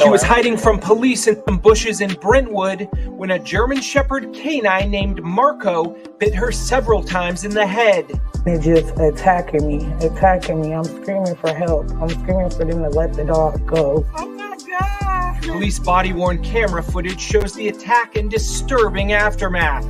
She was hiding from police in some bushes in Brentwood when a German Shepherd canine named Marco bit her several times in the head. They're just attacking me. I'm screaming for help. I'm screaming for them to let the dog go. Oh my God. Police body-worn camera footage shows the attack and disturbing aftermath.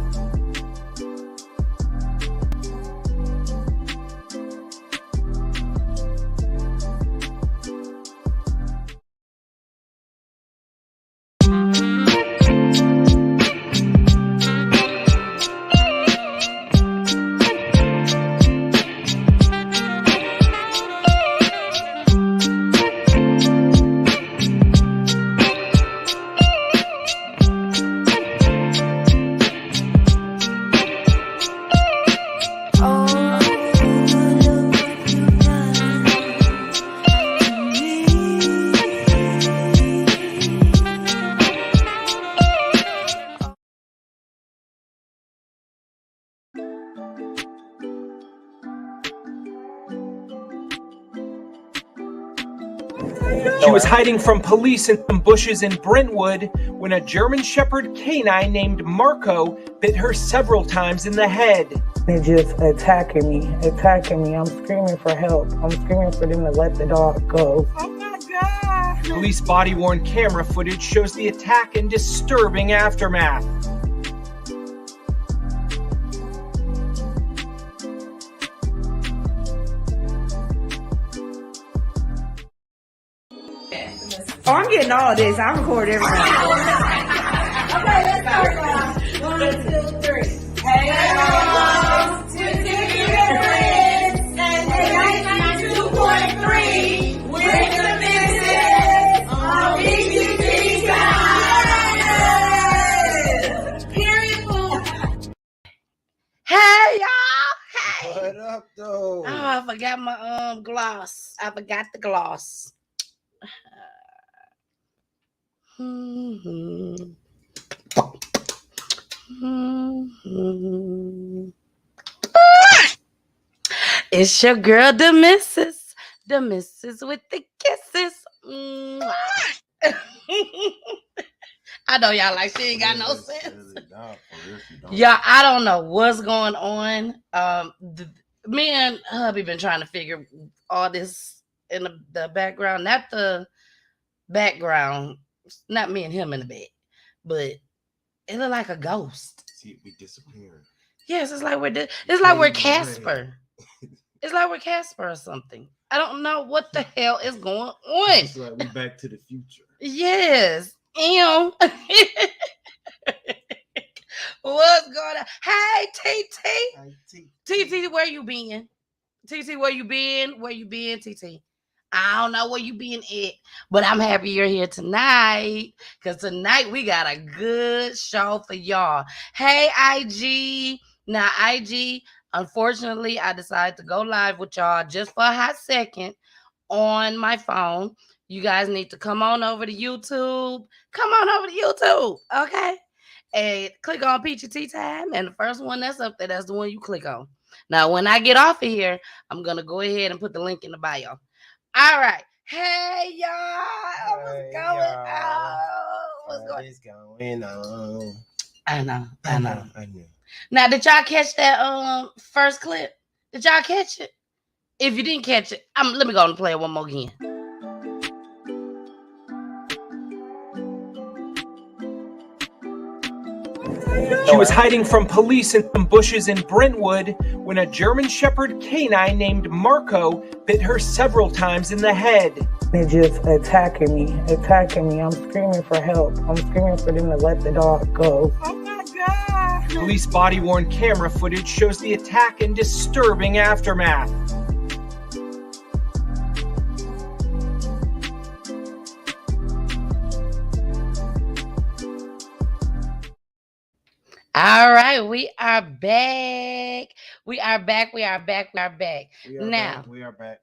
She was hiding from police in some bushes in Brentwood when a German Shepherd canine named Marco bit her several times in the head. They're just attacking me. I'm screaming for help. I'm screaming for them to let the dog go. Oh my God. Police body-worn camera footage shows the attack and disturbing aftermath. Oh, I'm getting all this. I record everything. Okay, let's start now. 1, 2, 3. Hey, y'all. And 92.3 with the business on PEACHY. Period. Hey y'all! Hey! What up, though? Oh, I forgot my gloss. I forgot the gloss. It's your girl, the missus with the kisses. I know y'all like she ain't got no sense. Yeah, I don't know what's going on. Me and hubby been trying to figure all this in the background, not the background, not me and him in the bed, but it looked like a ghost. See, we disappeared. Yes, it's like we're Casper. It's like we're Casper or something. I don't know what the hell is going on. It's like we back to the future. Yes. Ew. What's going on? Hey, TT. TT, where you been? TT, where you been? Where you been, TT? I don't know where you been at, but I'm happy you're here tonight because tonight we got a good show for y'all. Hey, IG. Now, IG, unfortunately, I decided to go live with y'all just for a hot second on my phone. You guys need to come on over to YouTube. Come on over to YouTube, okay? And click on Peachy Tea Time, and the first one that's up there, that's the one you click on. Now, when I get off of here, I'm going to go ahead and put the link in the bio. All right. Hey, y'all. What's going on? What's going on? I know. Now, did y'all catch that first clip? Did y'all catch it? If you didn't catch it, let me go and play it one more again. She was hiding from police in some bushes in Brentwood when a German Shepherd canine named Marco bit her several times in the head. They're just attacking me. I'm screaming for help. I'm screaming for them to let the dog go. Oh my God. Police body-worn camera footage shows the attack and disturbing aftermath. All right, we are back. We are back. Now, we are back.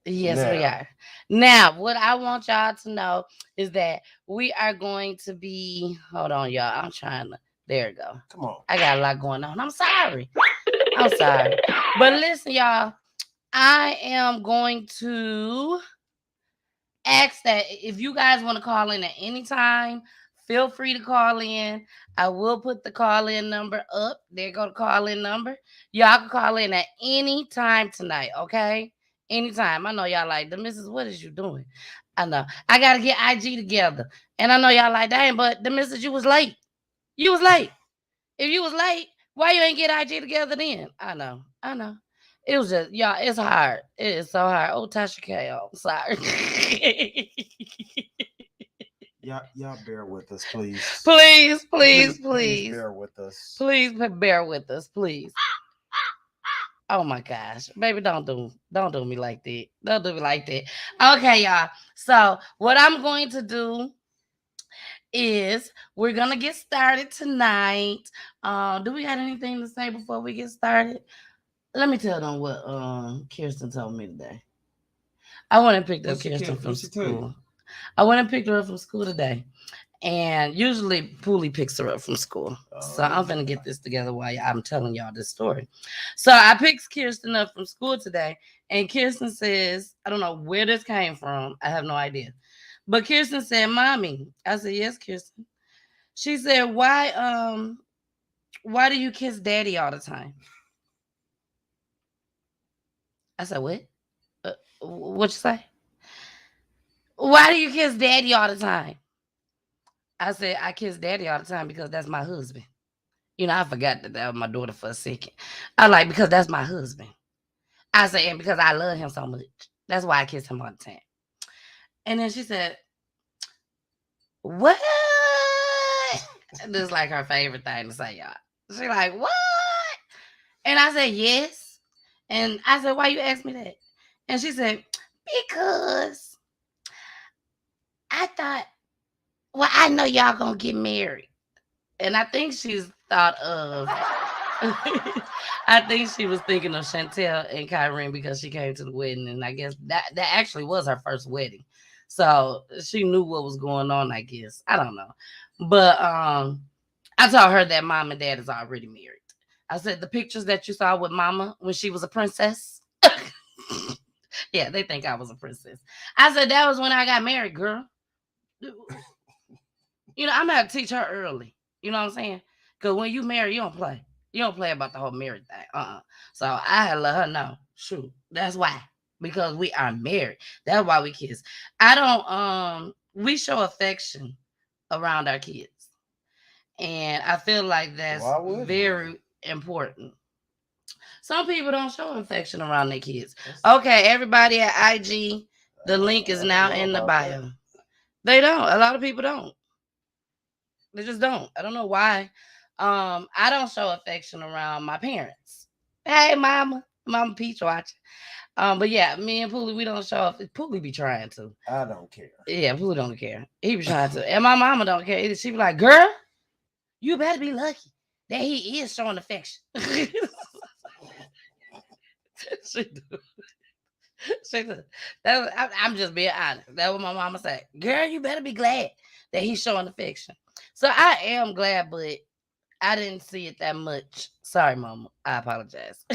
Yes, we are. Now, what I want y'all to know is that we are going to be, hold on, y'all. I'm trying to, there you go. Come on. I got a lot going on. I'm sorry. But listen, y'all, I am going to ask that if you guys want to call in at any time, feel free to call in. I will put the call-in number up. There go the call-in number. Y'all can call in at any time tonight, okay? Anytime. I know y'all like, the missus, what is you doing? I know. I got to get IG together. And I know y'all like, dang, but the missus, you was late. You was late. If you was late, why you ain't get IG together then? I know. It was just, y'all, it's hard. It is so hard. Oh, Tasha K. Oh, sorry. Y'all bear with us, please. Please Bear with us. Please bear with us, please. Oh my gosh, baby, don't do me like that. Don't do me like that. Okay, y'all. So what I'm going to do is we're gonna get started tonight. Do we got anything to say before we get started? Let me tell them what Kirsten told me today. I went and picked up Kirsten from school. I went and picked her up from school today. And usually Poolie picks her up from school. So I'm going to get this together while I'm telling y'all this story. So I picked Kirsten up from school today. And Kirsten says, I don't know where this came from. I have no idea. But Kirsten said, Mommy. I said, yes, Kirsten. She said, why do you kiss Daddy all the time? I said, what? What you say? Why do you kiss Daddy all the time? I said, I kiss Daddy all the time because that's my husband. You know, I forgot that was my daughter for a second. I like, because that's my husband. I said, and because I love him so much. That's why I kiss him all the time. And then she said, what? This is like her favorite thing to say, y'all. She's like, what? And I said, yes. And I said, why you ask me that? And she said, because I thought, well, I know y'all gonna get married. And I think she's thought of, I think she was thinking of Chantel and Kyrene because she came to the wedding. And I guess that actually was her first wedding. So she knew what was going on, I guess. I don't know. But I told her that Mom and Dad is already married. I said, the pictures that you saw with Mama when she was a princess. Yeah, they think I was a princess. I said, that was when I got married, girl. You know, I'm going to teach her early. You know what I'm saying? Because when you marry, you don't play. You don't play about the whole married thing. So I had to let her know. Shoot, that's why. Because we are married. That's why we kiss. We show affection around our kids. And I feel like that's very important. Some people don't show affection around their kids. Okay, everybody at IG, the link is now in the bio. They don't. A lot of people don't. They just don't. I don't know why. I don't show affection around my parents. Hey, Mama Peach watching. But yeah, me and Poolie, we don't show up. Poolie be trying to. I don't care. Yeah, Poolie don't care. He be trying to. And my mama don't care either. She be like, girl, you better be lucky that he is showing affection. She do. She do. I'm just being honest. That's what my mama said. Girl, you better be glad that he's showing affection. So I am glad, but I didn't see it that much. Sorry, Mama. I apologize.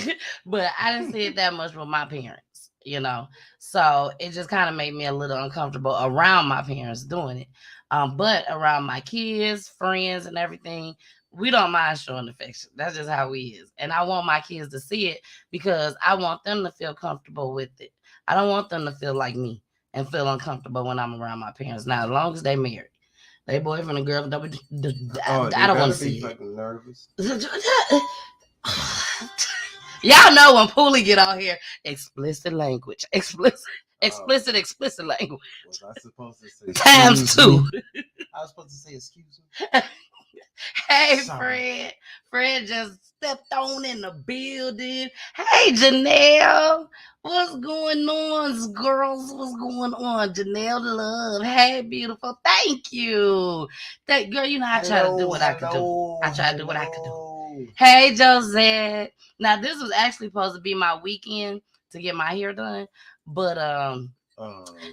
But I didn't see it that much with my parents, you know. So it just kind of made me a little uncomfortable around my parents doing it. But around my kids, friends, and everything, we don't mind showing affection. That's just how we is. And I want my kids to see it because I want them to feel comfortable with it. I don't want them to feel like me and feel uncomfortable when I'm around my parents. Now, as long as they married. They boyfriend and girlfriend, I don't want to see it. Nervous. Y'all know when Poolie get out here, explicit language. Explicit language. Was I supposed to say Times 2. I was supposed to say excuse me. Hey, Fred. Fred just stepped on in the building. Hey, Janelle. What's going on, girls? What's going on? Janelle Love. Hey, beautiful. Thank you. Girl, you know, I try to do what I could do. I try to do what I could do. Hey, Josette. Now, this was actually supposed to be my weekend to get my hair done. But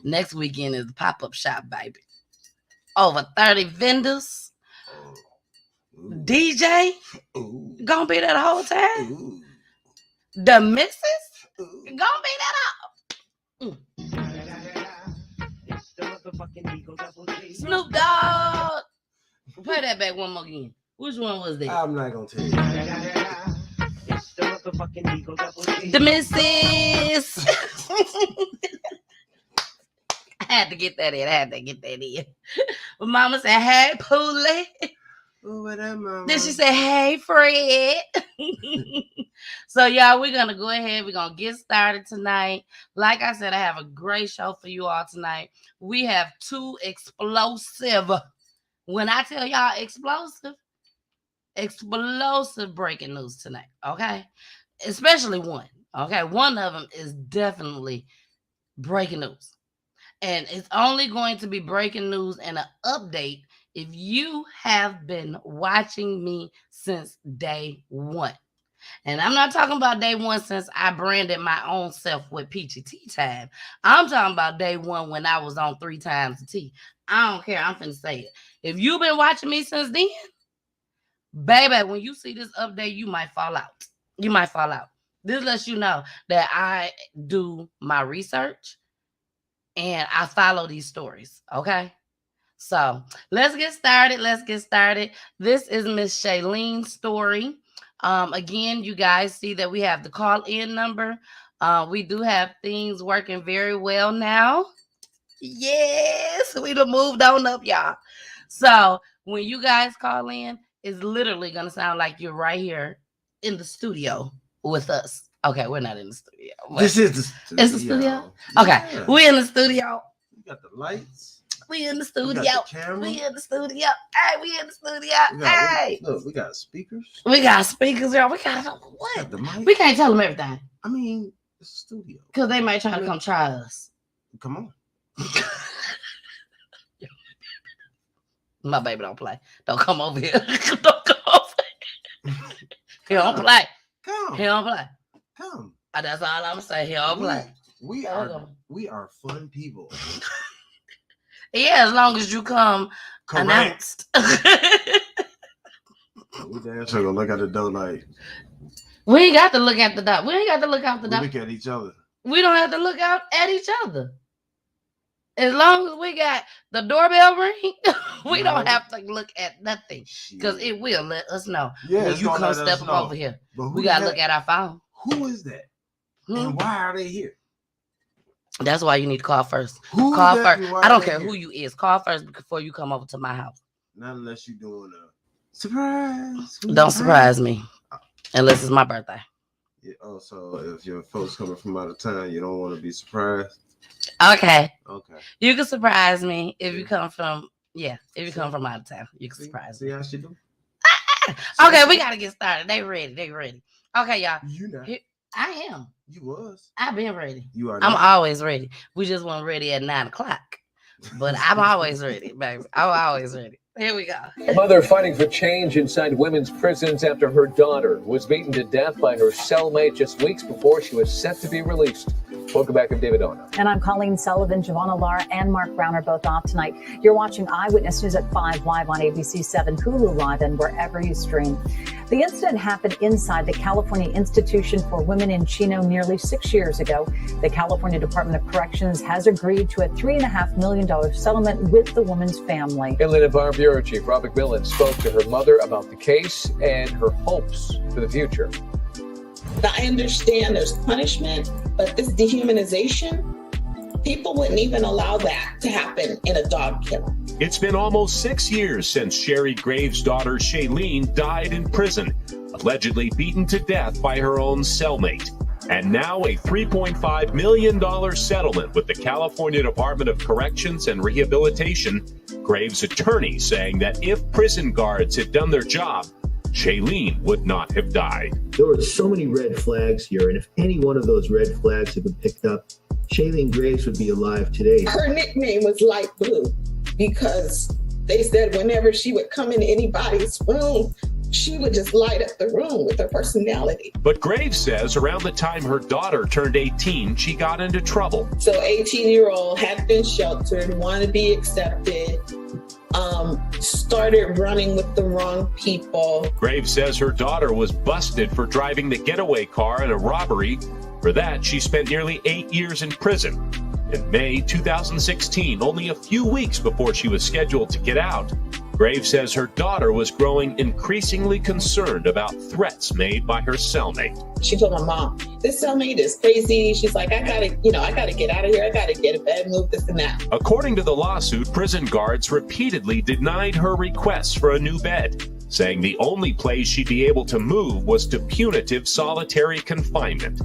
next weekend is the pop-up shop, baby. Over 30 vendors. DJ gonna be there the whole time. The missus gonna be there all. Snoop Dogg. Play that back one more again. Which one was that? I'm not gonna tell you. The Missus. I had to get that in. But Mama said, "Hey, Poolie." Oh, what up, mama? Then she said, "Hey, Fred." So, y'all, we're going to go ahead. We're going to get started tonight. Like I said, I have a great show for you all tonight. We have two explosive, when I tell y'all explosive breaking news tonight, okay? Especially one, okay? One of them is definitely breaking news. And it's only going to be breaking news and an update if you have been watching me since day one. And I'm not talking about day one since I branded my own self with Peachy Tea Time. I'm talking about day one when I was on 3 times the tea. I don't care. I'm finna say it. If you've been watching me since then, baby, when you see this update, you might fall out. This lets you know that I do my research and I follow these stories, okay? So let's get started. This is Miss Shaylene's story. Again, you guys see that we have the call-in number. We do have things working very well now. Yes, we done moved on up, y'all. So when you guys call in, it's literally going to sound like you're right here in the studio with us. Okay, we're not in the studio. This is the studio. It's the studio? Okay, yeah. We're in the studio. We got the lights. We in the studio. We got the camera. We in the studio. Hey, we in the studio. Hey. Look, we got speakers. We got speakers, y'all. We got what? Got the mic. We can't tell them everything. I mean, it's a studio. Because they might try to come try us. Come on. My baby don't play. Don't come over here. Don't come over here. He don't play. Come. He don't play. Come. That's all I'm saying. He don't play. We are fun people. Yeah, as long as you come announced. We damn sure gonna look at the door like. We ain't got to look at the door. We ain't got to look out the door. We look at each other. We don't have to look out at each other. As long as we got the doorbell ring, we don't have to look at nothing. Because it will let us know. Yeah, when you come step up over here. We got to look at our phone. Who is that? And why are they here? That's why you need to call first. Call first. I don't care who you is. Call first before you come over to my house. Not unless you're doing a surprise. Don't surprise me. Unless it's my birthday. Yeah, so if your folks coming from out of town, you don't want to be surprised? Okay. Okay. You can surprise me if you come from, if you come from out of town. You can surprise me. See how she do? Okay, we got to get started. They ready. Okay, y'all. You know. I am. You was. I've been ready. You are. I'm always ready. We just weren't ready at 9:00. But I'm always ready, baby. I'm always ready. Here we go. Mother fighting for change inside women's prisons after her daughter was beaten to death by her cellmate just weeks before she was set to be released. Welcome back. I'm David Ona. And I'm Colleen Sullivan. Giovanna Lara and Mark Brown are both off tonight. You're watching Eyewitness News at 5 live on ABC 7, Hulu Live, and wherever you stream. The incident happened inside the California Institution for Women in Chino nearly 6 years ago. The California Department of Corrections has agreed to a $3.5 million settlement with the woman's family. Inland Empire Bureau Chief Rob McMillan spoke to her mother about the case and her hopes for the future. I understand there's punishment, but this dehumanization, people wouldn't even allow that to happen in a dog kennel. It's been almost 6 years since Sherry Graves' daughter Shaylene died in prison, allegedly beaten to death by her own cellmate. And now a $3.5 million settlement with the California Department of Corrections and Rehabilitation. Graves' attorney saying that if prison guards had done their job, Shaylene would not have died. There were so many red flags here, and if any one of those red flags had been picked up, Shaylene Graves would be alive today. Her nickname was Light Blue because they said whenever she would come in anybody's room, she would just light up the room with her personality. But Graves says around the time her daughter turned 18, she got into trouble. So 18-year-old had been sheltered, wanted to be accepted, started running with the wrong people. Graves says her daughter was busted for driving the getaway car in a robbery. For that, she spent nearly 8 years in prison. In May 2016, only a few weeks before she was scheduled to get out, Graves says her daughter was growing increasingly concerned about threats made by her cellmate. She told my mom, this cellmate is crazy. She's like, I gotta get out of here. I gotta get a bed, move this and that. According to the lawsuit, prison guards repeatedly denied her requests for a new bed, saying the only place she'd be able to move was to punitive solitary confinement.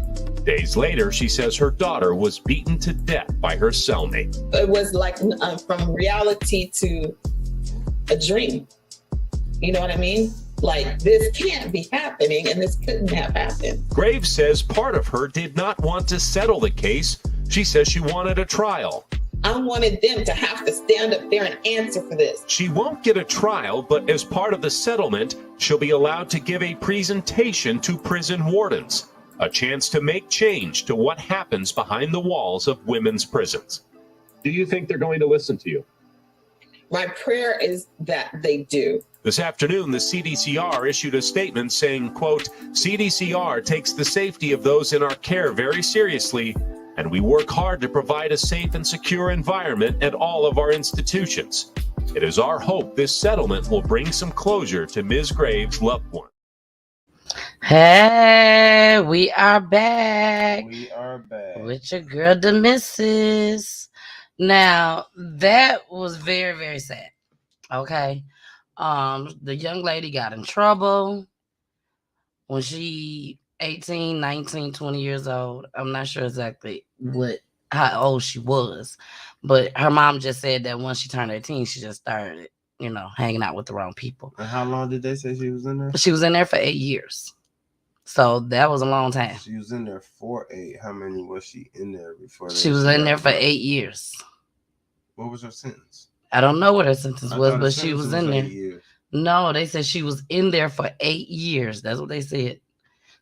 Days later, she says her daughter was beaten to death by her cellmate. It was like from reality to a dream. You know what I mean? Like, this can't be happening, and this couldn't have happened. Graves says part of her did not want to settle the case. She says she wanted a trial. I wanted them to have to stand up there and answer for this. She won't get a trial, but as part of the settlement, she'll be allowed to give a presentation to prison wardens, a chance to make change to what happens behind the walls of women's prisons. Do you think they're going to listen to you? My prayer is that they do. This afternoon, the CDCR issued a statement saying, quote, CDCR takes the safety of those in our care very seriously, and we work hard to provide a safe and secure environment at all of our institutions. It is our hope this settlement will bring some closure to Ms. Graves' loved one. Hey, we are back. We are back. With your girl, the missus. Now, that was very, very sad. Okay. The young lady got in trouble when she 18, 19, 20 years old. I'm not sure exactly how old she was, but her mom just said that once she turned 18, she just started, hanging out with the wrong people. And how long did they say she was in there? She was in there for 8 years. So that was a long time. She was in there for 8. How many was she in there before? She was in there for 8 years. What was her sentence? I don't know what her sentence was, but she was in there. 8 years. No, they said she was in there for 8 years. That's what they said.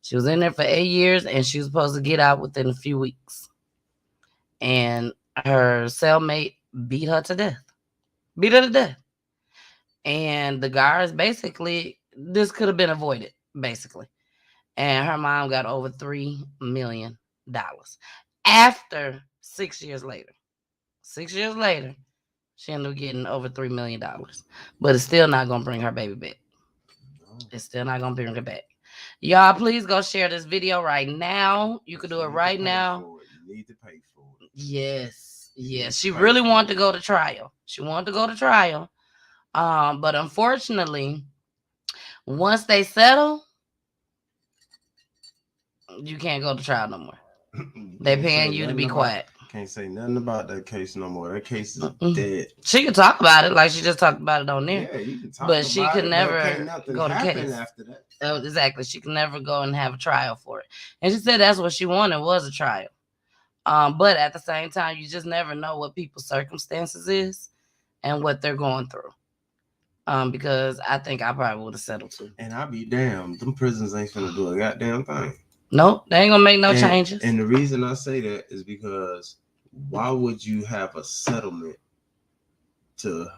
She was in there for 8 years, and she was supposed to get out within a few weeks. And her cellmate beat her to death. Beat her to death. And the guards basically, this could have been avoided, basically. And her mom got over $3 million. After 6 years later. 6 years later, she ended up getting over $3 million. But it's still not going to bring her baby back. It's still not going to bring her back. Y'all, please go share this video right now. You can do it right now. You need to pay for it. Yes. Yes. She really wanted to go to trial. She wanted to go to trial. But unfortunately, once they settle, you can't go to trial no more. They're paying you to be quiet. Can't say nothing about that case no more. That case is dead. She could talk about it like she just talked about it on there. Yeah, you can talk but about she could it, never go to case. After that. Oh, exactly. She could never go and have a trial for it. And she said that's what she wanted was a trial. But at the same time, you just never know what people's circumstances is and what they're going through. Because I think I probably would have settled too. And I'll be damned. Them prisons ain't finna do a goddamn thing. Nope, they ain't gonna make no changes. And the reason I say that is because why would you have a settlement to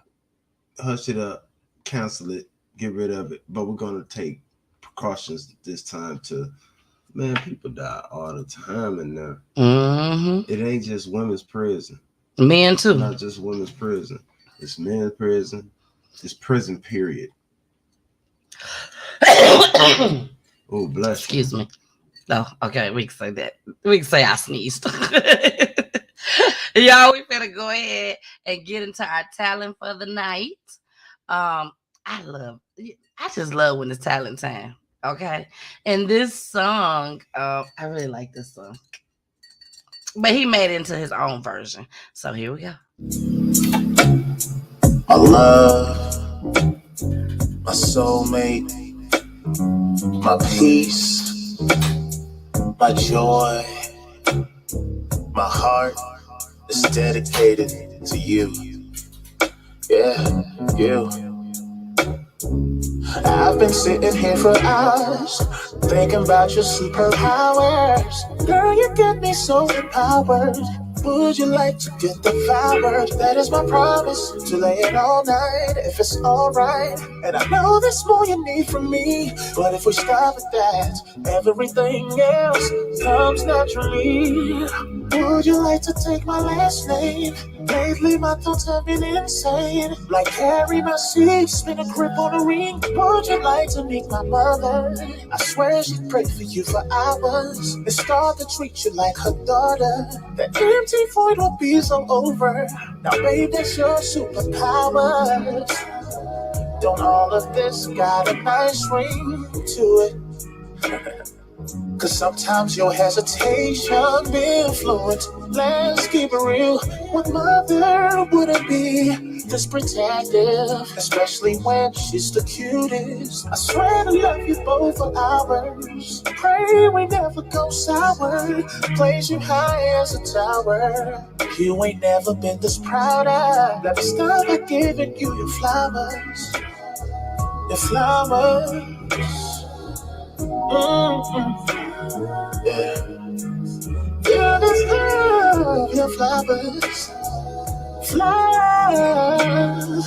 hush it up, cancel it, get rid of it? But we're gonna take precautions this time to, man, people die all the time in there. Mm-hmm. It ain't just women's prison. Men too. It's not just women's prison. It's men's prison. It's prison, period. Oh, bless you. Excuse me. Oh, okay, we can say that. We can say I sneezed. Y'all, we finna go ahead and get into our talent for the night. I just love when it's talent time. Okay. And this song, I really like this song. But he made it into his own version. So here we go. My love, my soulmate, my peace, my joy, my heart is dedicated to you. Yeah, you. I've been sitting here for hours, thinking about your superpowers. Girl, you get me so empowered. Would you like to get devoured? That is my promise, to lay it all night, if it's alright. And I know there's more you need from me, but if we stop at that, everything else comes naturally. Would you like to take my last name? Lately my thoughts have been insane. Like carry my seed, spin a grip on a ring. Would you like to meet my mother? I swear she'd pray for you for hours. And start to treat you like her daughter. The empty void will be so over. Now babe, that's your superpowers. Don't all of this got a nice ring to it? Cause sometimes your hesitation be influence. Let's keep it real. What mother wouldn't be this protective? Especially when she's the cutest. I swear to love you both for hours. Pray we never go sour. Place you high as a tower. You ain't never been this proud of. Let me start by giving you your flowers. Your flowers. Yeah. You deserve your flowers. Flowers.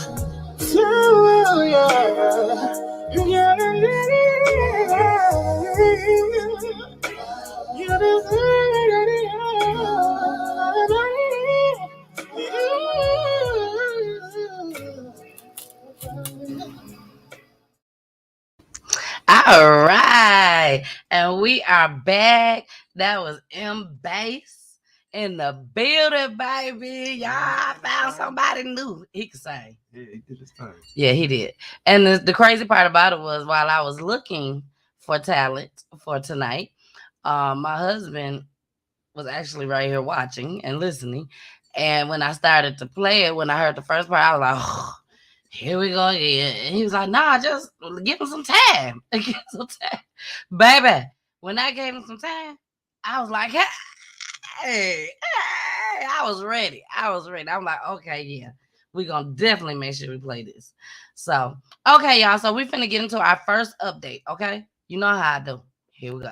Flowers, yeah. Yeah. You deserve All right. And we are back. That was M Bass in the building, baby. Y'all found somebody new. He could sing. Yeah, he did his thing. Yeah, he did. And the crazy part about it was while I was looking for talent for tonight, my husband was actually right here watching and listening. And when I started to play it, when I heard the first part, I was like, oh, here we go again. And he was like, nah, just give him some time. Give him some time. Baby, when I gave him some time, I was like, hey, I was ready. I'm like, okay, yeah, we're going to definitely make sure we play this. So, okay, y'all. So we finna get into our first update, okay? You know how I do. Here we go.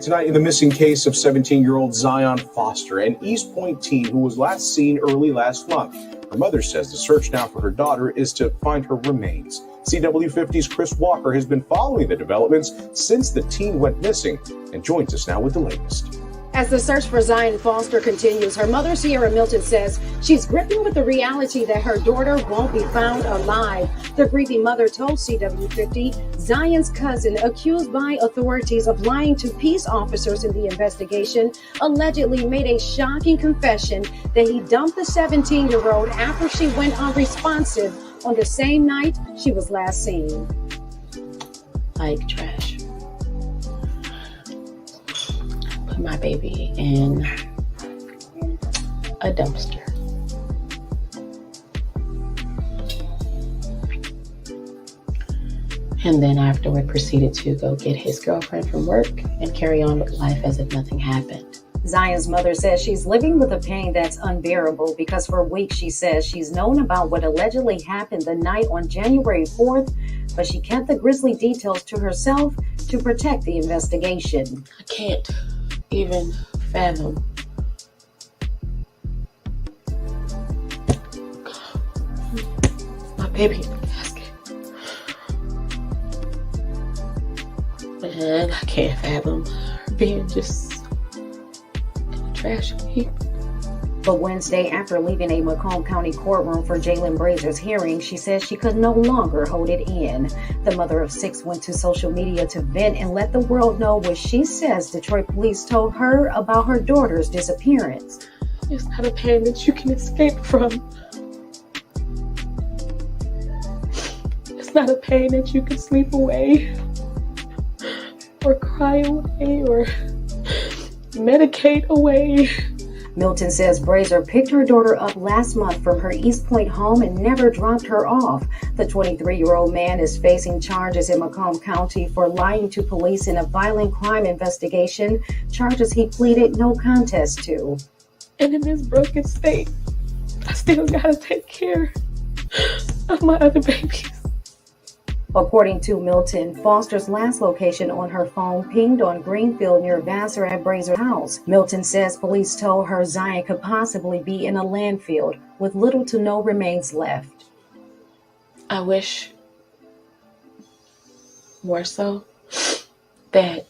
Tonight, in the missing case of 17-year-old Zion Foster, an East Point teen who was last seen early last month. Her mother says the search now for her daughter is to find her remains. CW50's Chris Walker has been following the developments since the teen went missing and joins us now with the latest. As the search for Zion Foster continues, her mother, Sierra Milton, says she's gripping with the reality that her daughter won't be found alive. The grieving mother told CW50 Zion's cousin, accused by authorities of lying to peace officers in the investigation, allegedly made a shocking confession that he dumped the 17-year-old after she went unresponsive on the same night she was last seen. Like trash. Put my baby in a dumpster. And then afterward proceeded to go get his girlfriend from work and carry on with life as if nothing happened. Zion's mother says she's living with a pain that's unbearable because for weeks she says she's known about what allegedly happened the night on January 4th, but she kept the grisly details to herself to protect the investigation. I can't even fathom. My baby in the casket. And I can't fathom being just in a trash heap. But Wednesday, after leaving a Macomb County courtroom for Jalen Brazer's hearing, she says she could no longer hold it in. The mother of 6 went to social media to vent and let the world know what she says Detroit police told her about her daughter's disappearance. It's not a pain that you can escape from. It's not a pain that you can sleep away or cry away or medicate away. Milton says Brazier picked her daughter up last month from her East Point home and never dropped her off. The 23-year-old man is facing charges in Macomb County for lying to police in a violent crime investigation, charges he pleaded no contest to. And in this broken state, I still gotta take care of my other babies. According to Milton, Foster's last location on her phone pinged on Greenfield near Vassar at Brazer's house. Milton says police told her Zion could possibly be in a landfill with little to no remains left. I wish more so that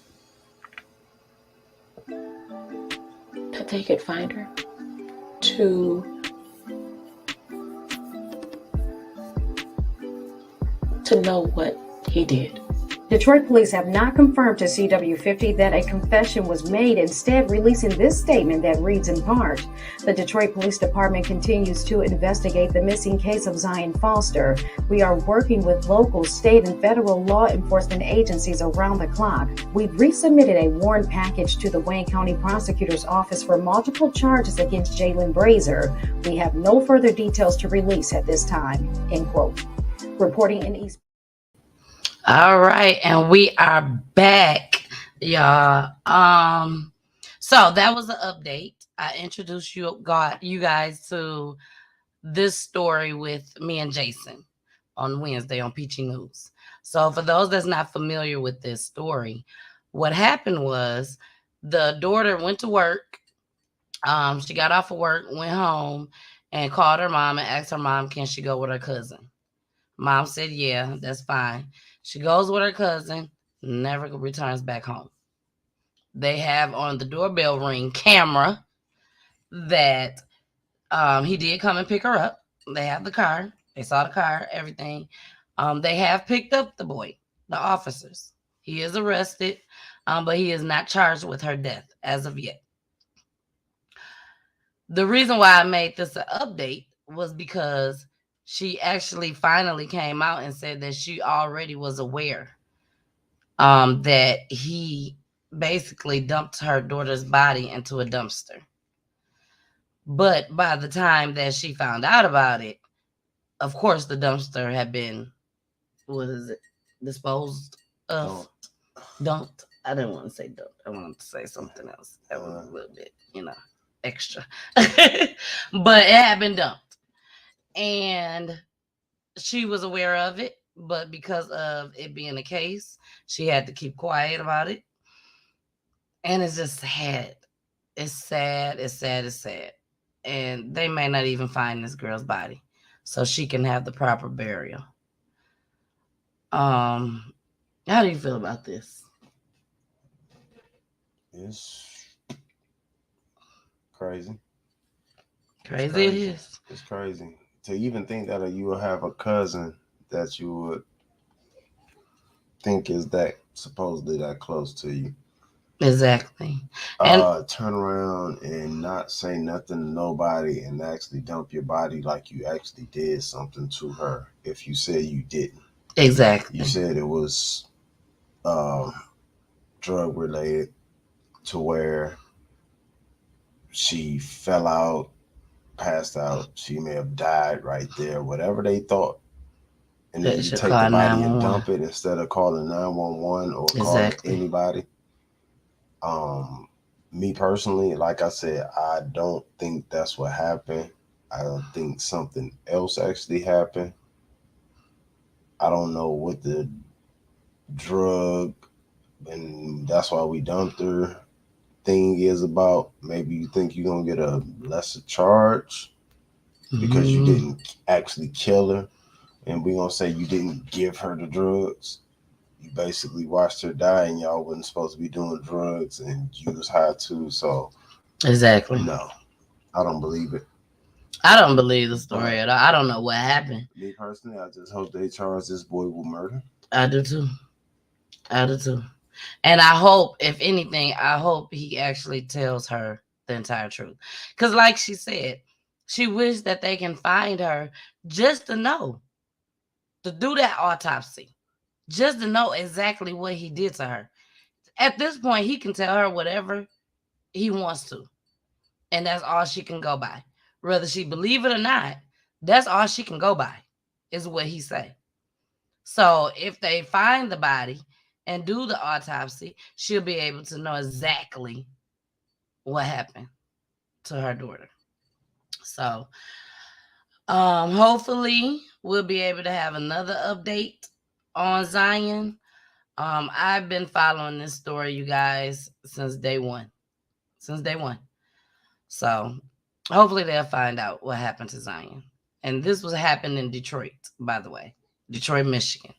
they could find her to know what he did. Detroit police have not confirmed to CW50 that a confession was made, instead releasing this statement that reads in part, the Detroit Police Department continues to investigate the missing case of Zion Foster. We are working with local, state, and federal law enforcement agencies around the clock. We've resubmitted a warrant package to the Wayne County Prosecutor's Office for multiple charges against Shaylene Graves. We have no further details to release at this time, end quote. Reporting in East. All right, and we are back, y'all. So that was an update. I introduced you guys to this story with me and Jason on Wednesday on Peachy News. So for those that's not familiar with this story, what happened was the daughter went to work. She got off of work, went home, and called her mom and asked her mom, can she go with her cousin? Mom said, yeah, that's fine. She goes with her cousin, never returns back home. They have on the doorbell ring camera that he did come and pick her up. They have the car. They saw the car, everything. They have picked up the boy, the officers. He is arrested, but he is not charged with her death as of yet. The reason why I made this an update was because she actually finally came out and said that she already was aware that he basically dumped her daughter's body into a dumpster. But by the time that she found out about it, of course, the dumpster had been, disposed of? Dumped. I didn't want to say dumped. I wanted to say something else. That was a little bit, extra. But it had been dumped. And she was aware of it, but because of it being a case, she had to keep quiet about it. And it's just sad. It's sad. It's sad. It's sad. And they may not even find this girl's body so she can have the proper burial. How do you feel about this? It's crazy. Crazy it is. It's crazy. To even think that you will have a cousin that you would think is that supposedly that close to you. Exactly. And turn around and not say nothing to nobody and actually dump your body like you actually did something to her if you said you didn't. Exactly. You said it was drug related to where she fell out, passed out, she may have died right there, whatever they thought. And then you take the body and dump it instead of calling 911 or calling anybody. Me personally, like I said, I don't think that's what happened. I don't think something else actually happened. I don't know what the drug and that's why we dumped her thing is about. Maybe you think you're gonna get a lesser charge because you didn't actually kill her, and we're gonna say you didn't give her the drugs. You basically watched her die, and y'all wasn't supposed to be doing drugs, and you was high too. So exactly. No, I don't believe it. I don't believe the story at all. I don't know what happened. Me personally, I just hope they charge this boy with murder. I do too. I do too. And I hope, if anything, I hope he actually tells her the entire truth. Because like she said, she wished that they can find her just to know, to do that autopsy, just to know exactly what he did to her. At this point, he can tell her whatever he wants to. And that's all she can go by. Whether she believe it or not, that's all she can go by, is what he say. So if they find the body and do the autopsy, she'll be able to know exactly what happened to her daughter. So hopefully we'll be able to have another update on Zion. I've been following this story, you guys, since day one. So hopefully they'll find out what happened to Zion. And this was happened in Detroit, by the way. Detroit, Michigan.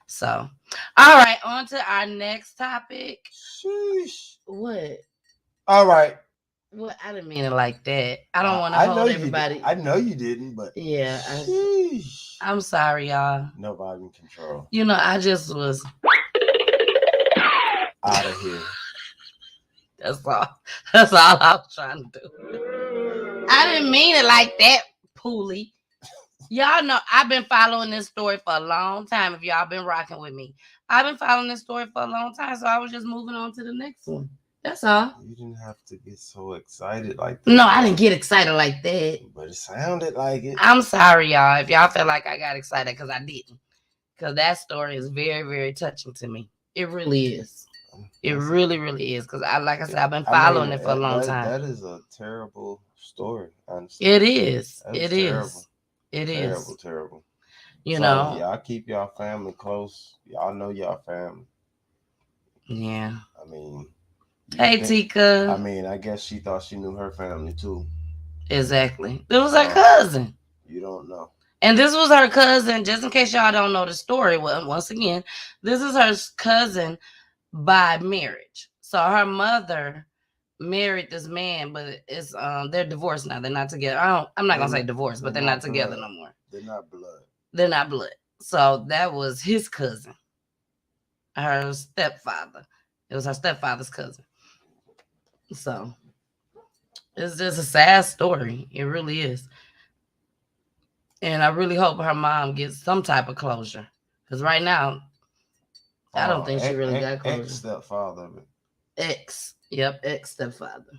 So, all right, on to our next topic. Sheesh. What? All right. Well, I didn't mean it like that. I don't want to hold everybody. I know you didn't, but yeah, I'm sorry, y'all. Nobody in control. You know, I just was out of here. That's all I was trying to do. I didn't mean it like that, Poolie. Y'all know I've been following this story for a long time. If y'all been rocking with me, I've been following this story for a long time. So I was just moving on to the next one. That's all. You didn't have to get so excited like that. No, I didn't get excited like that. But it sounded like it. I'm sorry, y'all. If y'all felt like I got excited, because I didn't. Because that story is very, very touching to me. It really is. It really, really is. Because like I said, I've been following it for a long time. That is a terrible story, honestly. It is. It is. It is. Terrible. You know. Y'all keep y'all family close. Y'all know y'all family. Yeah. I mean. Hey, Tika. I mean, I guess she thought she knew her family too. Exactly. It was her cousin. You don't know. And this was her cousin, just in case y'all don't know the story. Well, once again, this is her cousin by marriage. So her mother married this man, but it's they're divorced now. They're not together. I'm not gonna say divorced, but they're not together no more. They're not blood. They're not blood. So that was his cousin. Her stepfather. It was her stepfather's cousin. So it's just a sad story. It really is. And I really hope her mom gets some type of closure. Because right now, I don't think she really got closure. Ex-stepfather. Yep, ex-stepfather.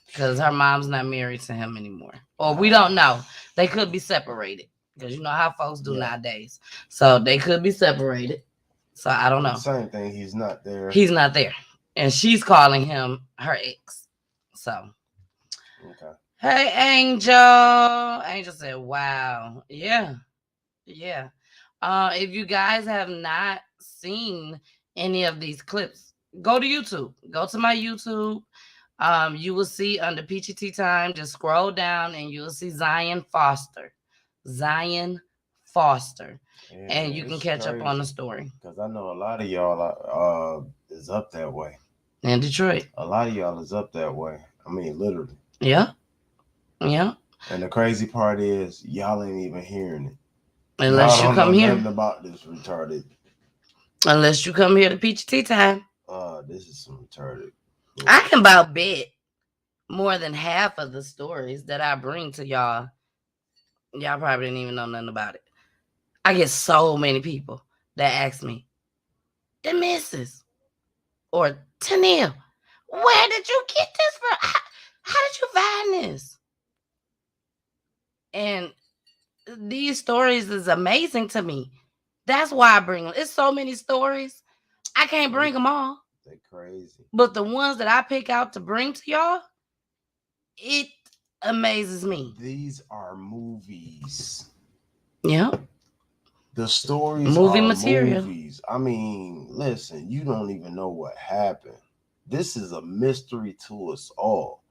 Because her mom's not married to him anymore. Or we don't know. They could be separated. Because you know how folks do nowadays. So they could be separated. So I don't know. Same thing. He's not there. He's not there. And she's calling him her ex. So. Okay. Hey, Angel. Angel said, wow. Yeah. If you guys have not seen any of these clips, go to YouTube. Go to my YouTube. You will see under Peachy Tea Time, just scroll down and you will see Zion Foster. Yeah, and you can catch up on the story. Because I know a lot of y'all is up that way. In Detroit. A lot of y'all is up that way. I mean, literally. Yeah. And the crazy part is y'all ain't even hearing it. Unless you come here. Nothing about this retarded. Unless you come here to Peachy Tea Time. This is some retarded. I can about bet more than half of the stories that I bring to y'all. Y'all probably didn't even know nothing about it. I get so many people that ask me, the missus or Tennille, where did you get this from? How did you find this? And these stories is amazing to me. That's why I bring them. It's so many stories. I can't bring them all. They're crazy. But the ones that I pick out to bring to y'all, it amazes me. These are movies. Yeah. The stories movie are material. Movies. I mean, listen, you don't even know what happened. This is a mystery to us all.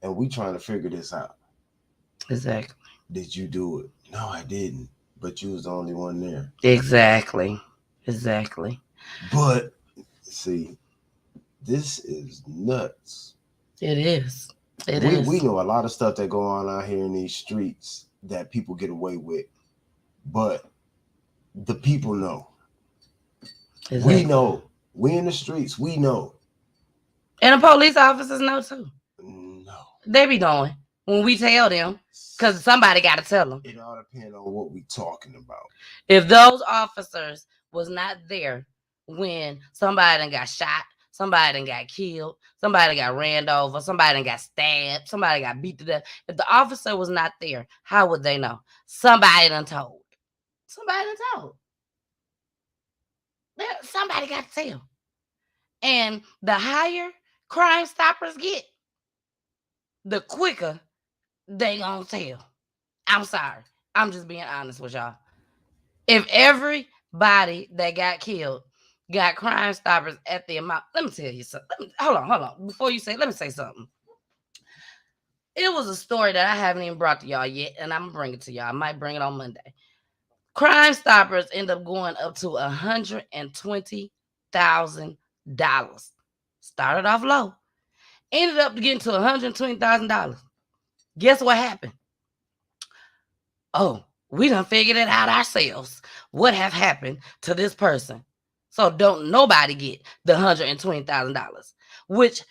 And we trying to figure this out. Exactly. Did you do it? No, I didn't. But you was the only one there. Exactly. But see, this is nuts. It is. We know a lot of stuff that go on out here in these streets that people get away with. But the people know. Exactly. We know. We in the streets. We know. And the police officers know too. No. They be knowing when we tell them, because somebody got to tell them. It all depends on what we talking about. If those officers was not there when somebody done got shot, somebody done got killed, somebody got ran over, somebody done got stabbed, somebody got beat to death. If the officer was not there, how would they know? Somebody done told. Somebody got to tell. And the higher Crime Stoppers get, the quicker they gonna tell. I'm sorry. I'm just being honest with y'all. If every body that got killed got Crime Stoppers at the amount. Let me tell you something. Hold on. Before you say, let me say something. It was a story that I haven't even brought to y'all yet, and I'm going to bring it to y'all. I might bring it on Monday. Crime Stoppers end up going up to $120,000. Started off low. Ended up getting to $120,000. Guess what happened? Oh, we done figured it out ourselves. What have happened to this person? So don't nobody get the $120,000, which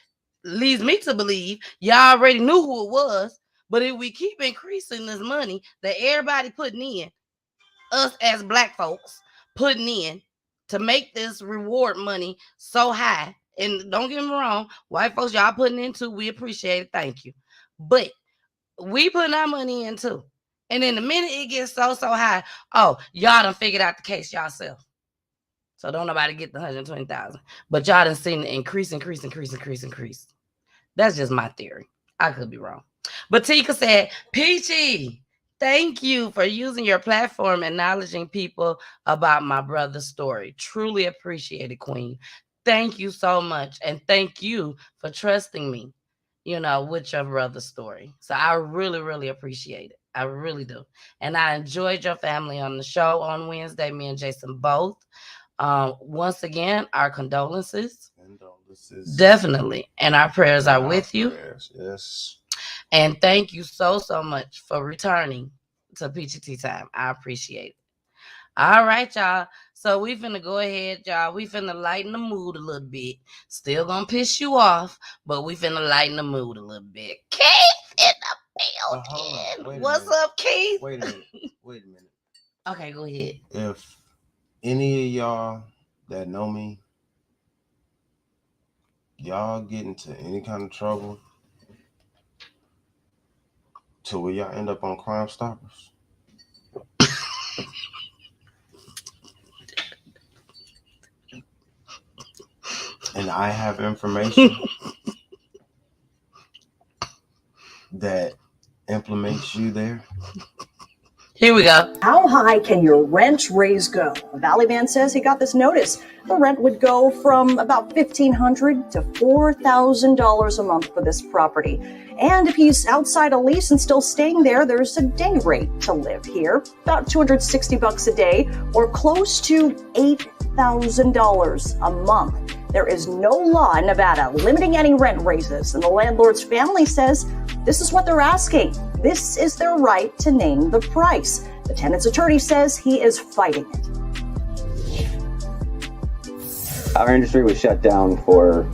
leads me to believe y'all already knew who it was. But if we keep increasing this money that everybody putting in, us as black folks putting in to make this reward money so high, and don't get me wrong, white folks, y'all putting in too, we appreciate it, thank you. But we putting our money in too. And then the minute it gets so high, oh, y'all done figured out the case yourself. So don't nobody get the $120,000. But y'all done seen it increase. That's just my theory. I could be wrong. But Tika said, Peachy, thank you for using your platform and acknowledging people about my brother's story. Truly appreciate it, Queen. Thank you so much. And thank you for trusting me, with your brother's story. So I really, really appreciate it. I really do. And I enjoyed your family on the show on Wednesday, me and Jason both. Once again, our condolences. Definitely. And our prayers are with you. Yes. And thank you so much for returning to Peachy Tea Time. I appreciate it. All right, y'all. So we finna go ahead, y'all. We finna lighten the mood a little bit. Still gonna piss you off, but we finna lighten the mood a little bit. Keith in the building. What's up, Keith? Wait a minute. Okay, go ahead. If any of y'all that know me, y'all get into any kind of trouble to where y'all end up on Crime Stoppers, and I have information that implements you there. Here we go. How high can your rent raise go? A Valley man says he got this notice. The rent would go from about $1,500 to $4,000 a month for this property. And if he's outside a lease and still staying there, there's a day rate to live here, about $260 a day, or close to $8,000 a month. There is no law in Nevada limiting any rent raises, and the landlord's family says this is what they're asking. This is their right to name the price. The tenant's attorney says he is fighting it. Our industry was shut down for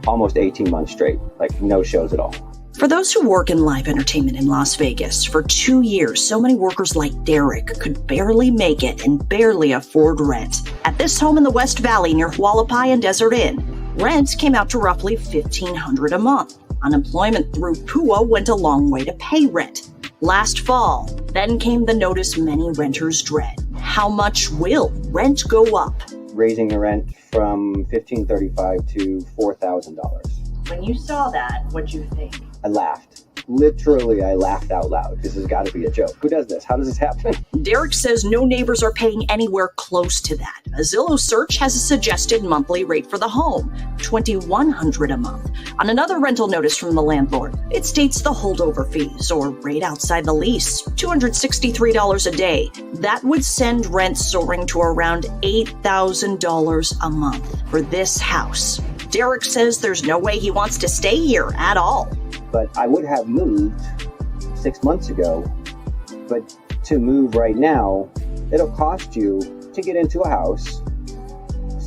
almost 18 months straight, like no shows at all. For those who work in live entertainment in Las Vegas, for 2 years, so many workers like Derek could barely make it and barely afford rent. At this home in the West Valley near Hualapai and Desert Inn, rent came out to roughly $1,500 a month. Unemployment through PUA went a long way to pay rent. Last fall, then came the notice many renters dread. How much will rent go up? Raising the rent from $1,535 to $4,000. When you saw that, what'd you think? I laughed. Literally, I laughed out loud. This has got to be a joke. Who does this? How does this happen? Derek says no neighbors are paying anywhere close to that. A Zillow search has a suggested monthly rate for the home, $2,100 a month. On another rental notice from the landlord, it states the holdover fees, or rate outside the lease, $263 a day. That would send rent soaring to around $8,000 a month for this house. Derek says there's no way he wants to stay here at all. But I would have moved 6 months ago. But to move right now, it'll cost you to get into a house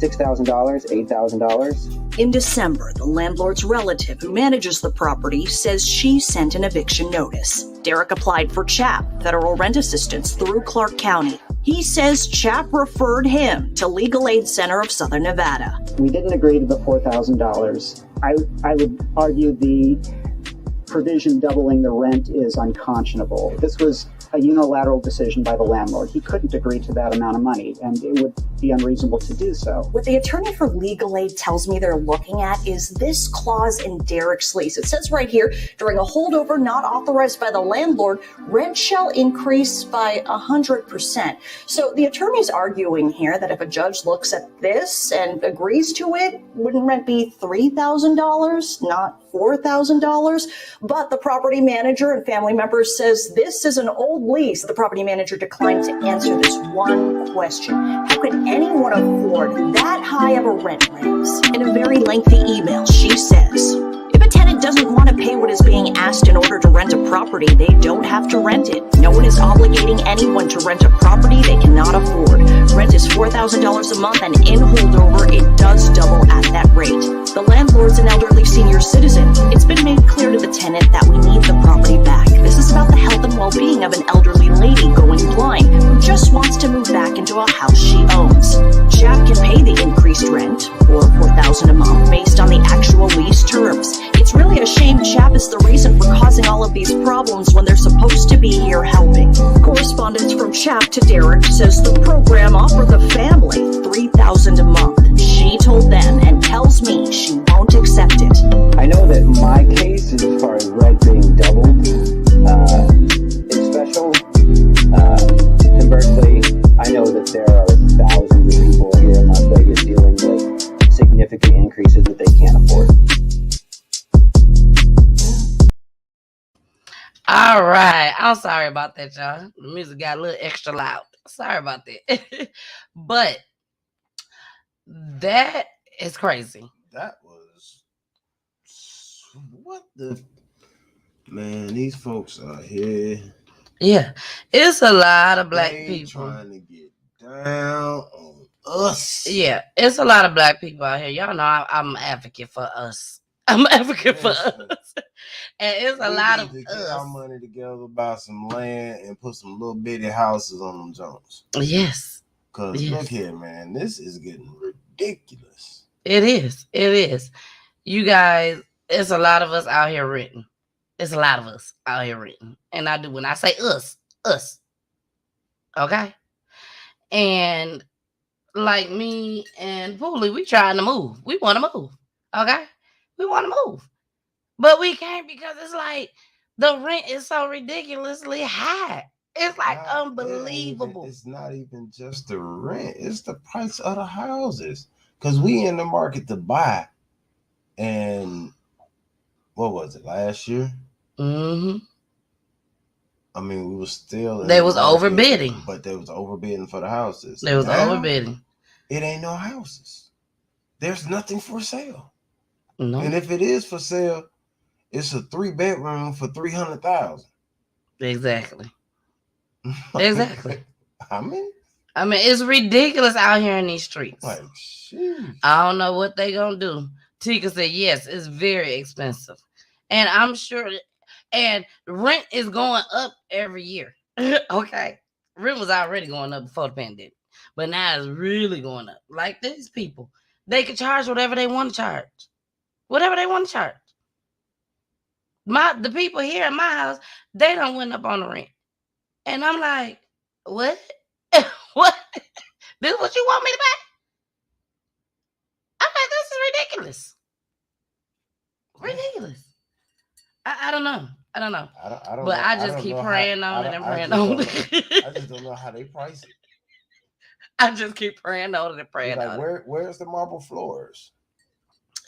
$6,000, $8,000. In December, the landlord's relative who manages the property says she sent an eviction notice. Derek applied for CHAP, federal rent assistance, through Clark County. He says CHAP referred him to Legal Aid Center of Southern Nevada. We didn't agree to the $4,000. I would argue the provision doubling the rent is unconscionable. This was a unilateral decision by the landlord. He couldn't agree to that amount of money, and it would be unreasonable to do so. What the attorney for legal aid tells me they're looking at is this clause in Derek's lease. It says right here, during a holdover not authorized by the landlord, rent shall increase by 100%. So the attorney's arguing here that if a judge looks at this and agrees to it, wouldn't rent be $3,000, not $4,000? But the property manager and family members says this is an old lease. The property manager declined to answer this one question. How could anyone afford that high of a rent raise? In a very lengthy email, she says, if a tenant doesn't want to pay what is being asked in order to rent a property, they don't have to rent it. No one is obligating anyone to rent a property they cannot afford. Rent is $4,000 a month, and in holdover, it does double at that rate. The landlord's an elderly senior citizen. It's been made clear to the tenant that we need the property back. This is about the health and well-being of an elderly lady going blind who just wants to move back into a house she owns. Chap can pay the increased rent, or $4,000 a month, based on the actual lease terms. It's really a shame Chap is the reason for causing all of these problems when they're supposed to be here helping. Correspondence from Chap to Derek says the program offered the family $3,000 a month. She told them and tells me she won't accept it. I know that my case, as far as rent being doubled, is special. Conversely, I know that there are thousands of people here in Las Vegas dealing with significant increases that they can't afford. All right. I'm sorry about that, y'all. The music got a little extra loud. Sorry about that. But that is crazy. That was what the man. These folks are here. Yeah, it's a lot of black They people trying to get down on us. Yeah, it's a lot of black people out here. Y'all know I'm an advocate for us. I'm an advocate for us. And it's a lot of need to get us. our money together, buy some land, and put some little bitty houses on them Jones. Yes. Because Yes. look here, man, this is getting ridiculous. It is. It is. You guys, it's a lot of us out here renting. It's a lot of us out here renting. And I do, when I say us. Okay? And like me and Pooley, we trying to move. We want to move. Okay? We want to move. But we can't because it's like the rent is so ridiculously high. It's like unbelievable. It's not even just the rent. It's the price of the houses. Because we in the market to buy. And what was it, last year? Mm-hmm. I mean, we was still... They was overbidding. But they was overbidding for the houses. They was Now, overbidding. It ain't no houses. There's nothing for sale. No. And if it is for sale, it's a 3-bedroom for $300,000. Exactly. Exactly. I mean, it's ridiculous out here in these streets. Like, sheesh. I don't know what they gonna do. Tika said, yes, it's very expensive. And I'm sure, and rent is going up every year. Okay. Rent was already going up before the pandemic. But now it's really going up. Like these people, they can charge whatever they want to charge. Whatever they want to charge. The people here in my house, they don't went up on the rent. And I'm like, what? What? This is what you want me to buy? I'm like, this is ridiculous. Ridiculous. I don't know. I don't know. I don't but know. I just keep praying on it and praying on it. I just don't know how they price it. I just keep praying on it and praying Like, on it. where's the marble floors?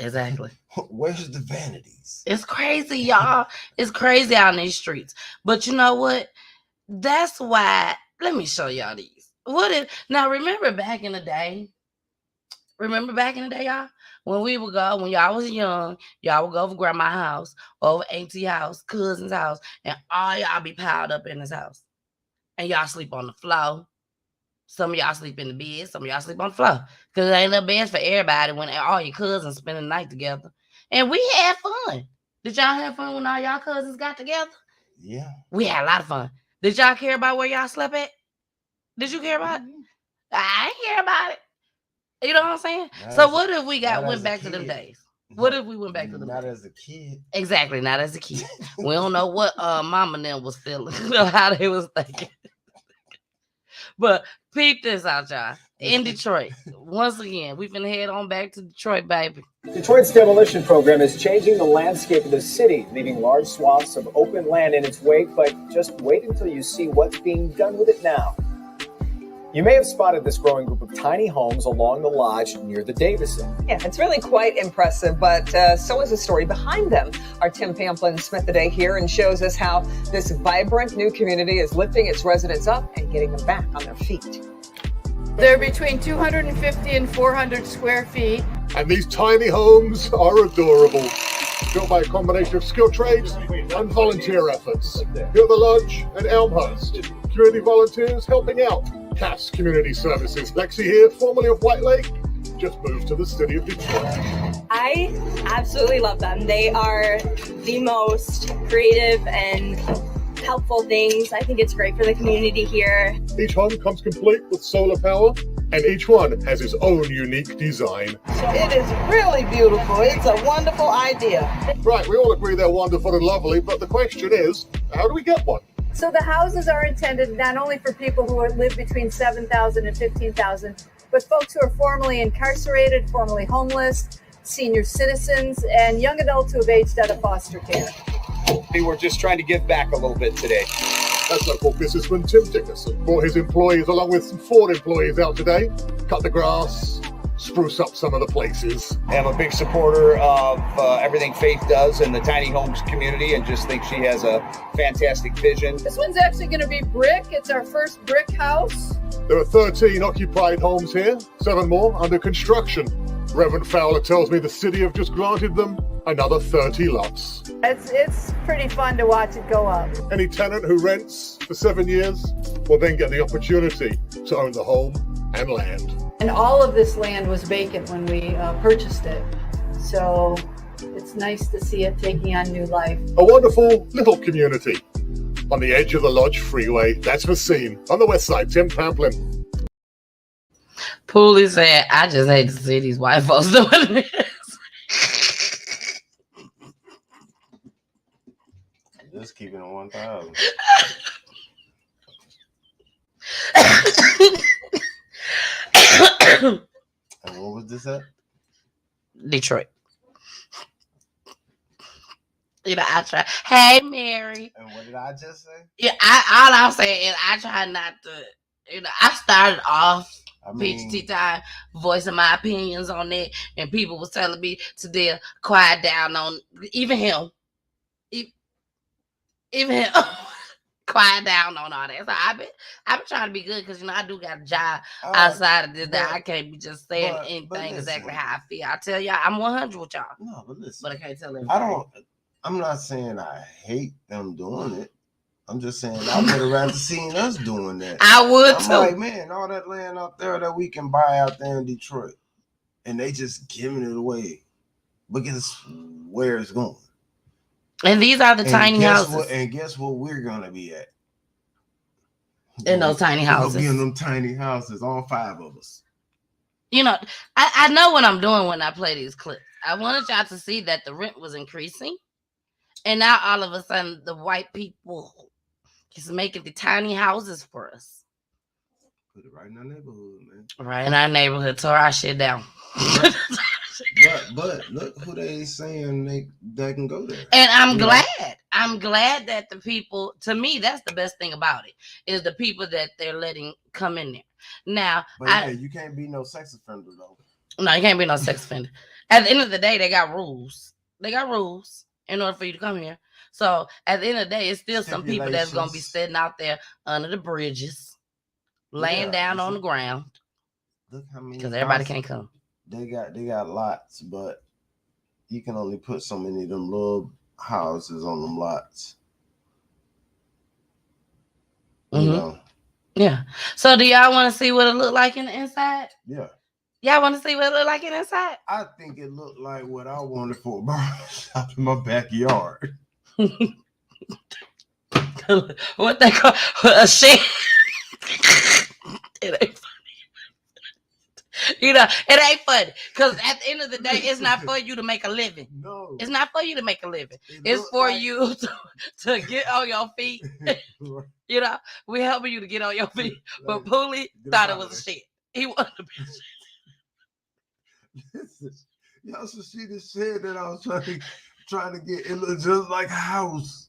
Exactly. Where's the vanities? It's crazy, y'all. It's crazy out in these streets. But you know what? That's why. Let me show y'all these. Now remember back in the day? Y'all? When we would go, when y'all was young, y'all would go over grandma's house, over auntie's house, cousin's house, and all y'all be piled up in this house. And y'all sleep on the floor. Some of y'all sleep in the bed, some of y'all sleep on the floor. Because there ain't no beds for everybody when all your cousins spend the night together. And we had fun. Did y'all have fun when all y'all cousins got together? Yeah. We had a lot of fun. Did y'all care about where y'all slept at? Did you care about it? I ain't care about it. You know what I'm saying? So what if we went back to them days? What if we went back to the not as a kid? Exactly, not as a kid. We don't know what mama and them was feeling, how they was thinking. But peep this out, y'all. In Detroit, once again, we finna head on back to Detroit, baby. Detroit's demolition program is changing the landscape of the city, leaving large swaths of open land in its wake, but just wait until you see what's being done with it now. You may have spotted this growing group of tiny homes along the lodge near the Davison. Yeah, it's really quite impressive, but so is the story behind them. Our Tim Pamplin spent the day here and shows us how this vibrant new community is lifting its residents up and getting them back on their feet. They're between 250 and 400 square feet. And these tiny homes are adorable. Built by a combination of skilled trades and volunteer efforts. Here at the Lodge and Elmhurst, community volunteers helping out. Cass Community Services. Lexi here, formerly of White Lake, just moved to the city of Detroit. I absolutely love them. They are the most creative and helpful things. I think it's great for the community here. Each home comes complete with solar power, and each one has its own unique design. It is really beautiful. It's a wonderful idea. Right, we all agree they're wonderful and lovely, but the question is, how do we get one? So the houses are intended not only for people who live between 7,000 and 15,000, but folks who are formerly incarcerated, formerly homeless, senior citizens, and young adults who have aged out of foster care. We're just trying to give back a little bit today. That's local businessman Tim Dickerson brought his employees along with some Ford employees out today, cut the grass, spruce up some of the places. I'm a big supporter of everything Faith does in the tiny homes community and just think she has a fantastic vision. This one's actually going to be brick. It's our first brick house. There are 13 occupied homes here, 7 more under construction. Reverend Fowler tells me the city have just granted them another 30 lots. It's pretty fun to watch it go up. Any tenant who rents for 7 years will then get the opportunity to own the home and land. And all of this land was vacant when we purchased it. So it's nice to see it taking on new life. A wonderful little community on the edge of the Lodge Freeway. That's the scene on the west side. Tim Pamplin. Pooley said, I just hate to see these white folks doing this. Just keeping it 1,000. And what was this at? Detroit. You know, I try. Hey, Mary. And what did I just say? Yeah, all I'm saying is I try not to. You know, I started off PEACHY time voicing my opinions on it, and people was telling me to quiet down on even him. Even him. Quiet down on all that. So I've been trying to be good because, you know, I do got a job outside of this that I can't be just saying anything exactly how I feel. I tell y'all, I'm 100 with y'all. No, but listen. But I can't tell everybody. I'm not saying I hate them doing it. I'm just saying I would have rather seen us doing that. I would too. Like, man, all that land out there that we can buy out there in Detroit, and they just giving it away. But guess where it's going? And these are the tiny houses. And guess what we're gonna be at? In those tiny houses. We'll be in them tiny houses, all 5 of us. You know, I know what I'm doing when I play these clips. I wanted y'all to see that the rent was increasing. And now all of a sudden the white people is making the tiny houses for us. Put it right in our neighborhood, man. Right in our neighborhood, tore our shit down. But look who they saying they can go there. And I'm glad. I'm glad that the people, to me, that's the best thing about it, is the people that they're letting come in there. Now, but you can't be no sex offender though. No, you can't be no sex offender. At the end of the day, they got rules. They got rules in order for you to come here. So at the end of the day, it's still some people that's gonna be sitting out there under the bridges, laying down on the ground. Look how many, because everybody can't come. They got lots, but you can only put so many of them little houses on them lots. You know? Yeah. So do y'all want to see what it look like in the inside? Yeah. Y'all want to see what it look like in the inside? I think it looked like what I wanted for a barbershop in my backyard. What they call a shed. It ain't funny. You know, it ain't funny. Because at the end of the day, it's not for you to make a living. No. It's not for you to make a living. It's for you to get on your feet. You know, we're helping you to get on your feet. But Poolie thought it was a shit. He wanted to be Listen, y'all should see this shed that I was trying to get. It looked just like a house.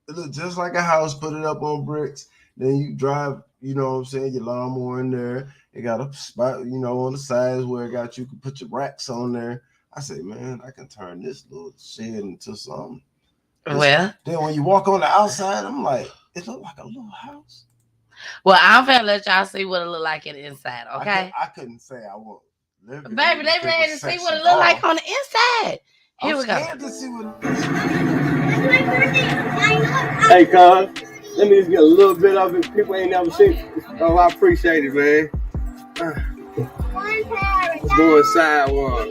It looked just like a house. Put it up on bricks. Then you drive, you know what I'm saying, your lawnmower in there. It got a spot, you know, on the sides where it got you can put your racks on there. I say, man, I can turn this little shed into something. Well, then when you walk on the outside, I'm like, it look like a little house. Well, I'm finna let y'all see what it look like in the inside, okay? I couldn't say I won't live it. Baby, they ready to see what it look like on the inside. Here we go. To see what Hey, cuz, let me just get a little bit of it. People ain't never seen it. Oh, I appreciate it, man. Let's go inside one.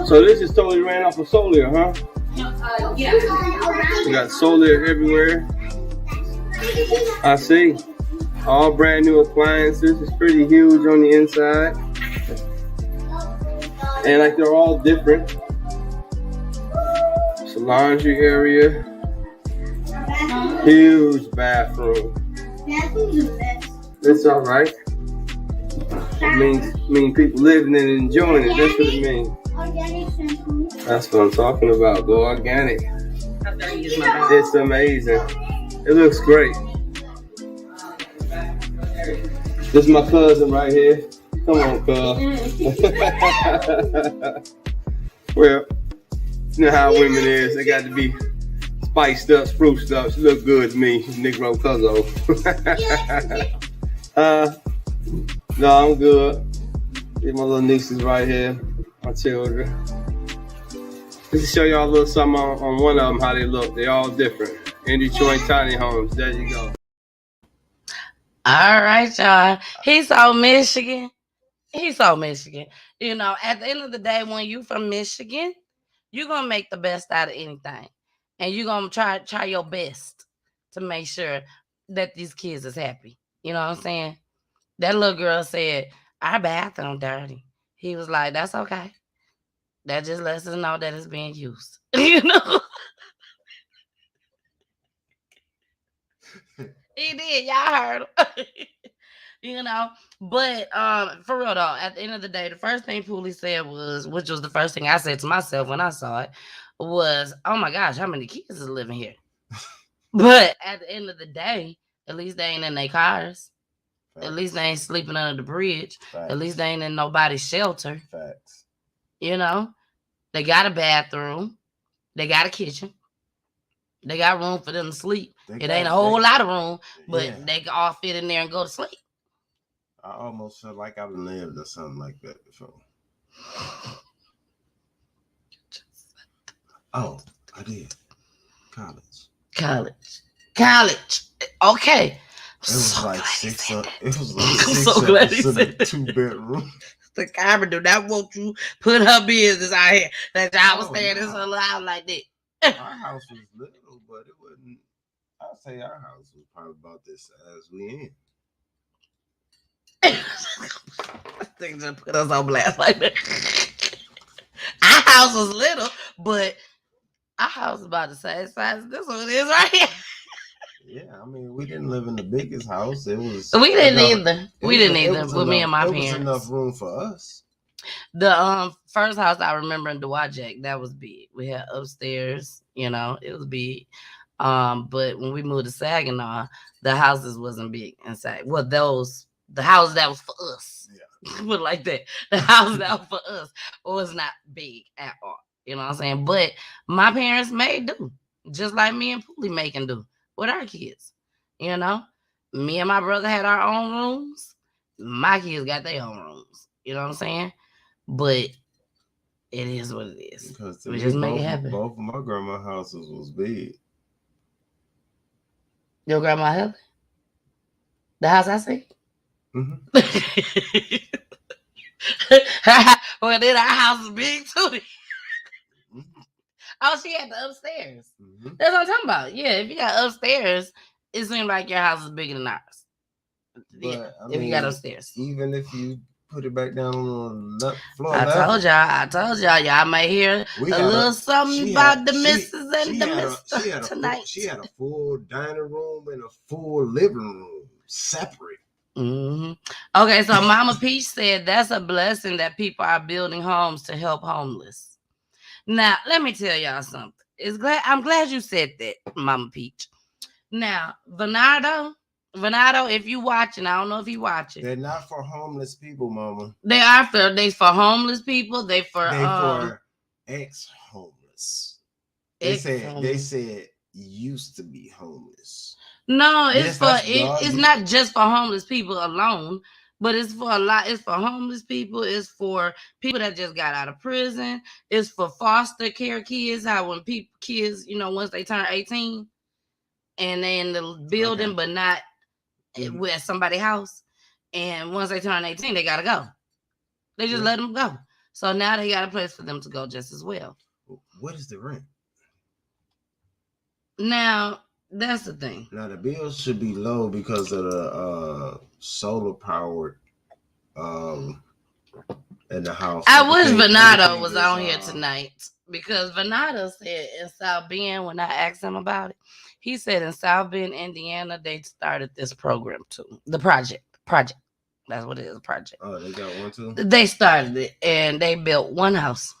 So this is totally ran off of solar, huh? Yeah. You got solar everywhere. I see. All brand new appliances. It's pretty huge on the inside. And like they're all different. It's a laundry area. Huge bathroom. It's all right. It means people living and enjoying it. That's what it means. That's what I'm talking about. Go organic. It's amazing. It looks great. This is my cousin right here. Come on, cuz. Well, you know how women is. They got to be spiced up, spruced up. She look good to me, Negro Cuzzo. No, I'm good. Get my little nieces right here, my children. Just to show y'all a little something on one of them, how they look. They all different. In Detroit tiny homes. There you go. All right, y'all. He's on Michigan. He's on Michigan. You know, at the end of the day, when you from Michigan, you're going to make the best out of anything. And you're going to try your best to make sure that these kids is happy. You know what I'm saying? That little girl said, our bathroom dirty. He was like, that's okay. That just lets us know that it's being used. You know? He did. Y'all heard him. You know? But for real, though, at the end of the day, the first thing Poolie said was, which was the first thing I said to myself when I saw it, was, oh my gosh, how many kids is living here? But at the end of the day, at least they ain't in their cars. Facts. At least they ain't sleeping under the bridge. Facts. At least they ain't in nobody's shelter. Facts. You know? They got a bathroom. They got a kitchen. They got room for them to sleep. It ain't a whole lot of room, but they can all fit in there and go to sleep. I almost feel like I've lived or something like that before. Oh, I did. College. Okay. It was like six. It was like I'm six. so glad he said that. 2-bedroom. The camera do not want you put her business out here. That y'all was staying in some house like that. Our house was little, but it wasn't. I'd say our house was probably about this size we in. They just put us on blast like that. Our house was little, but our house is about the same size as this one is right here. Yeah, I mean, we didn't live in the biggest house. It was. We didn't either. We didn't either. With me and my parents. There was enough room for us. The first house I remember in Dewajak, that was big. We had upstairs, you know, it was big. But when we moved to Saginaw, the houses wasn't big inside. Well, the house that was for us. Yeah. Put it like that. The house that was for us was not big at all. You know what I'm saying? But my parents made do, just like me and Poolie making do with our kids. You know? Me and my brother had our own rooms. My kids got their own rooms. You know what I'm saying? But it is what it is. Because we just make it happen. Both of my grandma's houses was big. Your grandma helped? The house I see? Mm-hmm. Well, then our house is big too. Oh, she had the upstairs. That's what I'm talking about. Yeah, if you got upstairs, it seems like your house is bigger than ours. Yeah, But, if you got upstairs. Even if you put it back down on the floor I level. told y'all, y'all might hear a little something about the missus and the mister tonight. She had a full dining room and a full living room separate. Okay, so Mama Peach said that's a blessing that people are building homes to help homeless. Now, let me tell y'all something. I'm glad you said that, Mama Peach. Now, Venado, if you watching, I don't know if you watching. They're not for homeless people, Mama. They for homeless people. They for ex-homeless. They said used to be homeless. No, it's not just for homeless people alone, but it's for a lot. It's for homeless people. It's for people that just got out of prison. It's for foster care kids. How when kids, once they turn 18 and they in the building, but not with somebody's house, and once they turn 18, they gotta go. They just let them go. So now they got a place for them to go just as well. What is the rent? Now, that's the thing. Now, the bills should be low because of the solar powered in the house. I wish Venado was on here tonight because Venado said in South Bend, when I asked him about it, he said in South Bend, Indiana, they started this program too. The project. That's what it is, project. Oh, they got one too? They started it and they built one house.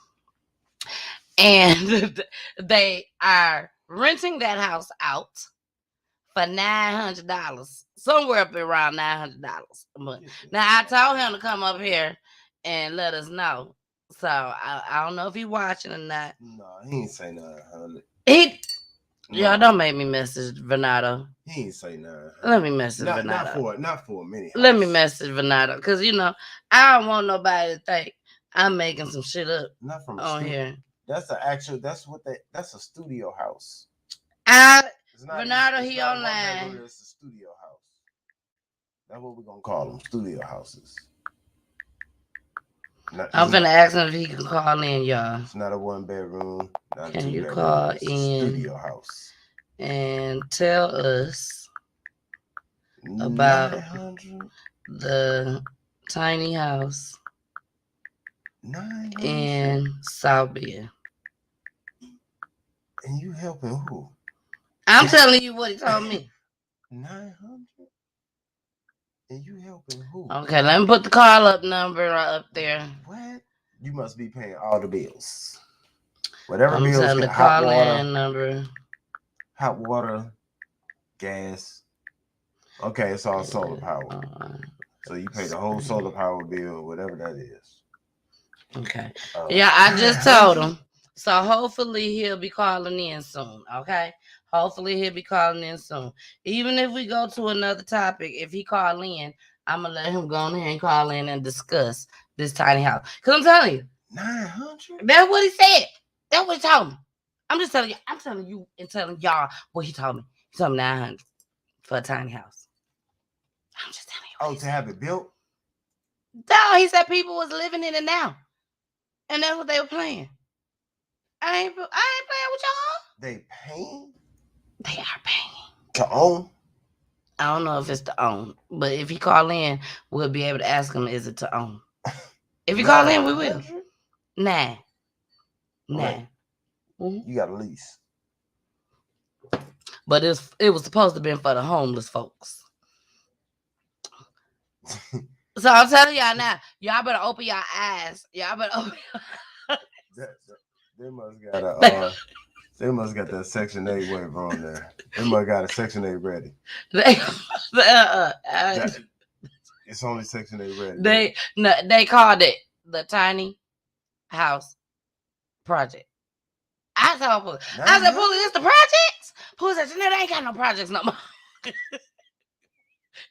And they are renting that house out for $900, somewhere up around $900 a month. Now, I told him to come up here and let us know. So, I don't know if he's watching or not. No, he ain't say 900. Y'all don't make me message Venado. He ain't say 900. Let me message Venado. Not for a minute. Let me message Venado. Because, I don't want nobody to think I'm making some shit up on here. That's that's a studio house. Venado, he online. It's a studio house. That's what we're gonna call them, studio houses. I'm finna ask him if he can call in, y'all. It's not a 1-bedroom. Can you call in? Studio house. And tell us about the tiny house in South Bend. And you helping who? I'm telling you what he told me. 900? And you helping who? Okay, let me put the call up number up there. What? You must be paying all the bills. Whatever I'm bills, telling the call in number. Hot water, gas. Okay, it's all solar power. So you pay the whole solar power bill, whatever that is. Okay. Yeah, I just told him. So hopefully he'll be calling in soon. Okay. Hopefully he'll be calling in soon. Even if we go to another topic, if he call in, I'm gonna let him go in here and call in and discuss this tiny house. Cause I'm telling you, 900. That's what he said. That's what he told me. I'm just telling you. I'm telling you and telling y'all what he told me. He told me 900 for a tiny house. I'm just telling you. Oh, to have it built? No, he said people was living in it now, and that's what they were playing. I ain't playing with y'all. They paying? They are paying. To own? I don't know if it's to own, but if he call in, we'll be able to ask him, is it to own? If he call in, we will. Nah. You got a lease. But it was supposed to be for the homeless folks. So I'm telling y'all now, y'all better open your eyes. Y'all better open your eyes. They must got that Section 8 waiver on there. They must got a Section 8 ready. It's only Section 8 ready. They called it the tiny house project. I told Pooh, I said, Pooh, this the projects? Pooh said, no, they ain't got no projects no more.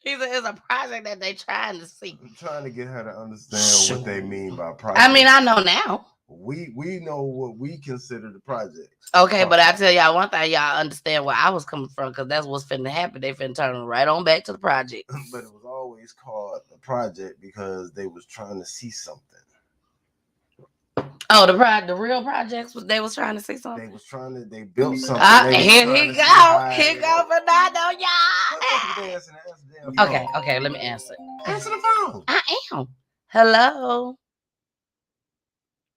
He said it's a project that they trying to see. I'm trying to get her to understand what they mean by project. I mean, I know now. We know what we consider the project. Okay, but I tell y'all one thing, y'all understand where I was coming from, because that's what's finna happen. They finna turn right on back to the project. But it was always called the project because they was trying to see something. Oh, the real projects. They was trying to say something. They built something. Here he go. Here go Fernando, y'all. Okay, let me answer. Answer the phone. I am. Hello.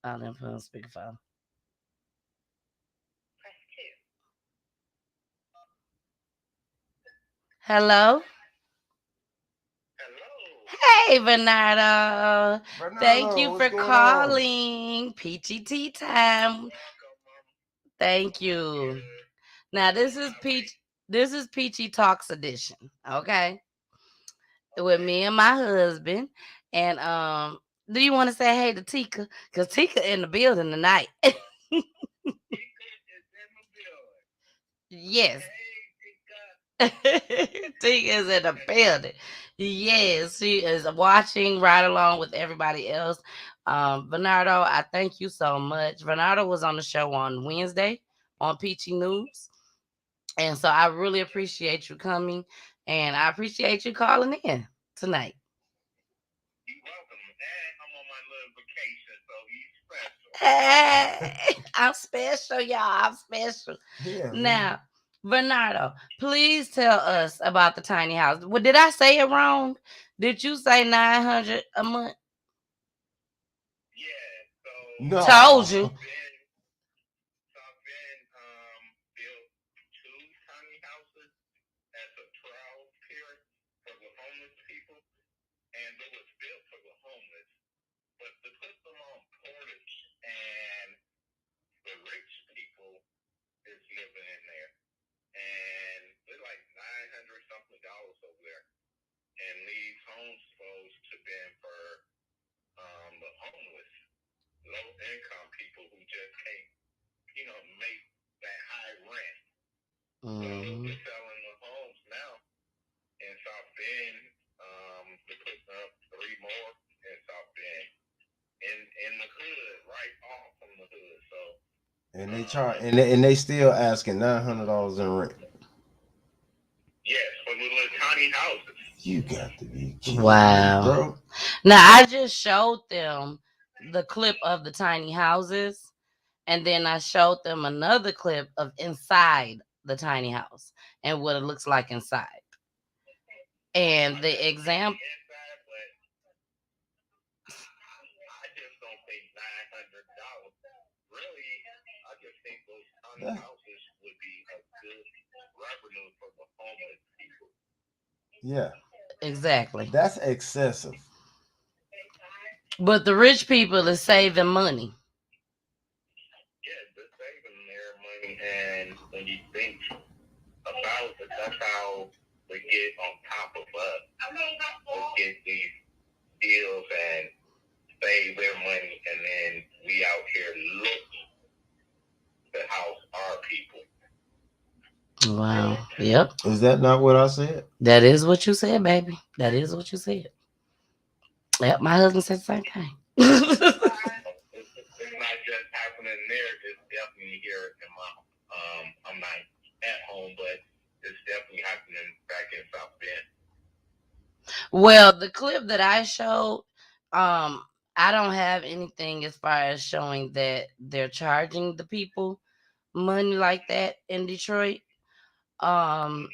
Oh, then put on speakerphone. Hello. Hey, Bernardo. Thank you for calling. Peachy tea time. Thank you. Now this is Peachy Talks edition. Okay. With me and my husband. And do you want to say hey to Tika? Because Tika in the building tonight. Yes. Tika is in the building. Yes, she is watching right along with everybody else. Bernardo, I thank you so much. Bernardo was on the show on Wednesday on Peachy News. And so I really appreciate you coming. And I appreciate you calling in tonight. Hey, I'm special, y'all. I'm special. Yeah, now, Bernardo, please tell us about the tiny house. Well, did I say it wrong? Did you say 900 a month? Yeah. So told you. And they charge, and they still asking $900 in rent. Yes, for the little tiny houses. You got to be kidding wow, me, bro. Now I just showed them the clip of the tiny houses, and then I showed them another clip of inside the tiny house and what it looks like inside. And the example. Yeah, exactly. That's excessive. But the rich people is saving money. And when you think about it, that's how they get on top of us. They get these deals and save their money, and then we out here looking to house our people. Wow. Yep. Is that not what I said? That is what you said, baby. That is what you said. Yep, my husband said the same thing. It's not just happening there, it's definitely here in my I'm not at home, but it's definitely happening back in South Bend. Well, the clip that I showed, I don't have anything as far as showing that they're charging the people money like that in Detroit. I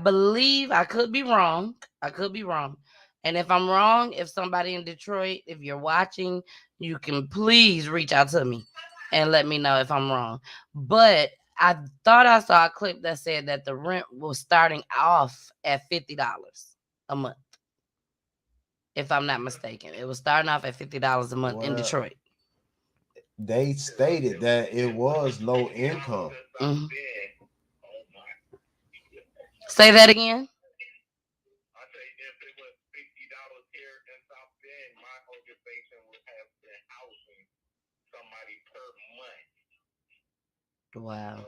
believe, I could be wrong. And if I'm wrong, if somebody in Detroit, if you're watching, you can please reach out to me and let me know if I'm wrong. But I thought I saw a clip that said that the rent was starting off at $50 a month. If I'm not mistaken, it was starting off at $50 a month in Detroit. They stated that it was low income. Mm-hmm. Say that again. Wow.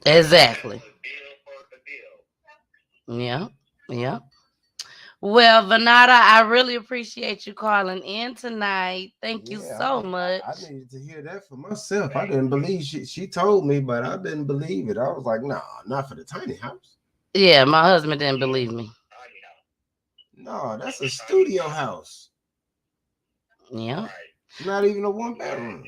Exactly. Yeah. Yeah. Well, Vanada, I really appreciate you calling in tonight. Thank you so much. I needed to hear that for myself. I didn't believe she told me, but I didn't believe it. I was like, nah, not for the tiny house. Yeah, my husband didn't believe me. No, that's a studio house. Yeah. Not even a 1-bedroom.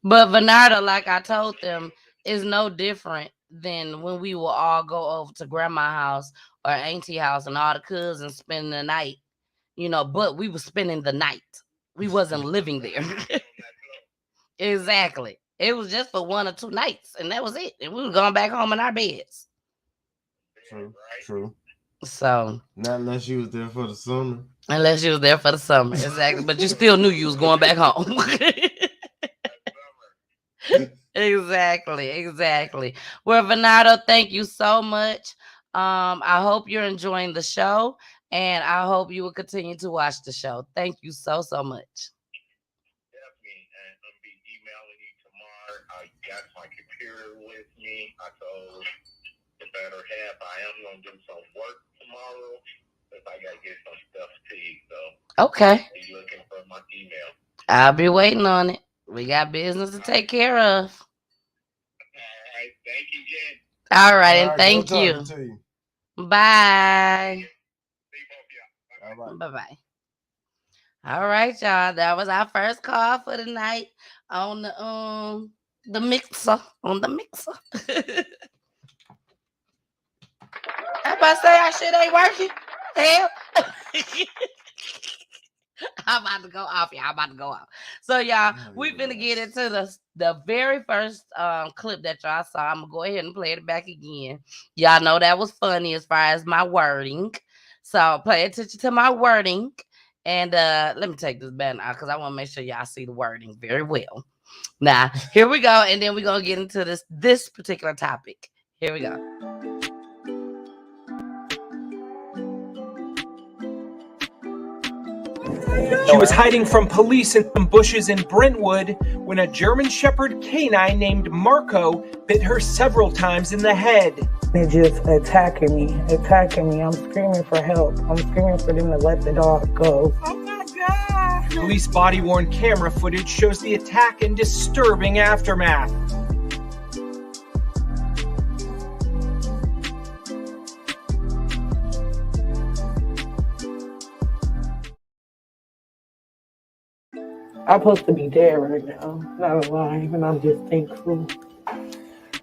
But Bernardo, like I told them, is no different than when we will all go over to grandma's house or auntie house and all the cousins spending the night, but we were spending the night. We wasn't living there. Exactly. It was just for 1 or 2 nights, and that was it. And we were going back home in our beds. True. So. Not unless you was there for the summer. Unless you was there for the summer. Exactly. But you still knew you was going back home. Exactly. Well, Bernardo, thank you so much. I hope you're enjoying the show, and I hope you will continue to watch the show. Thank you so much. I got my computer with me. I told the better half I am going to do some work tomorrow if I got to get some stuff to you. So okay. Be looking for my email. I'll be waiting on it. We got business to take care of. All right. Thank you, Jen. All right. And thank you. Bye. Bye-bye. All right, y'all. That was our first call for the night on the mixer. On the mixer. I'm about to say our shit ain't working. Hell. I'm about to go off, y'all. I'm about to go off. So, y'all, we finna get into the very first clip that y'all saw. I'm gonna go ahead and play it back again. Y'all know that was funny as far as my wording. So pay attention to my wording. And let me take this banner out because I want to make sure y'all see the wording very well. Now, here we go. And then we're going to get into this particular topic. Here we go. She was hiding from police in some bushes in Brentwood when a German Shepherd canine named Marco bit her several times in the head. They're just attacking me. I'm screaming for help. I'm screaming for them to let the dog go. Oh my God. Police body-worn camera footage shows the attack and disturbing aftermath. I'm supposed to be dead right now, not alive, and I'm just thankful.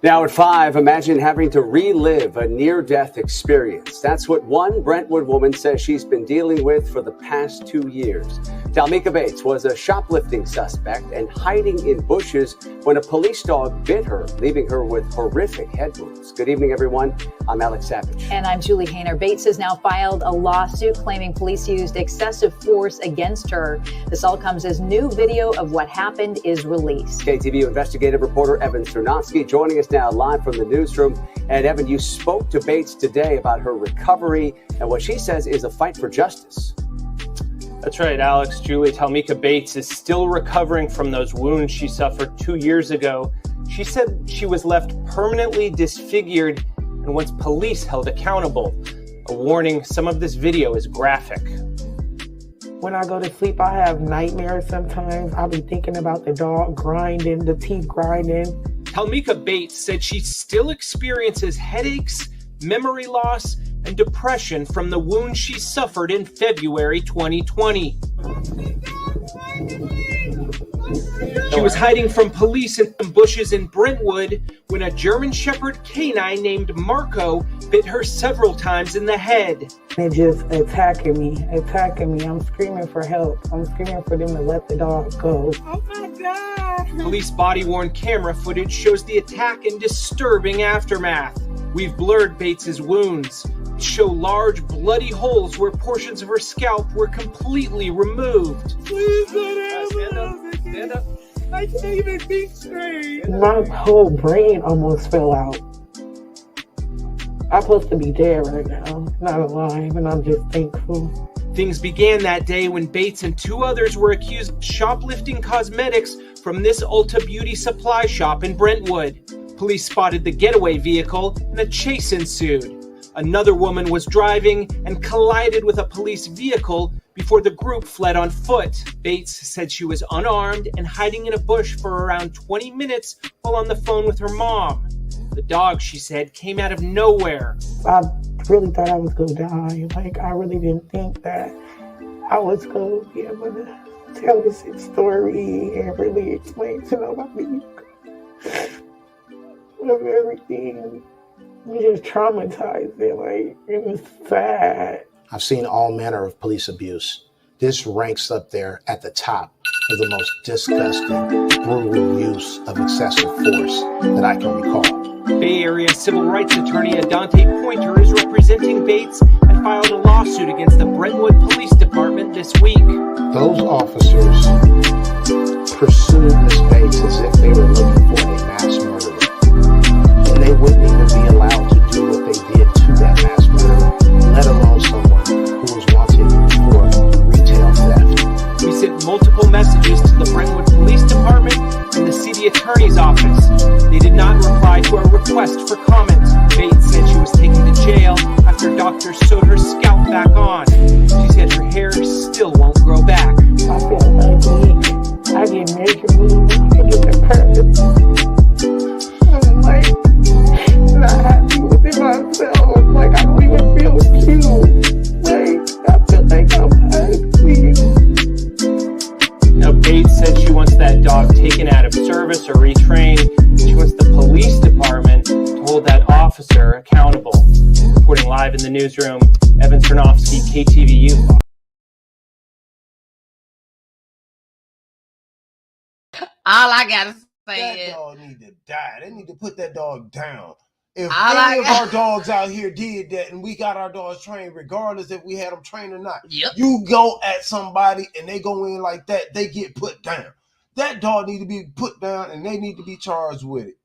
Now at 5, imagine having to relive a near-death experience. That's what one Brentwood woman says she's been dealing with for the past 2 years. Talmika Bates was a shoplifting suspect and hiding in bushes when a police dog bit her, leaving her with horrific head wounds. Good evening, everyone. I'm Alex Savage. And I'm Julie Hayner. Bates has now filed a lawsuit claiming police used excessive force against her. This all comes as new video of what happened is released. KTVU investigative reporter Evan Cernotsky joining us now live from the newsroom. And Evan, you spoke to Bates today about her recovery and what she says is a fight for justice. That's right, Alex. Julie, Talmika Bates is still recovering from those wounds she suffered 2 years ago. She said she was left permanently disfigured and wants police held accountable. A warning, some of this video is graphic. When I go to sleep, I have nightmares sometimes. I'll be thinking about the dog grinding, the teeth grinding. Talmika Bates said she still experiences headaches, memory loss, and depression from the wound she suffered in February 2020. She was hiding from police in some bushes in Brentwood when a German Shepherd canine named Marco bit her several times in the head. They're just attacking me. I'm screaming for help. I'm screaming for them to let the dog go. Oh my God. Police body-worn camera footage shows the attack and disturbing aftermath. We've blurred Bates's wounds. Show large bloody holes where portions of her scalp were completely removed. Please stand up. I can't even think straight. My whole brain almost fell out. I'm supposed to be dead right now, not alive, and I'm just thankful. Things began that day when Bates and 2 others were accused of shoplifting cosmetics from this Ulta Beauty supply shop in Brentwood. Police spotted the getaway vehicle and a chase ensued. Another woman was driving and collided with a police vehicle before the group fled on foot. Bates said she was unarmed and hiding in a bush for around 20 minutes while on the phone with her mom. The dog, she said, came out of nowhere. I really thought I was going to die. I really didn't think that I was going to be able to tell the story and really explain to nobody of everything. We just traumatized it. Like, it was sad. I've seen all manner of police abuse. This ranks up there at the top of the most disgusting, brutal use of excessive force that I can recall. Bay Area civil rights attorney Adante Pointer is representing Bates and filed a lawsuit against the Brentwood Police Department this week. Those officers pursued Miss Bates as if they were looking for a mass murderer. And they wouldn't even be allowed to do what they did to that mass murderer, let alone someone who was wanted for retail theft. We sent multiple messages to the Brentwood Police Department and the city attorney's office. They did not reply to our request for comment. Bates said she was taken to jail after doctors sewed her scalp back on. She said her hair still won't grow back. I feel ugly. I get major mood. I get depressed. I'm like, not happy within myself. Like, I don't even feel cute. Like, I feel like I'm ugly. Now, Bates said she wants that dog taken out of service or retrained. She wants the police department to hold that officer accountable. Reporting live in the newsroom, Evan Cernovsky, KTVU. All I gotta say That is dog need to die. They need to put that dog down. If All any I of our dogs out here did that and we got our dogs trained, regardless if we had them trained or not, Yep. you go at somebody and they go in like that, they get put down. That dog need to be put down and they need to be charged with it.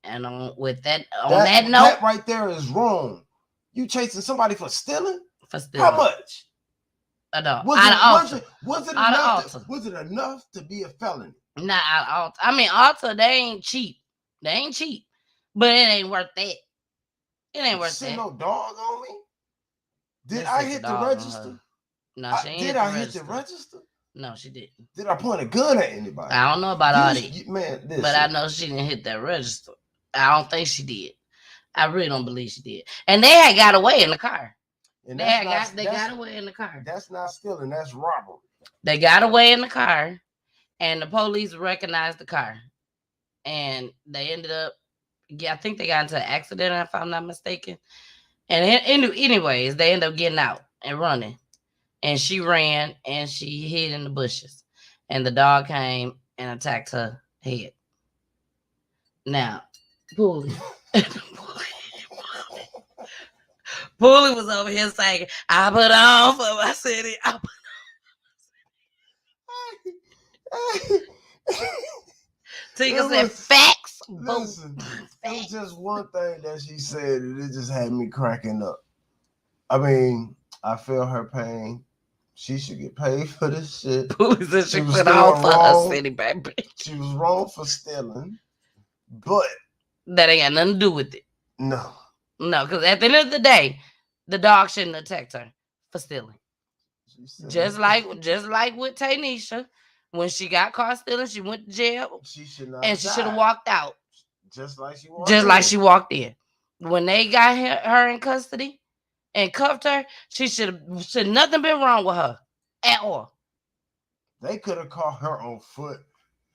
And on that note, that right there is wrong. You chasing somebody for stealing? For stealing. How much? No, Was it enough to be a felony? Not out of Alta. I mean, Alta, they ain't cheap. They ain't cheap. But it ain't worth that. It ain't worth that. No dog on me? Did Just I stick a hit the dog on register? her. No, she ain't Did I hit the register? No, she didn't. Did I point a gun at anybody? I don't know about all that. Man, listen. But I know she didn't hit that register. I don't think she did. I really don't believe she did. And they had got away in the car. And They got away in the car. That's not stealing, that's robbery. They got away in the car, and the police recognized the car. And they ended up, I think they got into an accident, if I'm not mistaken. And anyways, they ended up getting out and running. And she ran, and she hid in the bushes. And the dog came and attacked her head. Now, Poolie. Poolie was over here saying, I put on for my city. I put Tika said, facts. Listen, it was just one thing that she said, and it just had me cracking up. I mean, I feel her pain. She should get paid for this shit. Poolie said she put on for her city, baby. She was wrong for stealing, but that ain't got nothing to do with it. No, because at the end of the day, the dog shouldn't attack her for stealing. Just like with Tanisha, when she got caught stealing, she went to jail. She should not. And she should have walked out. Just like she walked. She walked in. When they got her in custody and cuffed her, should nothing been wrong with her at all. They could have caught her on foot.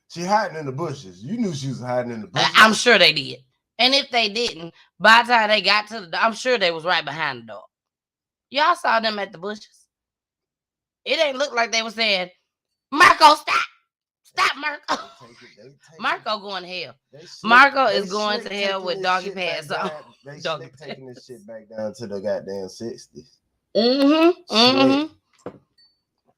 She hiding in the bushes. You knew she was hiding in the bushes. I'm sure they did. And if they didn't, by the time they got to the dog, I'm sure they was right behind the dog. Y'all saw them at the bushes. It ain't look like they were saying, Marco, stop. Stop, Marco. Marco going to hell. Marco is going to hell with doggy pads on. They taking this shit back down to the goddamn 60s.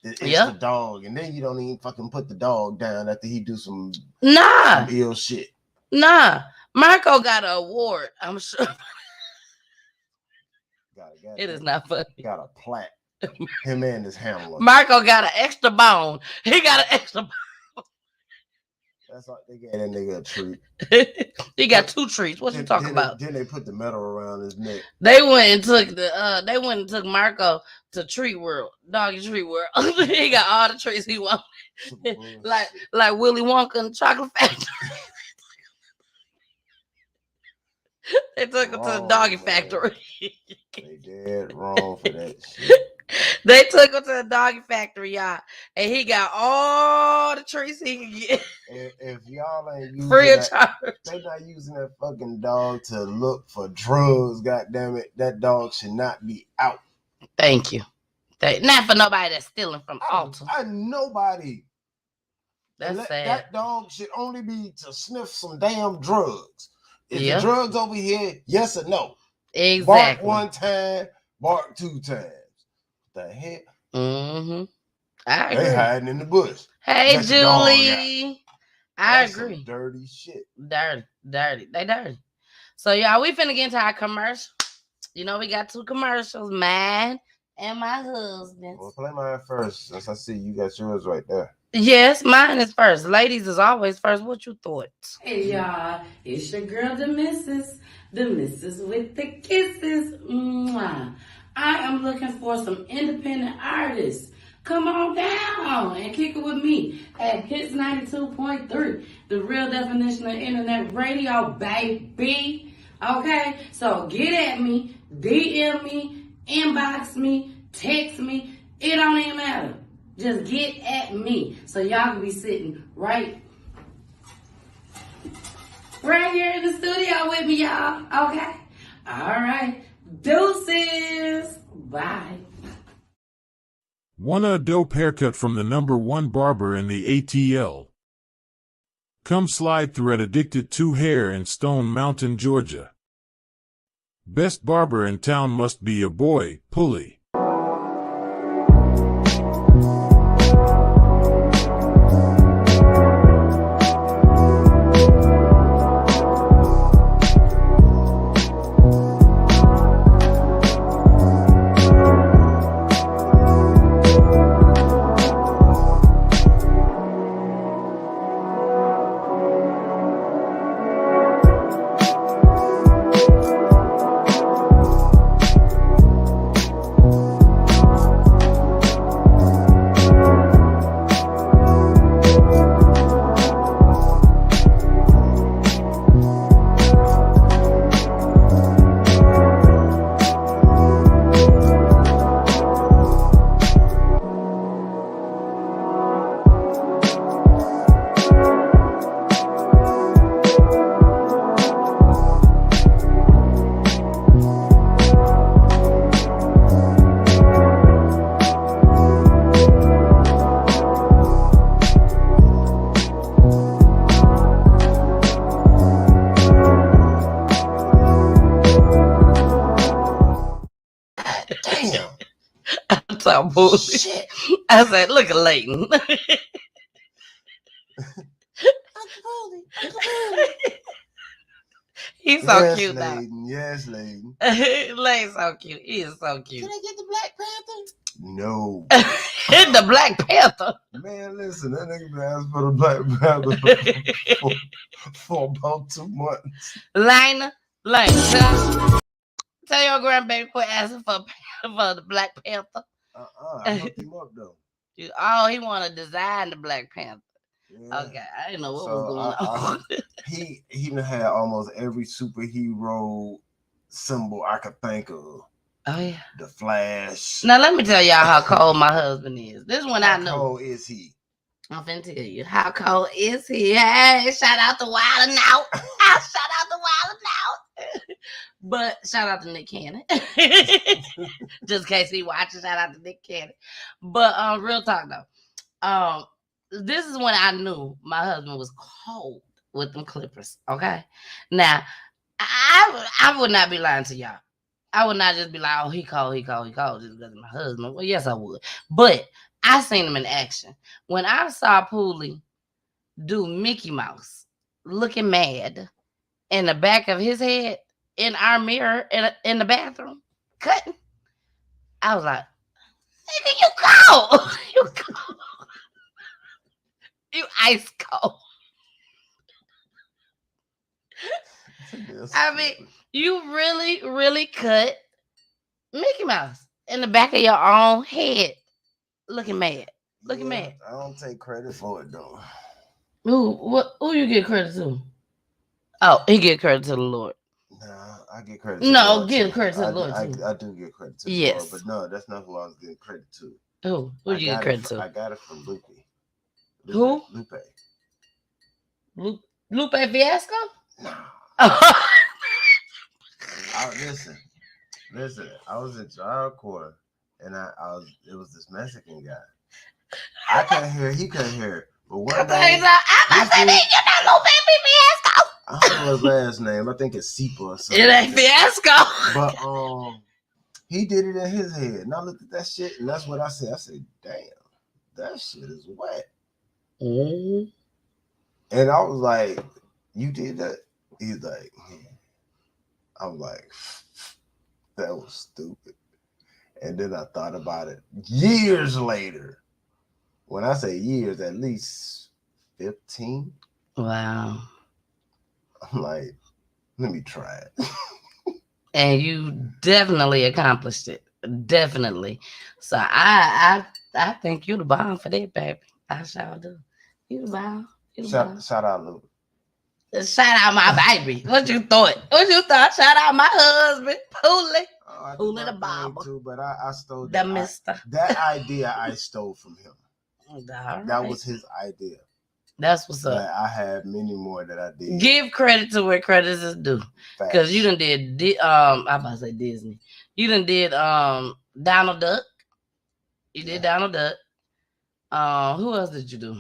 It's the dog, and then you don't even fucking put the dog down after he do some ill shit. Nah, Marco got an award, I'm sure. It is not funny. Got a plaque. Him and his handler. Marco got an extra bone. He got an extra bone. That's like they gave that nigga a treat. He got 2 treats. What you talking about? Then they put the medal around his neck. They went and took Marco to Treat World, Doggy Treat World. He got all the treats he wanted. like Willy Wonka and the Chocolate Factory. They took him to the Doggy Factory. They dead wrong for that shit. They took him to the doggy factory, y'all, and he got all the treats he can get. If y'all ain't using Free of that, charge. they not using that fucking dog to look for drugs. God damn it, that dog should not be out. Thank you. Not for nobody that's stealing from Alta. Nobody. That's sad. That dog should only be to sniff some damn drugs. Is Yeah. the drugs over here? Yes or no? Exactly. Bark one time, bark two times. What the heck? Mm-hmm. I agree. They hiding in the bush. Hey, That's your dog, Julie. I That's agree. some dirty shit. Dirty. They dirty. So, y'all, we finna get into our commercial. You know, we got 2 commercials, mine and my husband's. Well, play mine first, since I see you got yours right there. Yes, mine is first. Ladies is always first. What you thought? Hey, y'all. It's your girl, the missus with the kisses. Mwah. I am looking for some independent artists. Come on down and kick it with me at Hits 92.3, the real definition of internet radio, baby. Okay, so get at me, DM me, inbox me, text me. It don't even matter. Just get at me. So y'all can be sitting right here in the studio with me, y'all. Okay? All right. Deuces. Bye. Want a dope haircut from the #1 barber in the ATL? Come slide through at Addicted to Hair in Stone Mountain, Georgia. Best barber in town must be your boy, Pulley. Bullshit. I said, look at Layton. He's so yes, cute Layden. Yes, Layden. Layton's so cute. He is so cute. Can I get the Black Panther? No. The Black Panther. Man, listen, that nigga been asking for the Black Panther for about 2 months. Lena, tell your grandbaby quit asking for the Black Panther. I hooked him up though. Oh, he want to design the Black Panther. Yeah. Okay, I didn't know what was going on. He even had almost every superhero symbol I could think of. Oh yeah, the Flash. Now let me tell y'all how cold my husband is. This one I know. How cold is he? I'm finna tell you how cold is he. Hey, shout out to Wild 'N Out. Shout out to Wild 'N Out. But shout out to Nick Cannon. Just in case he watches, shout out to Nick Cannon. But real talk though. This is when I knew my husband was cold with them clippers. Okay. Now, I would not be lying to y'all. I would not just be like, oh, he cold just because of my husband. Well, yes, I would. But I seen him in action. When I saw Pooley do Mickey Mouse looking mad in the back of his head in our mirror in the bathroom, cutting, I was like, nigga, you cold. You cold. You ice cold. I mean, you really, really cut Mickey Mouse in the back of your own head. Looking mad. Mad. I don't take credit for it though. Who you get credit to? Oh, he get credit to the Lord. Nah, I get credit. To No, the Lord give too. credit to the Lord too. I do get credit to the Yes. Lord, but no, that's not who I was getting credit to. Who? Who you get credit to? I got it from Lupe. Who? Lupe Fiasco? No. Listen. I was in child court, and it was this Mexican guy. I couldn't hear. He couldn't hear. But one day, you know Lupe Fiasco. I don't know his last name. I think it's Sipa or something. It ain't Fiasco. But he did it in his head. And I looked at that shit, and that's what I said. I said, damn, that shit is wet. Mm-hmm. And I was like, you did that? He's like, I was like, that was stupid. And then I thought about it years later. When I say years, at least 15. Wow. I'm like, let me try it. And you definitely accomplished it. Definitely. So I think you the bomb for that, baby. I sure do. You the bomb. Shout out, Luke. Shout out my baby. What you thought? Shout out my husband, Poolie. Poolie the Bob. Too, but I stole the mister. That idea I stole from him. Right. That was his idea. That's what's up. But I have many more that I did. Give credit to where credit is due. Because you done did I'm about to say Disney. You done did Donald Duck. You did Donald Duck. Who else did you do?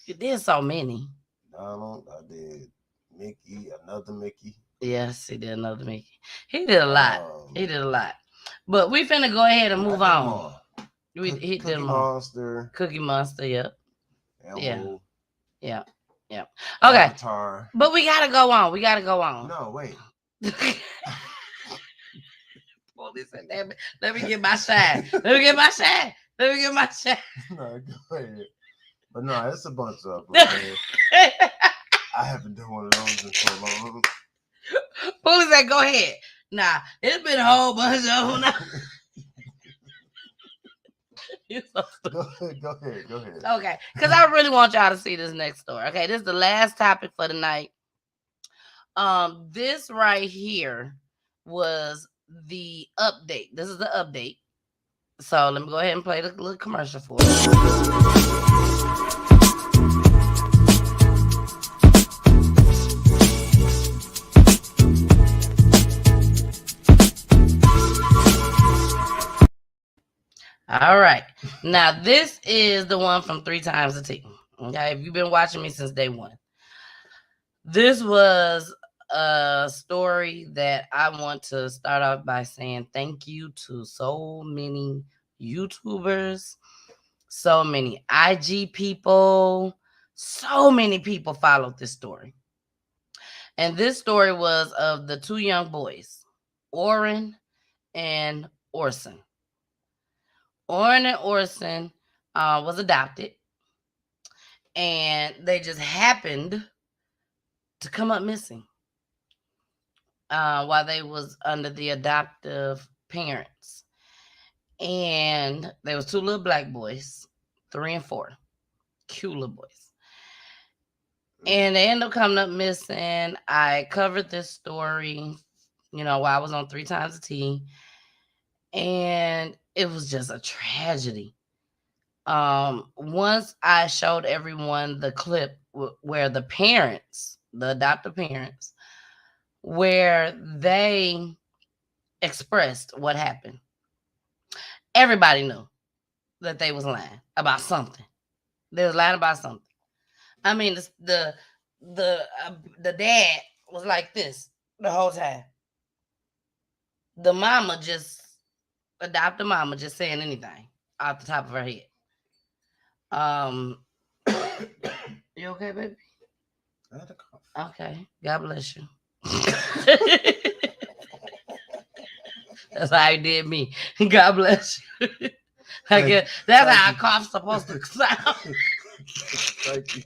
You did so many. Donald, I did Mickey, another Mickey. Yes, he did another Mickey. He did a lot. But we finna go ahead and move on. He did them all. Cookie Monster, yep. Elmo. Yeah. Okay. Avatar. But we gotta go on. No, wait. Police said, damn it. Let me get my shine. No, go ahead. But no, it's a bunch of them. I haven't done one of those in so long. Police said, go ahead. Nah, it's been a whole bunch of them now. Go ahead. Okay, because I really want y'all to see this next story. Okay, this is the last topic for the night. This right here was the update. This is the update. So let me go ahead and play the little commercial for it. All right. Now, this is the one from 3 Times a T. Okay. If you've been watching me since day one, this was a story that I want to start off by saying thank you to so many YouTubers, so many IG people, so many people followed this story. And this story was of the 2 young boys, Orrin and Orson. Orrin and Orson was adopted, and they just happened to come up missing while they was under the adoptive parents. And there was 2 little black boys, 3 and 4, cute little boys. And they ended up coming up missing. I covered this story, while I was on 3 Times a T, and it was just a tragedy. Once I showed everyone the clip where the parents, the adoptive parents, where they expressed what happened, everybody knew that they was lying about something. They was lying about something. I mean, the dad was like this the whole time. The mama adopted mama just saying anything off the top of her head. You okay, baby? I had a cough. Okay. God bless you. That's how he did me. God bless you. That's how a cough's supposed to sound. Thank you.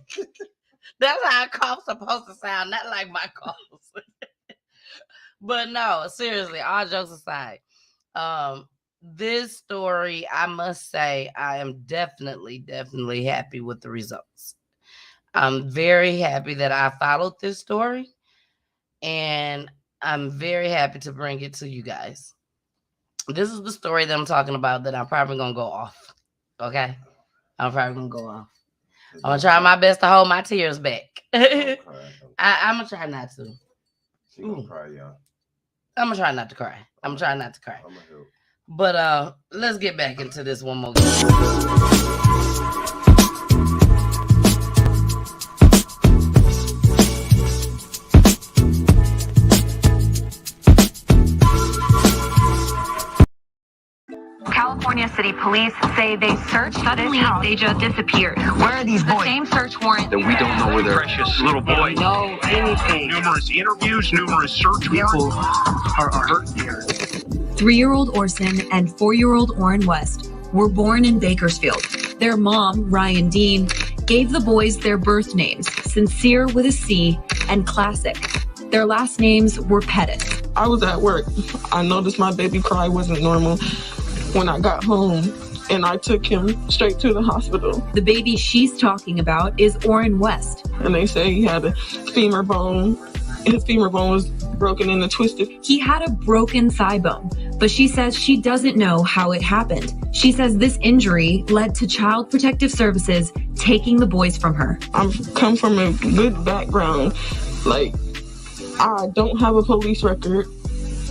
That's how a cough's supposed to sound, not like my coughs. But no, seriously, all jokes aside, this story, I must say, I am definitely happy with the results. I'm very happy that I followed this story, and I'm very happy to bring it to you guys. This is the story that I'm talking about that I'm probably going to go off. Okay? I'm probably going to go off. I'm going to try my best to hold my tears back. I'm going to try not to. She going to cry, y'all. I'm going to try not to cry. I'm trying not to cry. I'm going to help. But let's get back into this one more game. California City Police say they searched suddenly they just disappeared. Where are these boys? The same search warrant. Then we don't know where they're precious little boy. No, anything. Numerous interviews, numerous search people are hurt here. 3-year-old Orson and 4-year-old Orrin West were born in Bakersfield. Their mom, Ryan Dean, gave the boys their birth names, Sincere with a C and Classic. Their last names were Pettis. I was at work. I noticed my baby cry wasn't normal when I got home, and I took him straight to the hospital. The baby she's talking about is Orrin West. And they say he had a femur bone. His femur bone was broken and twisted. He had a broken thigh bone, but she says she doesn't know how it happened. She says this injury led to Child Protective Services taking the boys from her. I come from a good background. Like, I don't have a police record,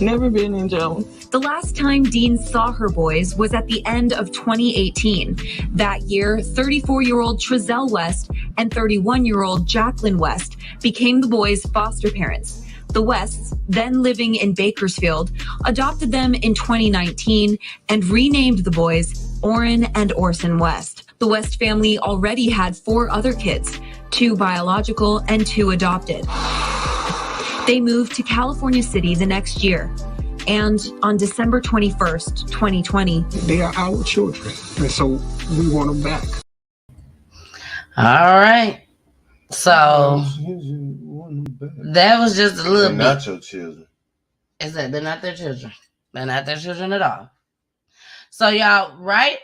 never been in jail. The last time Dean saw her boys was at the end of 2018. That year, 34-year-old Trezell West and 31-year-old Jacqueline West became the boys' foster parents. The Wests, then living in Bakersfield, adopted them in 2019 and renamed the boys Orrin and Orson West. The West family already had 4 other kids, 2 biological and 2 adopted. They moved to California City the next year. And on December 21st, 2020, they are our children, and so we want them back. All right. So that was just a little bit. They're not your children. Is that they're not their children? They're not their children at all. So y'all, right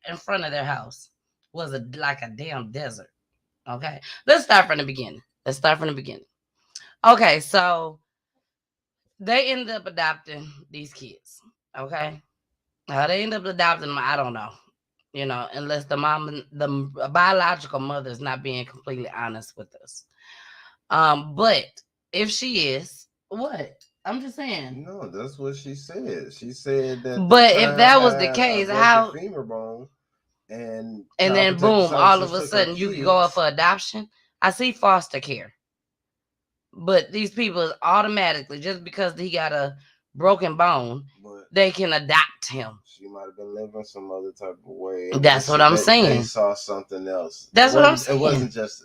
in front of their house was like a damn desert. Okay, let's start from the beginning. Okay, so they ended up adopting these kids. Okay, how they ended up adopting them, I don't know. You know, unless the biological mother is not being completely honest with us. But if she is, what? I'm just saying. No, that's what she said. She said that. But if that was the case, how? Femur bone, and then boom, all of a sudden you can go up for adoption. I see foster care, but these people automatically, just because he got a broken bone, they can adopt him. She might have been living some other type of way. That's what I'm saying. They saw something else. That's what I'm saying. It wasn't just.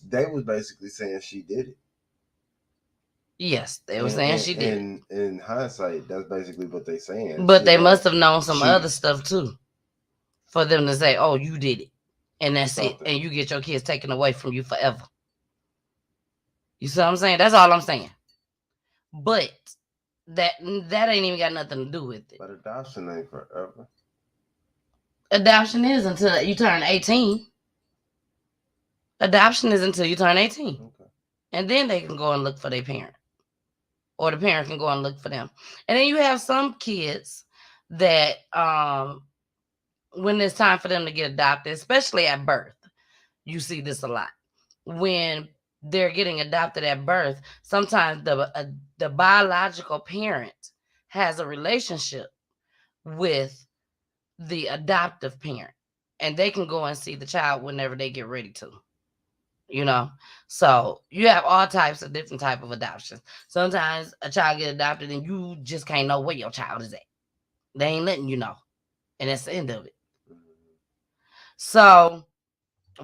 They was basically saying she did it. Yes, they were saying she did. In hindsight, that's basically what they're saying. But they must have known some other stuff too, for them to say, "Oh, you did it," and that's it, and you get your kids taken away from you forever. You see what I'm saying? That's all I'm saying. But that ain't even got nothing to do with it. But adoption ain't forever. Adoption is until you turn 18. Adoption is until you turn 18. Okay. And then they can go and look for their parent. Or the parent can go and look for them. And then you have some kids that when it's time for them to get adopted, especially at birth, you see this a lot. When they're getting adopted at birth, sometimes the biological parent has a relationship with the adoptive parent. And they can go and see the child whenever they get ready to. You know, so you have all types of different type of adoptions. Sometimes a child get adopted and you just can't know where your child is at. They ain't letting you know. And that's the end of it. So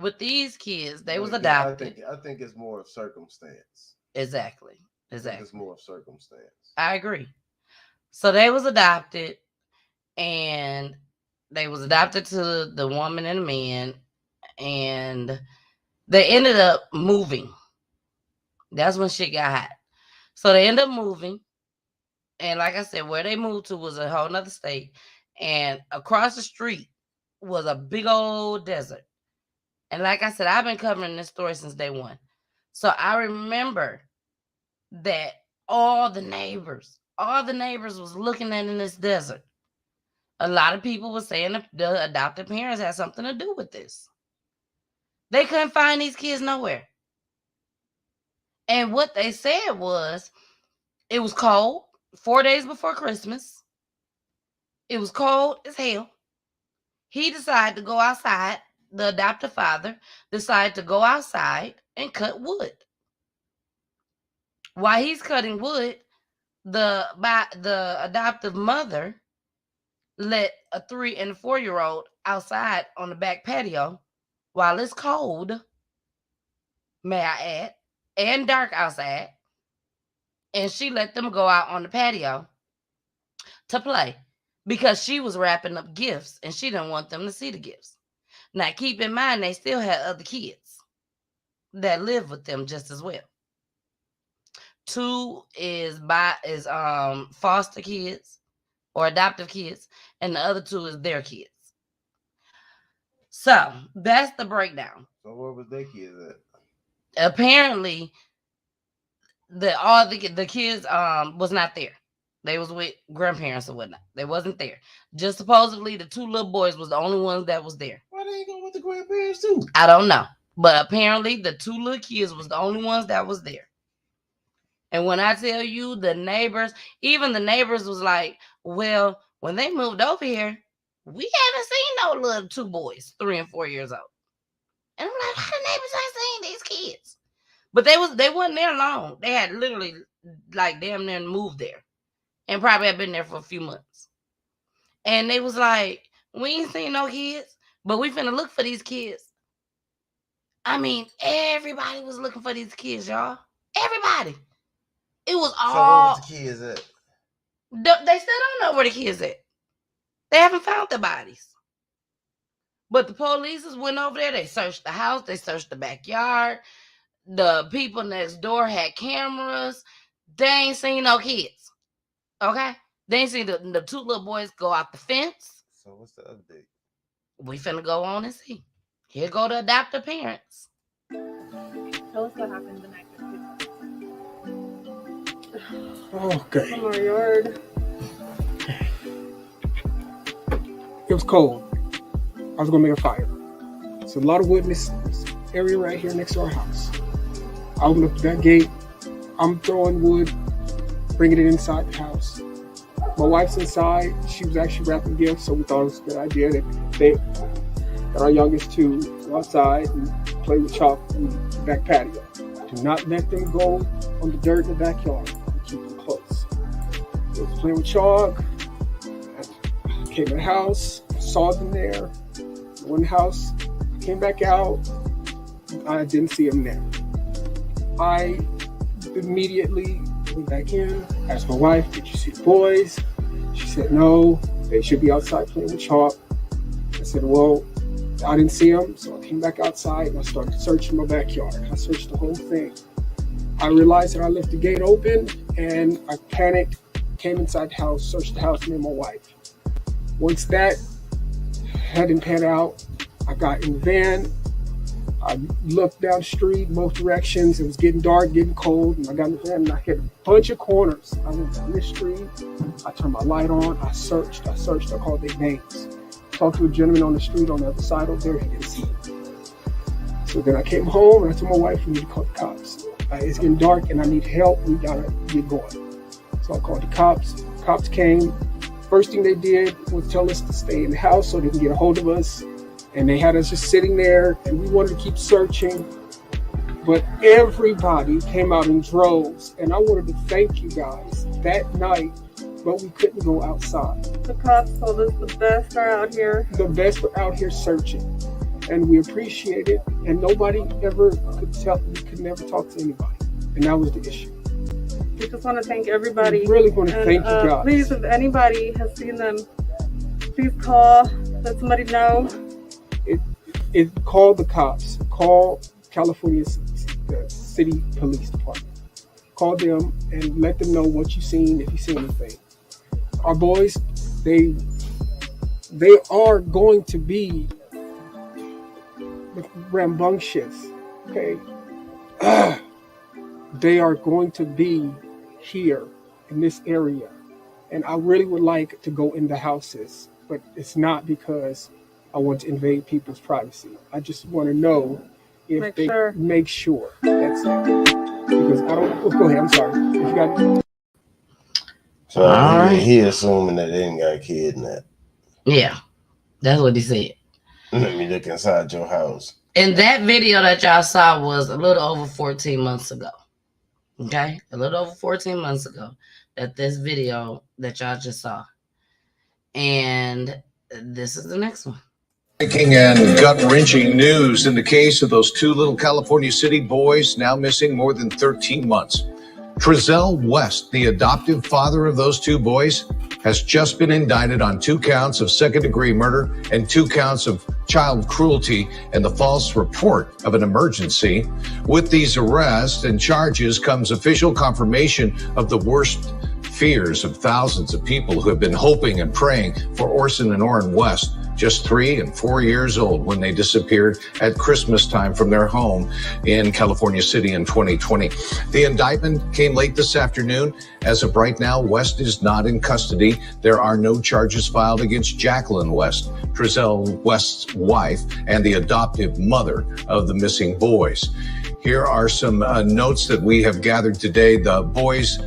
with these kids, they was adopted. I think it's more of circumstance. Exactly. It's more of circumstance. I agree. So they was adopted, and they was adopted to the woman and the man, and they ended up moving. That's when shit got hot. So they ended up moving. And like I said, where they moved to was a whole nother state. And across the street was a big old desert. And like I said, I've been covering this story since day one. So I remember that all the neighbors was looking at in this desert. A lot of people were saying the adopted parents had something to do with this. They couldn't find these kids nowhere. And what they said was, it was cold 4 days before Christmas. It was cold as hell. He decided to go outside. The adoptive father decided to go outside and cut wood. While he's cutting wood, the adoptive mother let a 3 and 4-year-old outside on the back patio while it's cold, may I add, and dark outside. And she let them go out on the patio to play because she was wrapping up gifts and she didn't want them to see the gifts. Now, keep in mind, they still had other kids that lived with them just as well. 2 is foster kids or adoptive kids, and the other 2 is their kids. So that's the breakdown. So where was their kids at? Apparently, the kids was not there. They was with grandparents or whatnot. They wasn't there. Just supposedly the 2 little boys was the only ones that was there. Why they ain't going with the grandparents too? I don't know. But apparently the 2 little kids was the only ones that was there. And when I tell you the neighbors, even the neighbors was like, well, when they moved over here, we haven't seen no little 2 boys, 3 and 4 years old. And I'm like, how the neighbors ain't seen these kids? But they wasn't there long. They had literally like damn near moved there. And probably had been there for a few months. And they was like, we ain't seen no kids, but we finna look for these kids. I mean, everybody was looking for these kids, y'all. Everybody. It was all. So where was the kids at? They still don't know where the kids at. They haven't found the bodies. But the police went over there. They searched the house. They searched the backyard. The people next door had cameras. They ain't seen no kids. Okay? They ain't seen the 2 little boys go out the fence. So what's the update? We finna go on and see. Here go the adoptive parents. Tell us what happened the night. Okay. From our yard. It was cold. I was gonna make a fire. There's a lot of wood in this area right here next to our house. I opened up that gate. I'm throwing wood, bringing it inside the house. My wife's inside. She was actually wrapping gifts, so we thought it was a good idea that our youngest 2 go outside and play with chalk in the back patio. Do not let them go on the dirt in the backyard. Keep them close. They was playing with chalk. I came to the house, saw them there. One house, I came back out. I didn't see them there. I immediately went back in, asked my wife, did you see the boys? She said, no, they should be outside playing with chalk. I said, well, I didn't see them, so I came back outside and I started searching my backyard. I searched the whole thing. I realized that I left the gate open and I panicked, came inside the house, searched the house, me and my wife. Once that hadn't panned out, I got in the van. I looked down the street, both directions. It was getting dark, getting cold, and I got in the van and I hit a bunch of corners. I went down this street. I turned my light on. I searched. I called their names. Talked to a gentleman on the street on the other side over there. He didn't see me. So then I came home and I told my wife we need to call the cops. It's getting dark and I need help. We gotta get going. So I called the cops. Cops came. First thing they did was tell us to stay in the house so they can get a hold of us. And they had us just sitting there, and we wanted to keep searching. But everybody came out in droves, and I wanted to thank you guys that night, but we couldn't go outside. The cops told us the best are out here. The best are out here searching, and we appreciate it. And nobody ever could never talk to anybody, and that was the issue. We just want to thank everybody. We really want to thank you guys. Please, if anybody has seen them, please call, let somebody know. Call the cops. Call California's city police department. Call them and let them know what you've seen, if you see anything. Our boys, they are going to be rambunctious, okay? they are going to be here in this area. And I really would like to go in the houses, but it's not because I want to invade people's privacy. I just want to know if make sure. That's it. Because I don't. Oh, go ahead. I'm sorry. If you got. So he assuming that they didn't got kidnapped. Yeah, that's what he said. Let me look inside your house. And that video that y'all saw was a little over 14 months ago. Okay, a little over 14 months ago. That this video that y'all just saw. And this is the next one. Breaking and gut-wrenching news in the case of those two little California City boys now missing more than 13 months. Trezell West, the adoptive father of those two boys, has just been indicted on 2 counts of second-degree murder and 2 counts of child cruelty and the false report of an emergency. With these arrests and charges comes official confirmation of the worst fears of thousands of people who have been hoping and praying for Orson and Orrin West, just 3 and 4 years old when they disappeared at Christmas time from their home in California City in 2020. The indictment came late this afternoon. As of right now, West is not in custody. There are no charges filed against Jacqueline West, Trezell West's wife and the adoptive mother of the missing boys. Here are some notes that we have gathered today. The boys,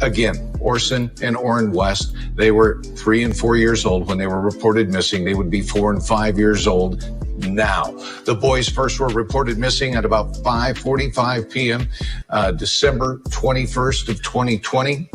again, Orson and Orrin West, they were 3 and 4 years old when they were reported missing. They would be 4 and 5 years old now. The boys first were reported missing at about 5:45 p.m., December 21st of 2020.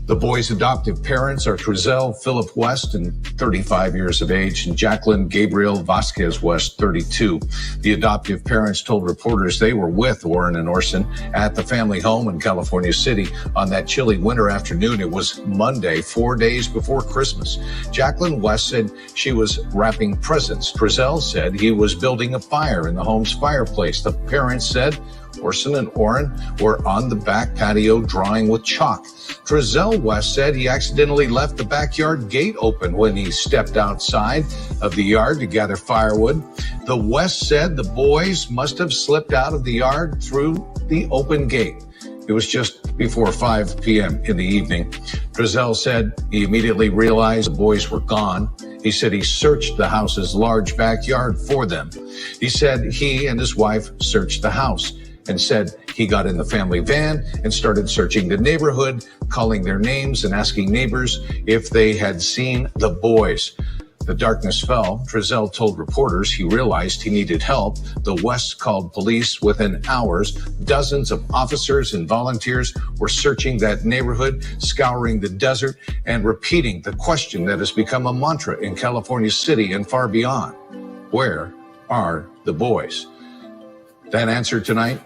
The boys' adoptive parents are Trezell Philip West, and 35 years of age, and Jacqueline Gabriel Vasquez West, 32. The adoptive parents told reporters they were with Orrin and Orson at the family home in California City on that chilly winter afternoon. It was Monday, 4 days before Christmas. Jacqueline West said she was wrapping presents. Trezell said he was building a fire in the home's fireplace. The parents said Orson and Orrin were on the back patio drawing with chalk. Trezell West said he accidentally left the backyard gate open when he stepped outside of the yard to gather firewood. The West said the boys must have slipped out of the yard through the open gate. It was just before 5 p.m. in the evening. Trezell said he immediately realized the boys were gone. He said he searched the house's large backyard for them. He said he and his wife searched the house and said he got in the family van and started searching the neighborhood, calling their names and asking neighbors if they had seen the boys. The darkness fell. Trezell told reporters he realized he needed help. The Wests called police within hours. Dozens of officers and volunteers were searching that neighborhood, scouring the desert, and repeating the question that has become a mantra in California City and far beyond. Where are the boys? That answer tonight,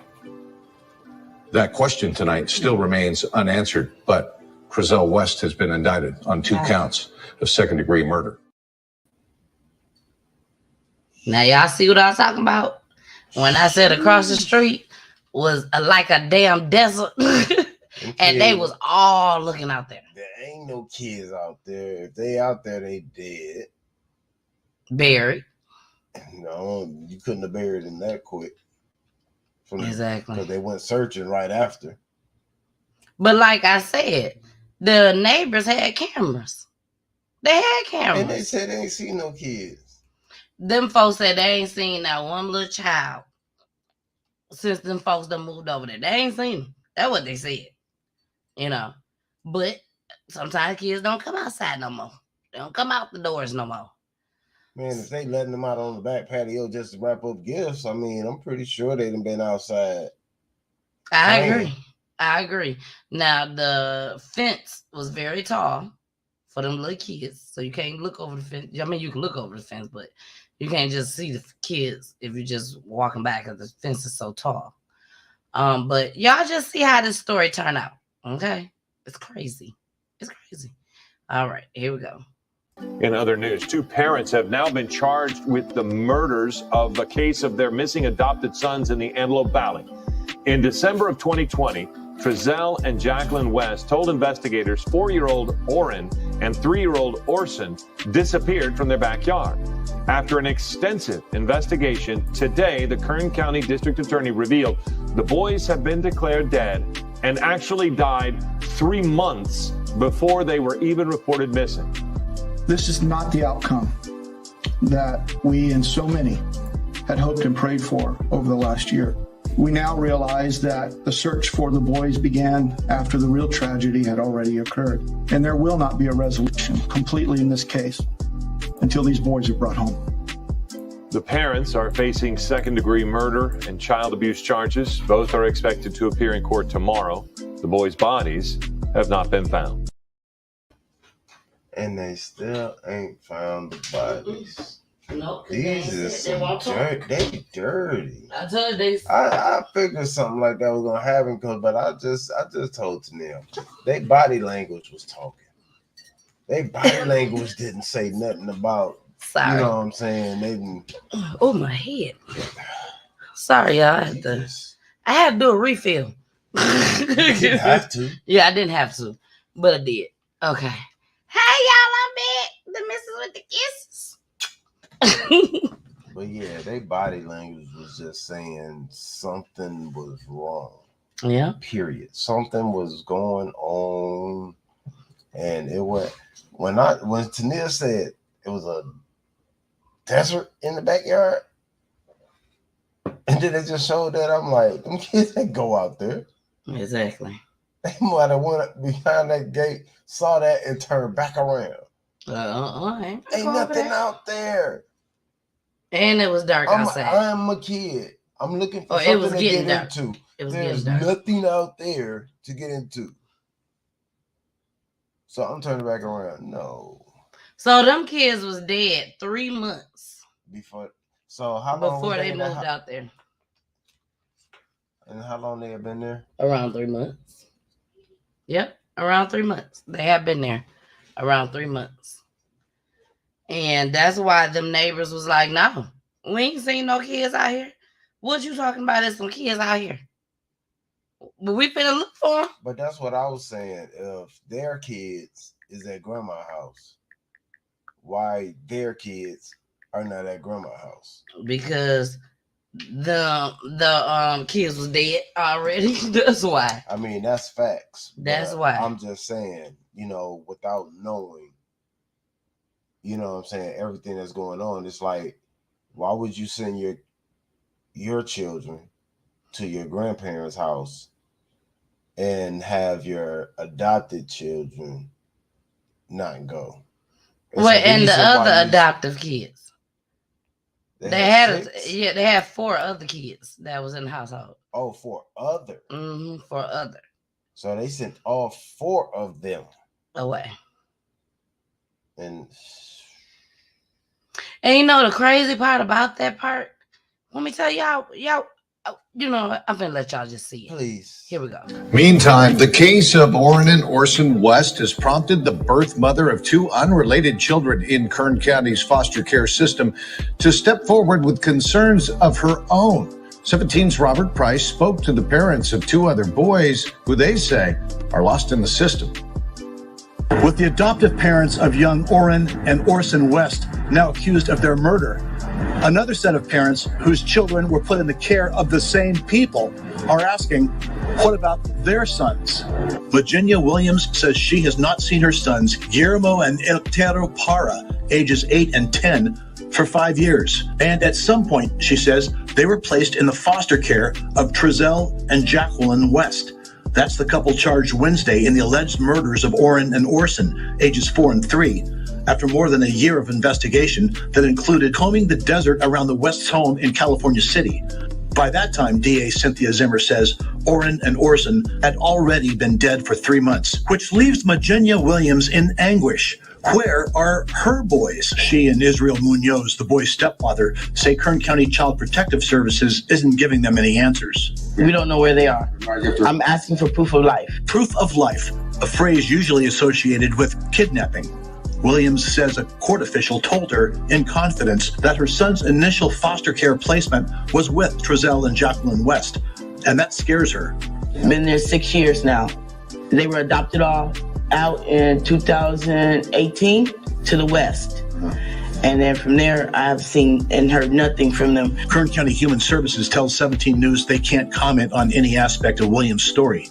that question tonight still remains unanswered, but Trezell West has been indicted on 2 counts of second-degree murder. Now, y'all see what I was talking about? When I said across the street was like a damn desert, and they was all looking out there. There ain't no kids out there. If they out there, they dead. Buried. No, you couldn't have buried them that quick. Exactly. Because they went searching right after. But like I said, the neighbors had cameras. They had cameras. And they said they ain't seen no kids. Them folks said they ain't seen that one little child since them folks done moved over there. They ain't seen them. That's what they said. You know. But sometimes kids don't come outside no more. They don't come out the doors no more. Man, if they letting them out on the back patio just to wrap up gifts, I mean, I'm pretty sure they done been outside. I agree. Now, the fence was very tall for them little kids, so you can't look over the fence. I mean, you can look over the fence, but you can't just see the kids if you're just walking back because the fence is so tall. But y'all just see how this story turned out, okay? It's crazy. It's crazy. All right, here we go. In other news, 2 parents have now been charged with the murders of the case of their missing adopted sons in the Antelope Valley. In December of 2020, Trezell and Jacqueline West told investigators 4-year-old Orrin and 3-year-old Orson disappeared from their backyard. After an extensive investigation, today the Kern County District Attorney revealed the boys have been declared dead and actually died 3 months before they were even reported missing. This is not the outcome that we and so many had hoped and prayed for over the last year. We now realize that the search for the boys began after the real tragedy had already occurred. And there will not be a resolution completely in this case until these boys are brought home. The parents are facing second-degree murder and child abuse charges. Both are expected to appear in court tomorrow. The boys' bodies have not been found. And they still ain't found the bodies. No, These is some dirt. They dirty. I told you I figured something like that was gonna happen, but I just told Tanel, their body language was talking. Their body language didn't say nothing about. Sorry. You know what I'm saying? They didn't. Oh, my head. Sorry, y'all. I had to do a refill. You didn't have to. Yeah, I didn't have to, but I did. Okay. Hey, y'all, I'm back. The missus with the kisses. But yeah, their body language was just saying something was wrong. Yeah. Period. Something was going on, and it was when Tanil said it was a desert in the backyard, and then it just showed that, I'm like, them kids ain't go out there. Exactly. They might have went behind that gate, saw that, and turned back around. Ain't nothing out there. And it was dark outside. I'm a kid. I'm looking for it was something to getting get dark. into. It was There's getting dark. nothing out there to get into. So I'm turning back around. No. So them kids was dead 3 months before. So how long before they moved out there? And how long they have been there? Around 3 months. Yep, around 3 months. They have been there around 3 months. And that's why them neighbors was like, no, we ain't seen no kids out here. What you talking about is some kids out here. But we finna look for them. But that's what I was saying. If their kids is at grandma's house, why their kids are not at grandma's house? Because the kids was dead already. That's why. I mean, that's facts. That's why. I'm just saying, without knowing, what I'm saying, everything that's going on, it's like, why would you send your children to your grandparents' house and have your adopted children not go? And the other adoptive kids. They had 4 other kids that was in the household. Oh, 4 other. Mm-hmm, 4 other. So they sent all 4 of them away. And the crazy part about that part? Let me tell y'all, I'm gonna let y'all just see it. Please. Here we go. Meantime, the case of Orrin and Orson West has prompted the birth mother of 2 unrelated children in Kern County's foster care system to step forward with concerns of her own. 17's Robert Price spoke to the parents of 2 other boys who they say are lost in the system. With the adoptive parents of young Orrin and Orson West now accused of their murder, another set of parents whose children were put in the care of the same people are asking, what about their sons? Virginia Williams says she has not seen her sons, Guillermo and Eltero Parra, ages 8 and 10, for 5 years. And at some point, she says, they were placed in the foster care of Trezell and Jacqueline West. That's the couple charged Wednesday in the alleged murders of Orrin and Orson, ages 4 and 3, after more than a year of investigation that included combing the desert around the West's home in California City. By that time, DA Cynthia Zimmer says Orrin and Orson had already been dead for 3 months, which leaves Virginia Williams in anguish. Where are her boys? She and Israel Munoz, the boy's stepfather, say Kern County Child Protective Services isn't giving them any answers. We don't know where they are. I'm asking for proof of life. Proof of life, a phrase usually associated with kidnapping. Williams says a court official told her in confidence that her son's initial foster care placement was with Trezell and Jacqueline West, and that scares her. Been there 6 years now. They were adopted off. out in 2018 to the west. And then from there, I've seen and heard nothing from them. Kern County Human Services tells 17 News they can't comment on any aspect of Williams' story.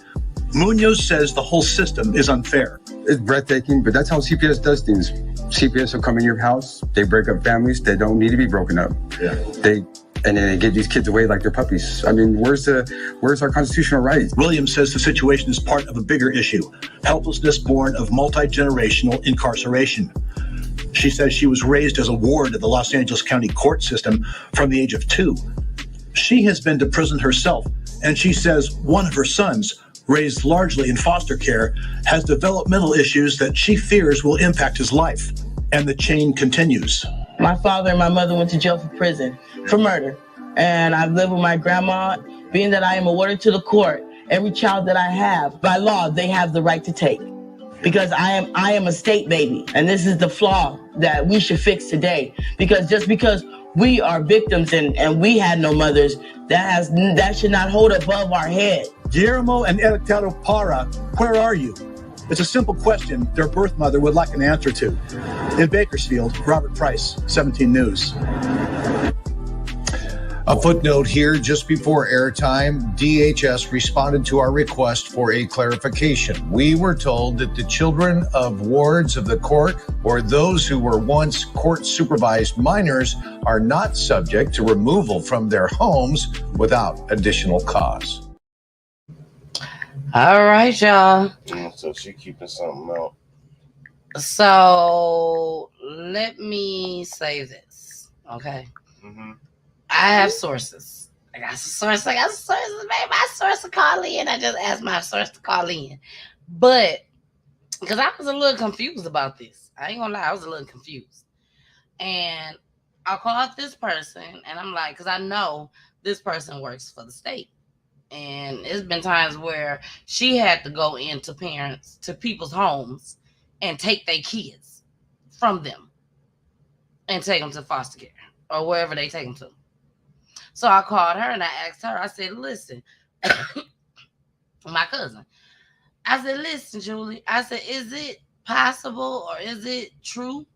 Munoz says the whole system is unfair. It's breathtaking, but that's how CPS does things. CPS will come in your house, they break up families that don't need to be broken up. Yeah. And then they give these kids away like they're puppies. I mean, where's our constitutional rights? Williams says the situation is part of a bigger issue, helplessness born of multi-generational incarceration. She says she was raised as a ward of the Los Angeles County court system from the age of 2. She has been to prison herself, and she says one of her sons, raised largely in foster care, has developmental issues that she fears will impact his life. And the chain continues. My father and my mother went to jail for prison for murder. And I've lived with my grandma. Being that I am awarded to the court, every child that I have, by law, they have the right to take. Because I am a state baby. And this is the flaw that we should fix today. Because just because we are victims and we had no mothers, that should not hold above our head. Guillermo and Electado Para, where are you? It's a simple question their birth mother would like an answer to. In Bakersfield, Robert Price, 17 News. A footnote here, just before airtime, DHS responded to our request for a clarification. We were told that the children of wards of the court or those who were once court-supervised minors are not subject to removal from their homes without additional cause. All right, y'all. So she keeping something out. So let me say this, okay? Mm-hmm. I have sources. I got some sources. Maybe my source to call in. I just asked my source to call in. But, because I was a little confused about this. I ain't gonna lie, I was a little confused. And I called this person, and I'm like, because I know this person works for the state. And it's been times where she had to go into people's homes and take their kids from them and take them to foster care or wherever they take them to. So I called her and I asked her, I said, listen, my cousin, I said, listen, Julie, I said, is it possible or is it true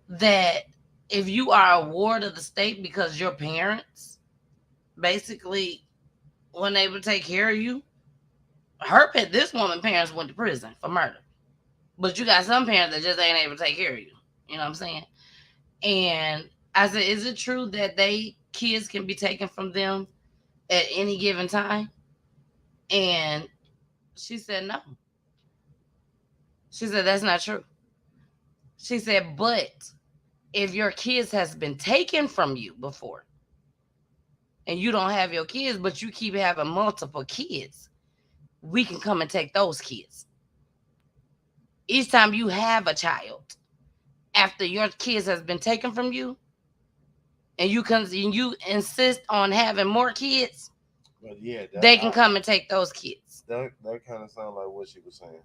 that if you are a ward of the state because your parents basically weren't able to take care of you? This woman's parents went to prison for murder. But you got some parents that just ain't able to take care of you. You know what I'm saying? And I said, is it true that kids can be taken from them at any given time? And she said, no. She said, that's not true. She said, but if your kids has been taken from you before, and you don't have your kids, but you keep having multiple kids, we can come and take those kids. Each time you have a child, after your kids has been taken from you, and you insist on having more kids, but yeah, they can come and take those kids. That kind of sounds like what she was saying.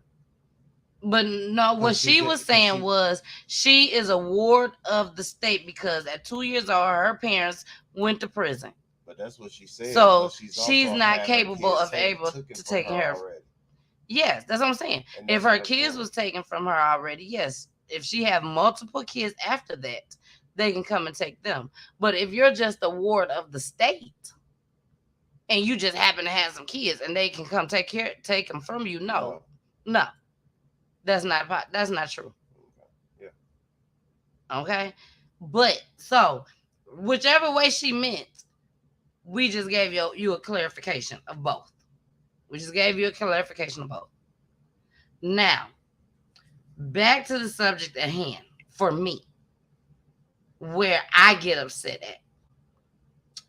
But no, what she was saying was she is a ward of the state because at 2 years old, her parents went to prison. But that's what she said. So she's not capable of able to take care of her. Yes, that's what I'm saying. If her kids was taken from her already, yes. If she have multiple kids after that, they can come and take them. But if you're just a ward of the state and you just happen to have some kids and they can come take them from you, no. That's not true. Yeah. Okay? But so whichever way she meant, we just gave you a clarification of both. We just gave you a clarification of both. Now, back to the subject at hand for me, where I get upset at.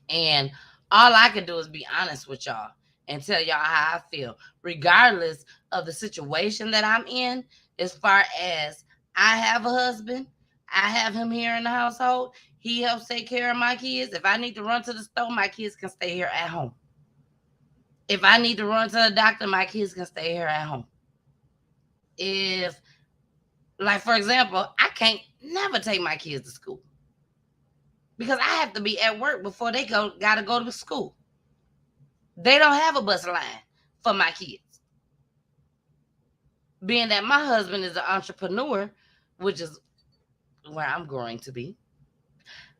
And all I can do is be honest with y'all and tell y'all how I feel, regardless of the situation that I'm in, as far as I have a husband, I have him here in the household. He helps take care of my kids. If I need to run to the store, my kids can stay here at home. If I need to run to the doctor, my kids can stay here at home. If, like, for example, I can't never take my kids to school because I have to be at work before they gotta go to school. They don't have a bus line for my kids. being that my husband is an entrepreneur, which is where I'm going to be.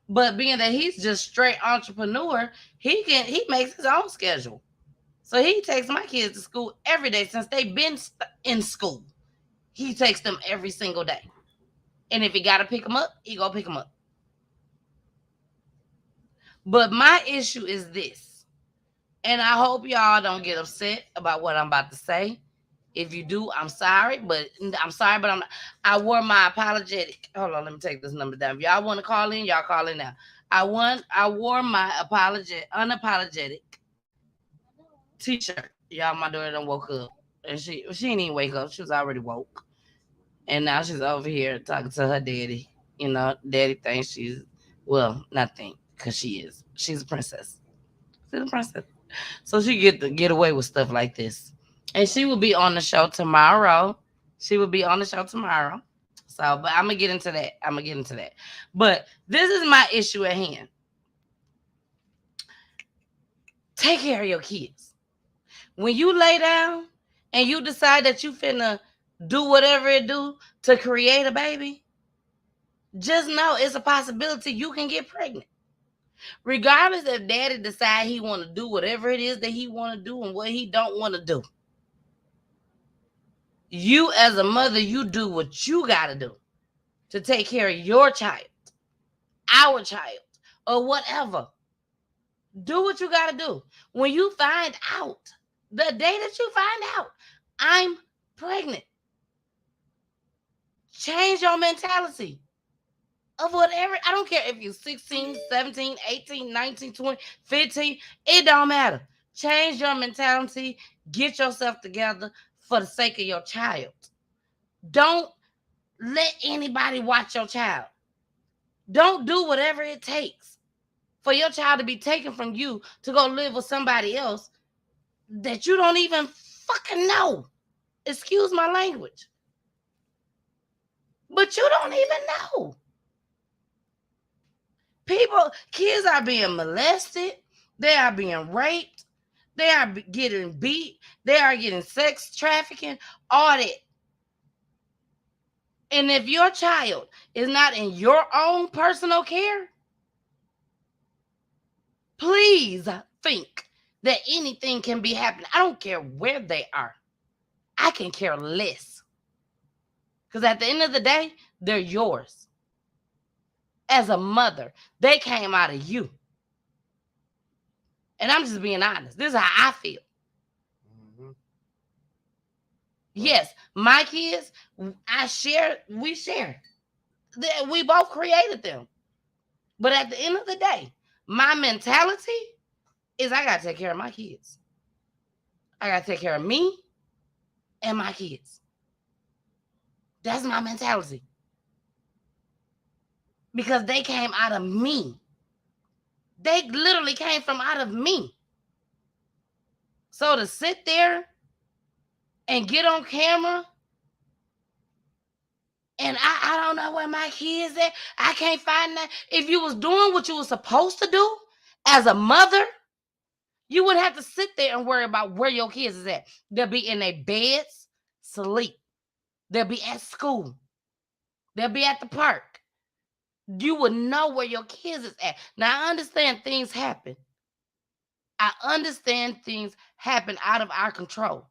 But being that he's just straight entrepreneur, he makes his own schedule. So he takes my kids to school every day since they've been in school. He takes them every single day. And if he got to pick them up, he go pick them up. But my issue is this. And I hope y'all don't get upset about what I'm about to say. If you do, I'm sorry, but I'm not. I wore my apologetic. Hold on, let me take this number down. If y'all want to call in, y'all call in now. I wore my unapologetic t-shirt. Y'all, my daughter done woke up. And she didn't even wake up. She was already woke. And now she's over here talking to her daddy. You know, daddy thinks not think, because she is. She's a princess. She's a princess. So she get to get away with stuff like this. And she will be on the show tomorrow. So, but I'm going to get into that. But this is my issue at hand. Take care of your kids. When you lay down and you decide that you finna do whatever it do to create a baby, just know it's a possibility you can get pregnant. Regardless if daddy decide he want to do whatever it is that he want to do and what he don't want to do. You as a mother, you do what you got to do to take care of your child, our child, or whatever. Do what you got to do. When you find out, the day that you find out, I'm pregnant, change your mentality of whatever. I don't care if you're 16, 17, 18, 19, 20, 15. It don't matter. Change your mentality. Get yourself together for the sake of your child. Don't let anybody watch your child. Don't do whatever it takes for your child to be taken from you to go live with somebody else that you don't even fucking know. Excuse my language. But you don't even know. Kids are being molested. They are being raped. They are getting beat. They are getting sex trafficking, all that. And if your child is not in your own personal care, please think that anything can be happening. I don't care where they are. I can care less. Because at the end of the day, they're yours. As a mother, they came out of you. And I'm just being honest. This is how I feel. Mm-hmm. Yes, my kids, we share. We both created them. But at the end of the day, my mentality is I got to take care of my kids. I got to take care of me and my kids. That's my mentality. Because they came out of me. They literally came from out of me. So to sit there and get on camera and I don't know where my kids at. I can't find that. If you was doing what you were supposed to do as a mother, you wouldn't have to sit there and worry about where your kids is at. They'll be in their beds, sleep. They'll be at school. They'll be at the park. You would know where your kids is at. Now, I understand things happen. I understand things happen out of our control.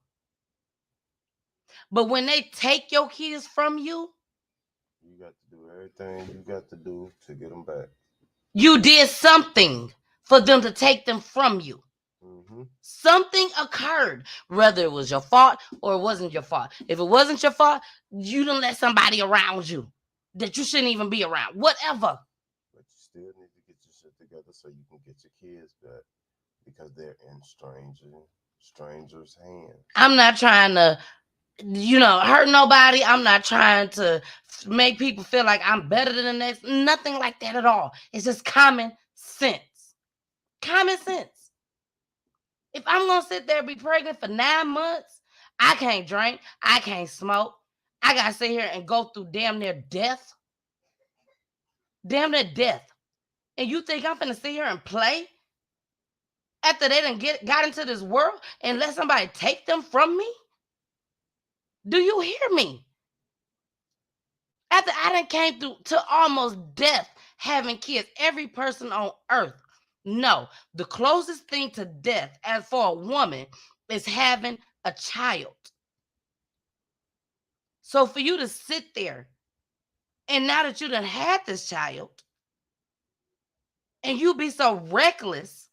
But when they take your kids from you, you got to do everything you got to do to get them back. You did something for them to take them from you. Mm-hmm. Something occurred, whether it was your fault or it wasn't your fault. If it wasn't your fault, you didn't let somebody around you that you shouldn't even be around. Whatever. But you still need to get your shit together so you can get your kids back because they're in strangers' hands. I'm not trying to, hurt nobody. I'm not trying to make people feel like I'm better than the next. Nothing like that at all. It's just common sense. Common sense. If I'm going to sit there and be pregnant for 9 months, I can't drink. I can't smoke. I got to sit here and go through damn near death. Damn near death. And you think I'm going to sit here and play? After they done got into this world and let somebody take them from me? Do you hear me? After I done came through to almost death having kids, every person on earth, no, the closest thing to death as for a woman is having a child. So for you to sit there, and now that you done had this child, and you be so reckless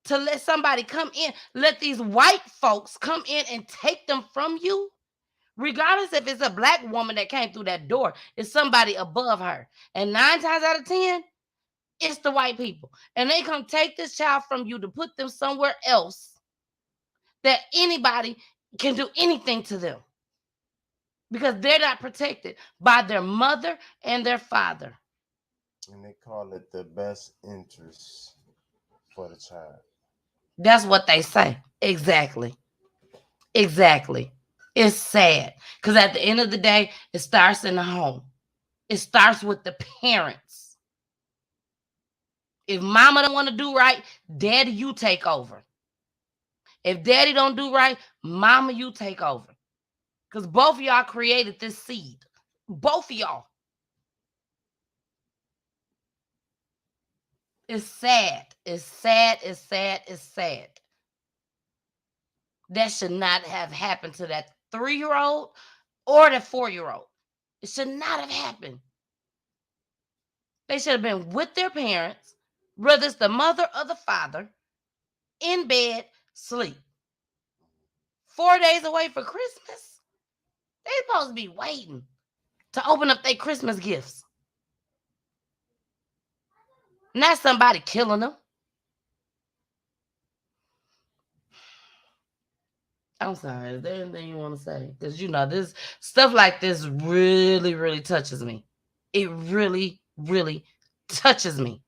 to let somebody come in, let these white folks come in and take them from you, regardless if it's a black woman that came through that door, it's somebody above her. And 9 times out of 10, it's the white people. And they come take this child from you to put them somewhere else that anybody can do anything to them because they're not protected by their mother and their father. And they call it the best interest for the child. That's what they say. Exactly. Exactly. It's sad because at the end of the day, it starts in the home. It starts with the parents. If mama don't want to do right, daddy, you take over. If daddy don't do right, mama, you take over. Because both of y'all created this seed. Both of y'all. It's sad. It's sad. It's sad. It's sad. That should not have happened to that 3-year-old or the 4-year-old. It should not have happened. They should have been with their parents, whether it's the mother or the father, in bed, sleep. 4 days away for Christmas. They supposed to be waiting to open up their Christmas gifts. Not somebody killing them. I'm sorry. Is there anything you want to say? Because this stuff like this really, really touches me. It really, really touches me.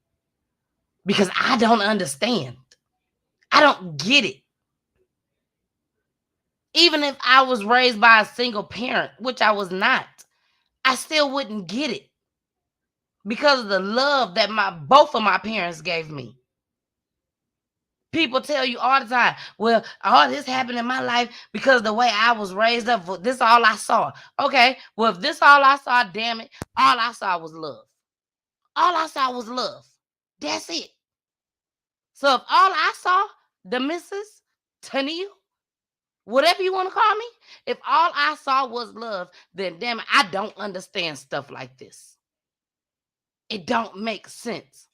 Because I don't understand. I don't get it. Even if I was raised by a single parent, which I was not, I still wouldn't get it. Because of the love that both of my parents gave me. People tell you all the time, well, all this happened in my life because the way I was raised up, this all I saw. Okay, well, if this all I saw, damn it, all I saw was love. All I saw was love. That's it. So if all I saw, the Mrs. Tennille, whatever you want to call me, if all I saw was love, then damn it, I don't understand stuff like this. It don't make sense.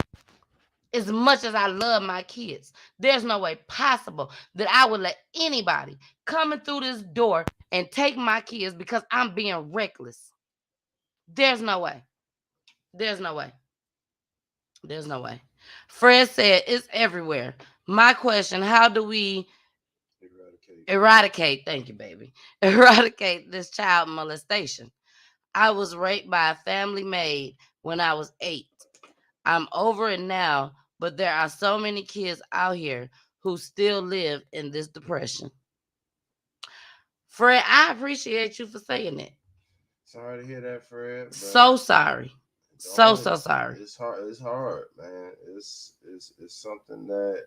As much as I love my kids, there's no way possible that I would let anybody coming through this door and take my kids because I'm being reckless. There's no way. There's no way. There's no way. Fred said it's everywhere. My question, how do we eradicate, thank you, baby, eradicate this child molestation? I was raped by a family maid when I was 8. I'm over it now, but there are so many kids out here who still live in this depression. Fred, I appreciate you for saying it. Sorry to hear that, Fred. So sorry. So sorry. It's hard. It's hard, man. It's something that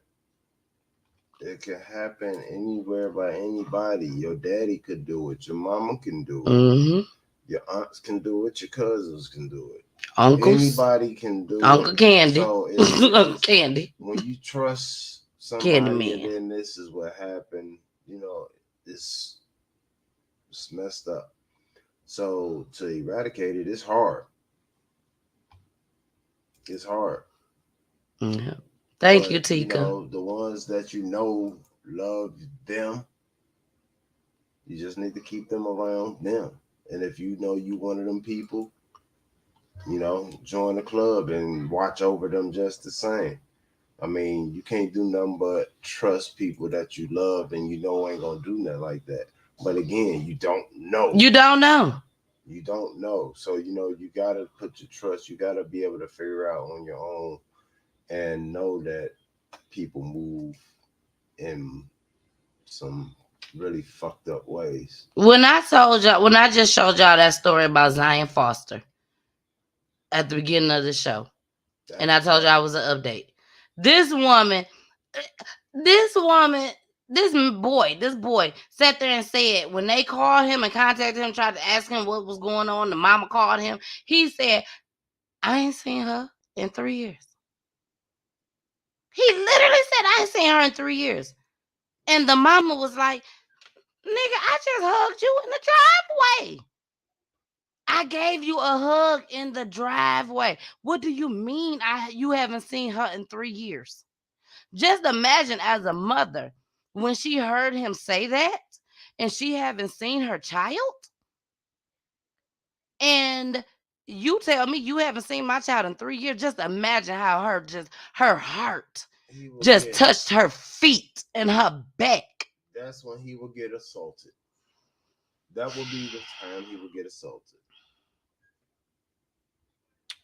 it can happen anywhere by anybody. Your daddy could do it. Your mama can do it. Mm-hmm. Your aunts can do it. Your cousins can do it. Uncles, anybody can do Uncle it. Candy. So Uncle Candy. When you trust somebody, Candy and man. then this is what happened. It's messed up. So to eradicate it, it's hard. It's hard. Yeah. Thank you, Tika. The ones that love them, you just need to keep them around them. And if you one of them people, join the club and watch over them just the same. I mean, you can't do nothing but trust people that you love and ain't gonna do nothing like that. But again, you don't know. You don't know. You don't know. So, you gotta put your trust. You gotta be able to figure out on your own and know that people move in some really fucked up ways. When I just showed y'all that story about Zion Foster at the beginning of the show, and I told y'all it was an update. This woman This boy sat there and said when they called him and contacted him, tried to ask him what was going on, the mama called him. He said, I ain't seen her in 3 years. He literally said, I ain't seen her in 3 years. And the mama was like, nigga, I just hugged you in the driveway. I gave you a hug in the driveway. What do you mean you haven't seen her in 3 years? Just imagine as a mother, when she heard him say that and she haven't seen her child, and you tell me you haven't seen my child in 3 years. Just imagine how her heart just touched her feet and her back. That's when he will get assaulted. That will be the time he will get assaulted.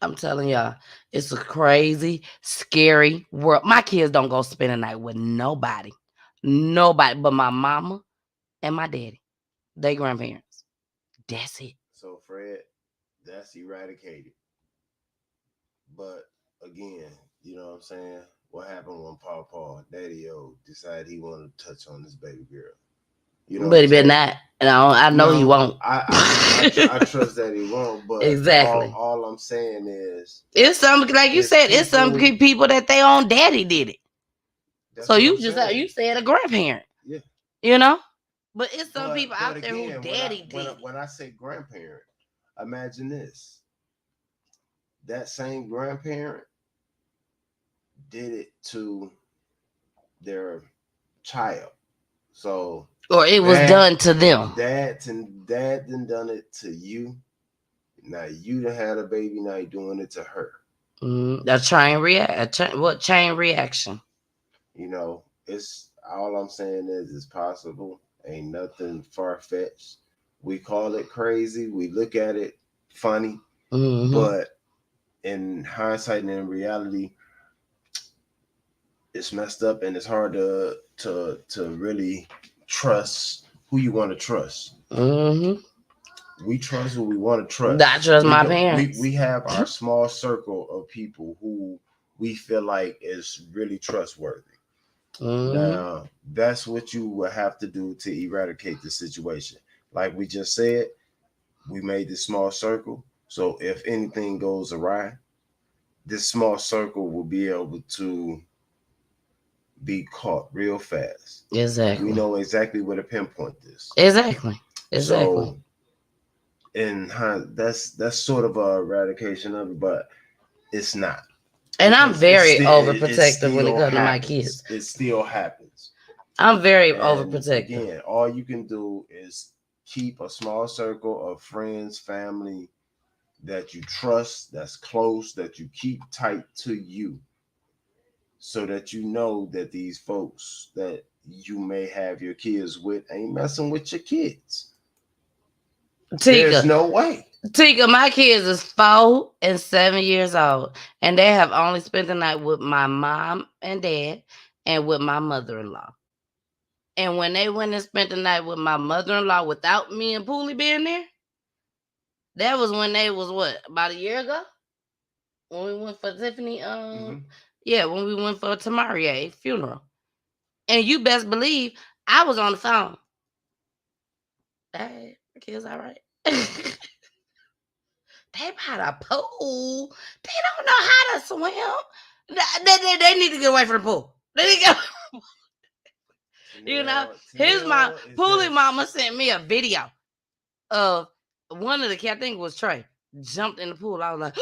I'm telling y'all, it's a crazy, scary world. My kids don't go spend a night with nobody but my mama and my daddy, they grandparents. That's it. So Fred, that's eradicated. But again, you know what I'm saying? What happened when Papa, Daddy-O, decided he wanted to touch on this baby girl? You know, but he better not. I know he won't. I trust that he won't. But exactly. All I'm saying is, it's some, like you said, it's some people that their own daddy did it. So you you said a grandparent. Yeah. You know, but it's some people out there who daddy did. When I say grandparent, imagine this: that same grandparent did it to their child. So, or it was done to them. Dad done done it to you. Now you done had a baby. Now you're doing it to her. A chain reaction? You know, it's all I'm saying is it's possible. Ain't nothing far fetched. We call it crazy. We look at it funny, but in hindsight and in reality, it's messed up, and it's hard to really trust who you want to trust. We trust who we want to trust. I trust my parents. We have our small circle of people who we feel like is really trustworthy. Now, that's what you will have to do to eradicate the situation. Like we just said, we made this small circle. So if anything goes awry, this small circle will be able to be caught real fast. Exactly. We know exactly where to pinpoint this. Exactly. So, and that's sort of a eradication of it, but it's not. And I'm very overprotective when it comes to my kids. It still happens. I'm very overprotective. Again, all you can do is keep a small circle of friends, family that you trust, that's close, that you keep tight to you, so that you know that these folks that you may have your kids with ain't messing with your kids. Tika, there's no way. Tika, my kids is 4 and 7 years old, and they have only spent the night with my mom and dad and with my mother-in-law. And when they went and spent the night with my mother-in-law without me and Poolie being there, that was when they was about a year ago? When we went for Tiffany, yeah, when we went for Tamaria's funeral. And you best believe I was on the phone. Hey, the kids all right? They by the pool. They don't know how to swim. They need to get away from the pool. They need to get you know, his mom, Poolie mama sent me a video of one of the kids, I think it was Trey, jumped in the pool. I was like,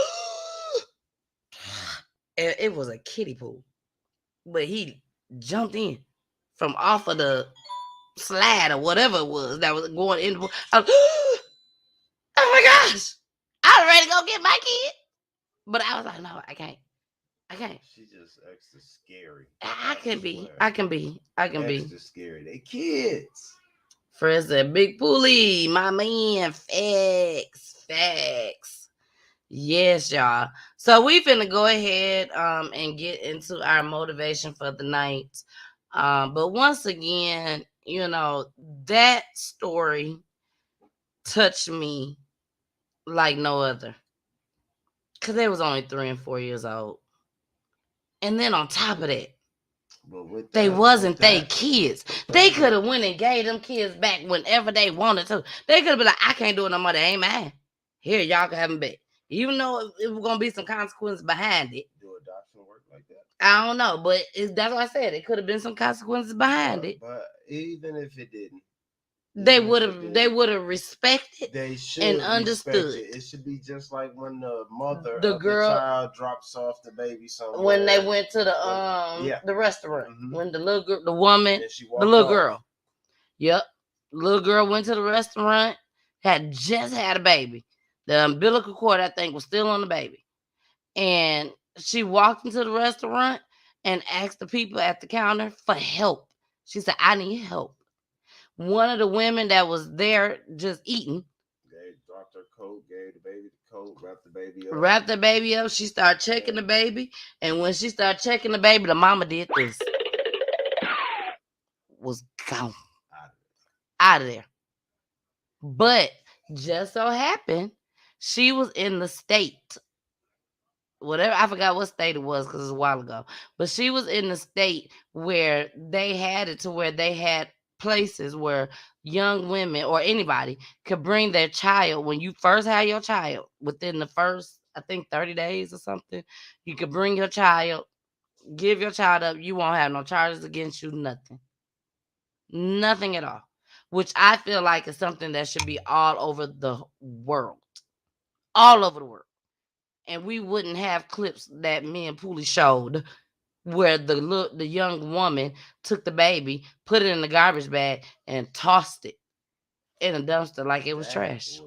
and it was a kiddie pool, but he jumped in from off of the slide or whatever it was that was going in the pool. I was, oh my gosh, I'm ready to go get my kid. But I was like, no, I can't. She's just extra scary. I can be. Extra scary. They kids. Fred said, Big Poolie, my man. Facts. Yes, y'all. So we finna go ahead and get into our motivation for the night. But once again, you know, that story touched me like no other. Because they was only 3 and 4 years old. And then on top of that, They wasn't they kids. They could have went and gave them kids back whenever they wanted to. They could have been like, I can't do it no more. They ain't mine. Here, y'all can have them back. Even though it was gonna be some consequences behind it. Do adoption work like that? I don't know, but that's what I said. It could have been some consequences behind it. But even if it didn't, they would have respected they should and understood. It should be just like when the mother The of girl- the child drops off the baby somewhere. When they went to the restaurant, when the little girl, the woman, the little girl, yep, little girl went to the restaurant, had just had a baby. The umbilical cord, I think, was still on the baby, and she walked into the restaurant and asked the people at the counter for help. She said, "I need help." One of the women that was there just eating, dropped her coat, gave the baby the coat, wrapped the baby up. She started checking the baby, and when she started checking the baby, the mama did this. Was gone. Out of there. But just so happened, she was in the state. Whatever, I forgot what state it was because it was a while ago. But she was in the state where they had it to where they had places where young women or anybody could bring their child. When you first have your child, within the first, I think 30 days or something, you could bring your child, give your child up. You won't have no charges against you, nothing at all, which I feel like is something that should be all over the world, and we wouldn't have clips that me and Poolie showed where the young woman took the baby, put it in the garbage bag, and tossed it in a dumpster like it was trash.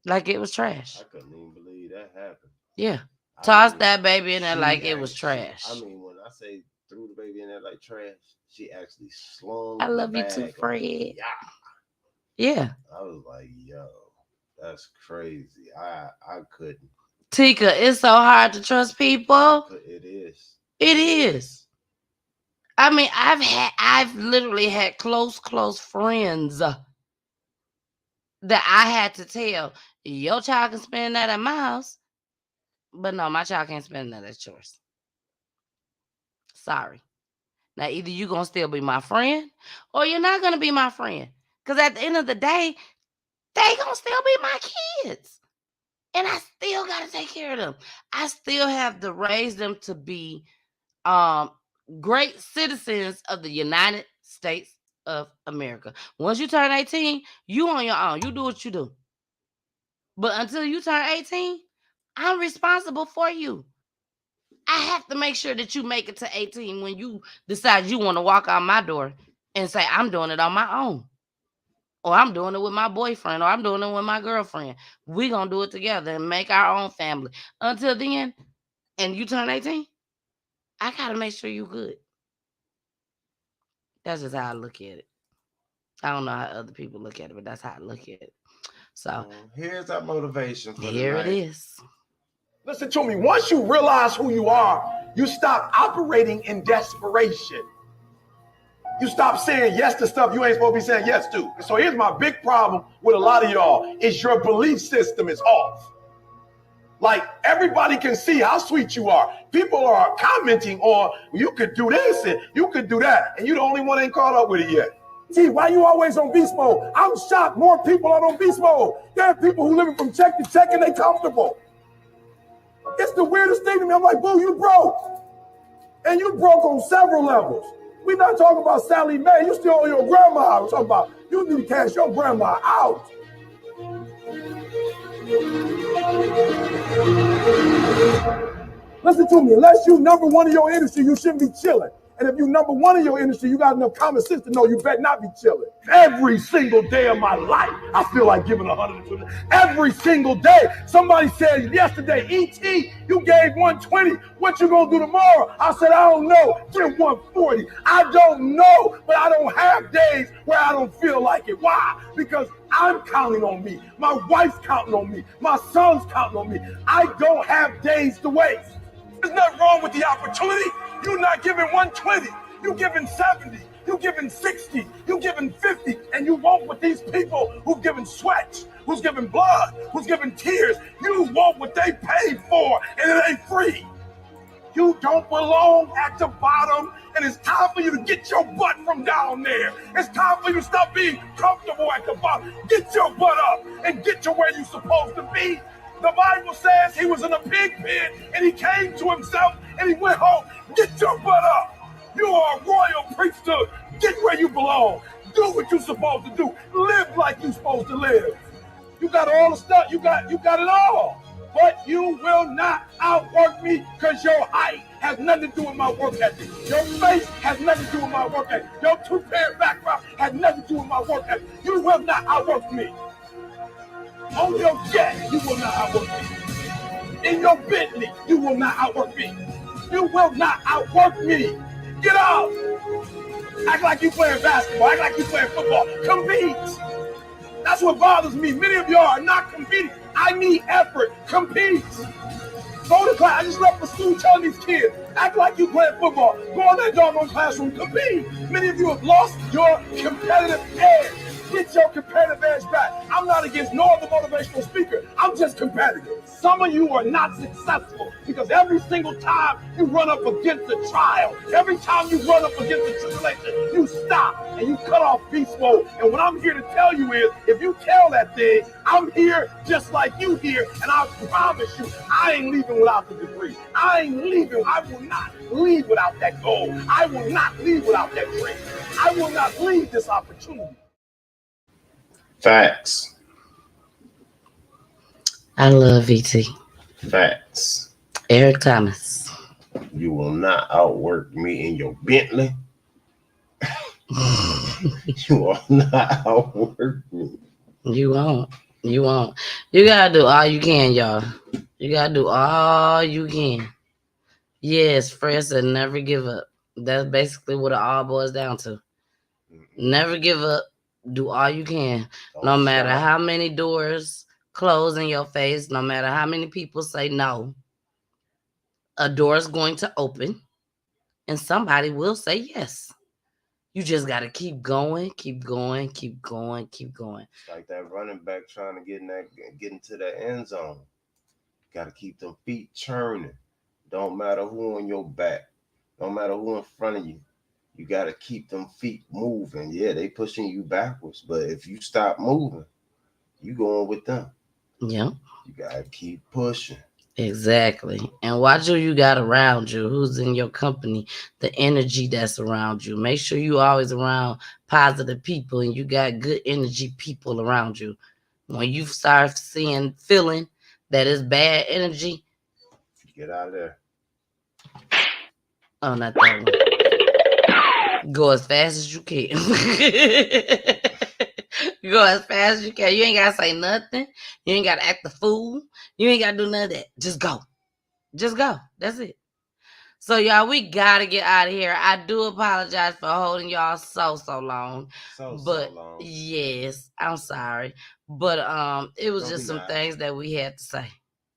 Like it was trash. I couldn't even believe that happened. Yeah. Tossed that baby in there like it was trash. I mean, when I say threw the baby in there like trash, she actually slung I love you too, Fred. Yeah. I was like, yo, that's crazy. I couldn't. Tika, it's so hard to trust people. It is. It is. I mean, I've literally had close friends that I had to tell, your child can spend that at my house, but no, my child can't spend that at yours. Sorry. Now, either you're going to still be my friend or you're not going to be my friend. Because at the end of the day, they going to still be my kids. And I still got to take care of them. I still have to raise them to be great citizens of the United States of America. Once you turn 18, you on your own. You do what you do. But until you turn 18, I'm responsible for you. I have to make sure that you make it to 18 when you decide you want to walk out my door and say, I'm doing it on my own. Or I'm doing it with my boyfriend, or I'm doing it with my girlfriend. We're going to do it together and make our own family. Until then, and you turn 18, I got to make sure you're good. That's just how I look at it. I don't know how other people look at it, but that's how I look at it. So here's our motivation for here tonight. it is. Listen to me. Once you realize who you are, you stop operating in desperation. You stop saying yes to stuff you ain't supposed to be saying yes to. So here's my big problem with a lot of y'all is your belief system is off. Like, everybody can see how sweet you are. People are commenting on, you could do this and you could do that, and you the only one ain't caught up with it yet. Gee, why you always on beast mode? I'm shocked more people are on beast mode. There are people who living from check to check and they comfortable. It's the weirdest thing to me. I'm like, boo, you broke. And you broke on several levels. We're not talking about Sally Mae. You still owe your grandma. We're talking about you need to cash your grandma out. Listen to me. Unless you number one in your industry, you shouldn't be chilling. And if you number one in your industry, you got enough common sense to know you better not be chilling. Every single day of my life, I feel like giving 120. Every single day. Somebody said yesterday, E.T., you gave 120. What you gonna do tomorrow? I said, I don't know. Give 140. I don't know, but I don't have days where I don't feel like it. Why? Because I'm counting on me. My wife's counting on me. My son's counting on me. I don't have days to waste. There's nothing wrong with the opportunity. You're not giving 120. You're giving 70. You're giving 60. You're giving 50. And you want what these people who've given sweat, who's given blood, who's given tears, you want what they paid for, and it ain't free. You don't belong at the bottom, and it's time for you to get your butt from down there. It's time for you to stop being comfortable at the bottom. Get your butt up and get to where you're supposed to be. The Bible says he was in a pig pen, and he came to himself, and he went home. Get your butt up. You are a royal priesthood. Get where you belong. Do what you're supposed to do. Live like you're supposed to live. You got all the stuff. You got it all. But you will not outwork me because your height has nothing to do with my work ethic. Your face has nothing to do with my work ethic. Your two-parent background has nothing to do with my work ethic. You will not outwork me. On your jet, you will not outwork me. In your Bentley, you will not outwork me. You will not outwork me. Get out. Act like you playing basketball. Act like you playing football. Compete. That's what bothers me. Many of y'all are not competing. I need effort. Compete. Go to class. I just left the school telling these kids, act like you play football. Go in that doggone classroom. Compete. Many of you have lost your competitive edge. Get your competitive edge back. I'm not against no other motivational speaker. I'm just competitive. Some of you are not successful because every single time you run up against a trial, every time you run up against a tribulation, you stop and you cut off beast mode. And what I'm here to tell you is, if you tell that thing, I'm here just like you here, and I promise you, I ain't leaving without the degree. I ain't leaving. I will not leave without that goal. I will not leave without that dream. I will not leave this opportunity. Facts. I love VT. Facts. Eric Thomas. You will not outwork me in your Bentley. You will not outwork me. You won't. You won't. You gotta do all you can, y'all. You gotta do all you can. Yes, Fred said never give up. That's basically what it all boils down to. Never give up. Do all you can. No matter how many doors close in your face, no matter how many people say no, a door is going to open and somebody will say yes. You just got to keep going, keep going, keep going, keep going. It's like that running back trying to get into that end zone. Got to keep them feet churning. Don't matter who on your back. Don't matter who in front of you. You got to keep them feet moving. Yeah, they pushing you backwards. But if you stop moving, you going with them. Yeah. You got to keep pushing. Exactly. And watch who you got around you, who's in your company, the energy that's around you. Make sure you always around positive people and you got good energy people around you. When you start feeling that it's bad energy, get out of there. Oh, not that one. Go as fast as you can. Go as fast as you can. You ain't got to say nothing. You ain't got to act the fool. You ain't got to do none of that. Just go. Just go. That's it. So, y'all, we got to get out of here. I do apologize for holding y'all so long. So long. Yes, I'm sorry. But it was just some things that we had to say.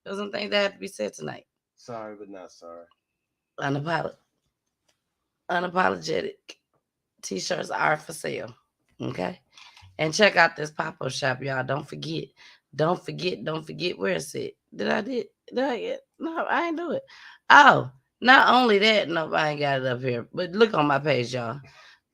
There was some things that had to be said tonight. Sorry, but not sorry. Unapologetic t-shirts are for sale. Okay. And check out this pop-up shop, y'all. Don't forget. Where is it? Did I get? No, I ain't do it. Oh, not only that, no, I ain't got it up here. But look on my page, y'all.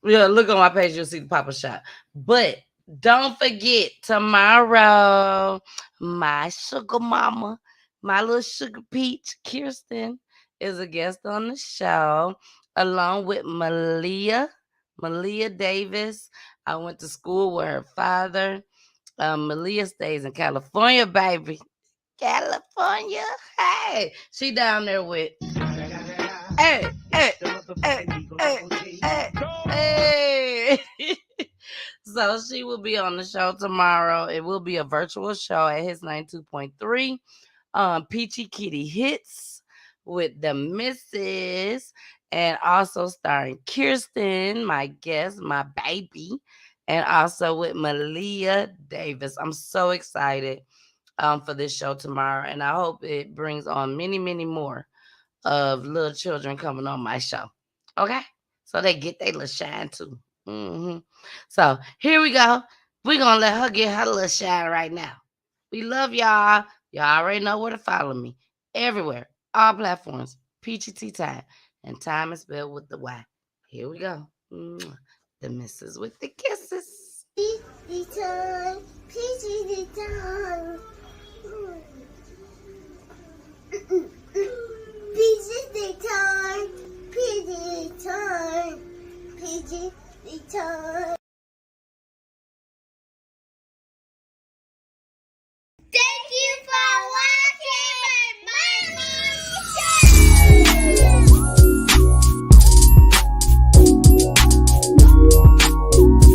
Yeah, look on my page, you'll see the pop-up shop. But don't forget, tomorrow, my sugar mama, my little sugar peach, Kirsten, is a guest on the show, along with Malia Davis. I went to school with her father. Malia stays in California, baby. California. Hey, she down there with. Hey. So she will be on the show tomorrow. It will be a virtual show at his 92.3. Peachy Kitty Hits with the missus, and also starring Kirsten, my guest, my baby, and also with Malia Davis. I'm so excited for this show tomorrow, and I hope it brings on many more of little children coming on my show. Okay? So they get their little shine too. So here we go. We're going to let her get her little shine right now. We love y'all. Y'all already know where to follow me. Everywhere. All platforms. Peachy tea time. And time is spelled with the Y. Here we go. Mwah. The missus with the kisses. Peachy time. Peachy time. Peachy time. Peachy time. Peachy time.